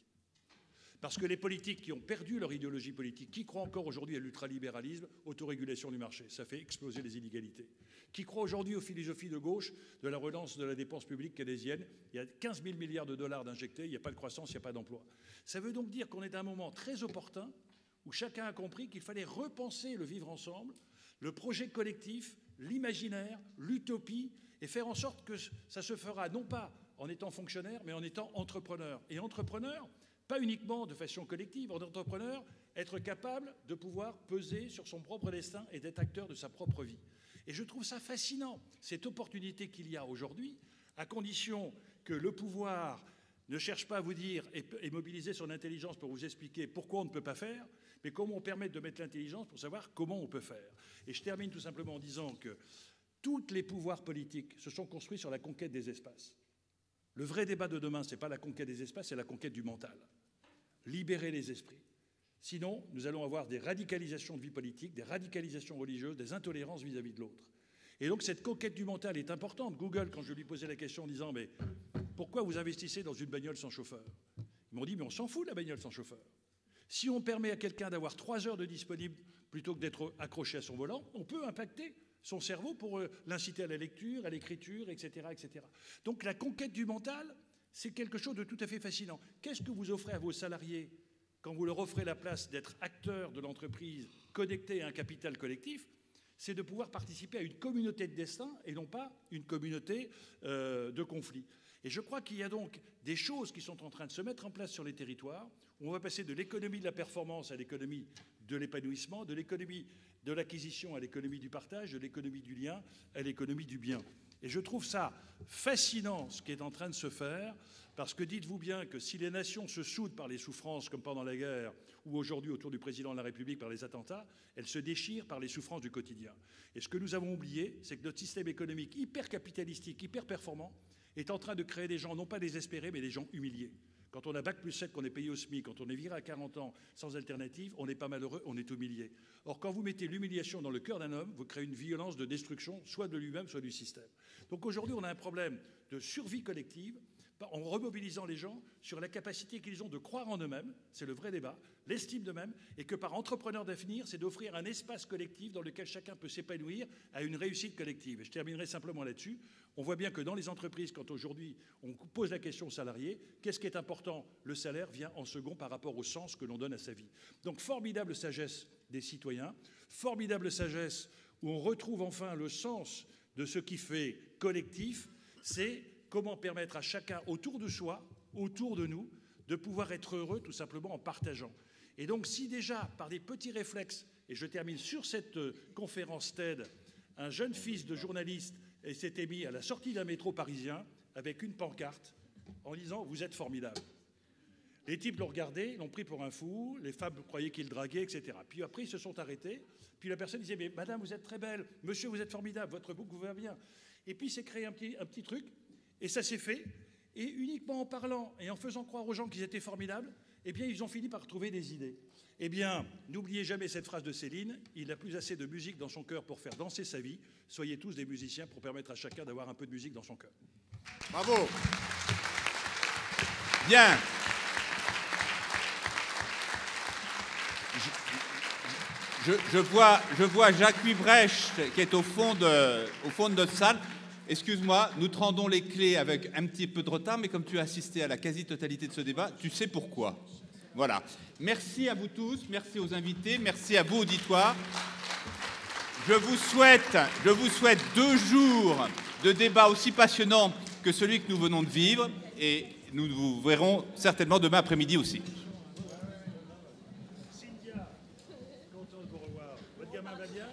Parce que les politiques qui ont perdu leur idéologie politique, qui croient encore aujourd'hui à l'ultralibéralisme, autorégulation du marché, ça fait exploser les inégalités. Qui croient aujourd'hui aux philosophies de gauche de la relance de la dépense publique keynésienne, il y a 15 000 milliards de dollars d'injectés, il n'y a pas de croissance, il n'y a pas d'emploi. Ça veut donc dire qu'on est à un moment très opportun où chacun a compris qu'il fallait repenser le vivre ensemble, le projet collectif, l'imaginaire, l'utopie, et faire en sorte que ça se fera non pas en étant fonctionnaire, mais en étant entrepreneur. Et entrepreneur, pas uniquement de façon collective, en entrepreneur, être capable de pouvoir peser sur son propre destin et d'être acteur de sa propre vie. Et je trouve ça fascinant, cette opportunité qu'il y a aujourd'hui, à condition que le pouvoir ne cherche pas à vous dire et mobiliser son intelligence pour vous expliquer pourquoi on ne peut pas faire, mais comment on permet de mettre l'intelligence pour savoir comment on peut faire. Et je termine tout simplement en disant que tous les pouvoirs politiques se sont construits sur la conquête des espaces. Le vrai débat de demain, ce n'est pas la conquête des espaces, c'est la conquête du mental. Libérer les esprits. Sinon, nous allons avoir des radicalisations de vie politique, des radicalisations religieuses, des intolérances vis-à-vis de l'autre. Et donc cette conquête du mental est importante. Google, quand je lui posais la question en disant « Mais pourquoi vous investissez dans une bagnole sans chauffeur ?» Ils m'ont dit « Mais on s'en fout de la bagnole sans chauffeur. Si on permet à quelqu'un d'avoir 3 heures de disponible plutôt que d'être accroché à son volant, on peut impacter son cerveau pour l'inciter à la lecture, à l'écriture, etc., etc. » Donc la conquête du mental, c'est quelque chose de tout à fait fascinant. Qu'est-ce que vous offrez à vos salariés quand vous leur offrez la place d'être acteurs de l'entreprise connectés à un capital collectif? C'est de pouvoir participer à une communauté de destin et non pas une communauté de conflit. Et je crois qu'il y a donc des choses qui sont en train de se mettre en place sur les territoires, où on va passer de l'économie de la performance à l'économie de l'épanouissement, de l'économie de l'acquisition à l'économie du partage, de l'économie du lien à l'économie du bien. Et je trouve ça fascinant, ce qui est en train de se faire, parce que dites-vous bien que si les nations se soudent par les souffrances, comme pendant la guerre, ou aujourd'hui autour du président de la République par les attentats, elles se déchirent par les souffrances du quotidien. Et ce que nous avons oublié, c'est que notre système économique hyper capitalistique, hyper performant, est en train de créer des gens, non pas désespérés, mais des gens humiliés. Quand on a Bac+7, qu'on est payé au SMIC, quand on est viré à 40 ans sans alternative, on n'est pas malheureux, on est humilié. Or, quand vous mettez l'humiliation dans le cœur d'un homme, vous créez une violence de destruction, soit de lui-même, soit du système. Donc aujourd'hui, on a un problème de survie collective, en remobilisant les gens sur la capacité qu'ils ont de croire en eux-mêmes, c'est le vrai débat, l'estime d'eux-mêmes, et que par entrepreneur d'avenir, c'est d'offrir un espace collectif dans lequel chacun peut s'épanouir à une réussite collective. Et je terminerai simplement là-dessus. On voit bien que dans les entreprises, quand aujourd'hui on pose la question aux salariés, qu'est-ce qui est important? Le salaire vient en second par rapport au sens que l'on donne à sa vie. Donc formidable sagesse des citoyens, formidable sagesse où on retrouve enfin le sens de ce qui fait collectif, c'est comment permettre à chacun autour de soi, autour de nous, de pouvoir être heureux tout simplement en partageant. Et donc si déjà, par des petits réflexes, et je termine sur cette conférence TED, un jeune fils de journaliste s'était mis à la sortie d'un métro parisien avec une pancarte en disant « Vous êtes formidable ». Les types l'ont regardé, l'ont pris pour un fou, les femmes croyaient qu'il draguait, etc. Puis après, ils se sont arrêtés. Puis la personne disait « Mais madame, vous êtes très belle. Monsieur, vous êtes formidable. Votre bouc vous va bien. » Et puis, il s'est créé un petit truc. Et ça s'est fait, et uniquement en parlant et en faisant croire aux gens qu'ils étaient formidables, eh bien, ils ont fini par trouver des idées. Eh bien, n'oubliez jamais cette phrase de Céline, il n'a plus assez de musique dans son cœur pour faire danser sa vie. Soyez tous des musiciens pour permettre à chacun d'avoir un peu de musique dans son cœur. Bravo. Bien. Je vois Jacques Huybrecht qui est au fond de notre salle. Excuse-moi, nous te rendons les clés avec un petit peu de retard, mais comme tu as assisté à la quasi-totalité de ce débat, tu sais pourquoi. Voilà. Merci à vous tous, merci aux invités, merci à vous, auditoire. Je vous souhaite 2 jours de débat aussi passionnants que celui que nous venons de vivre, et nous vous verrons certainement demain après-midi aussi. Cynthia, content de vous revoir. Votre gamin va bien ?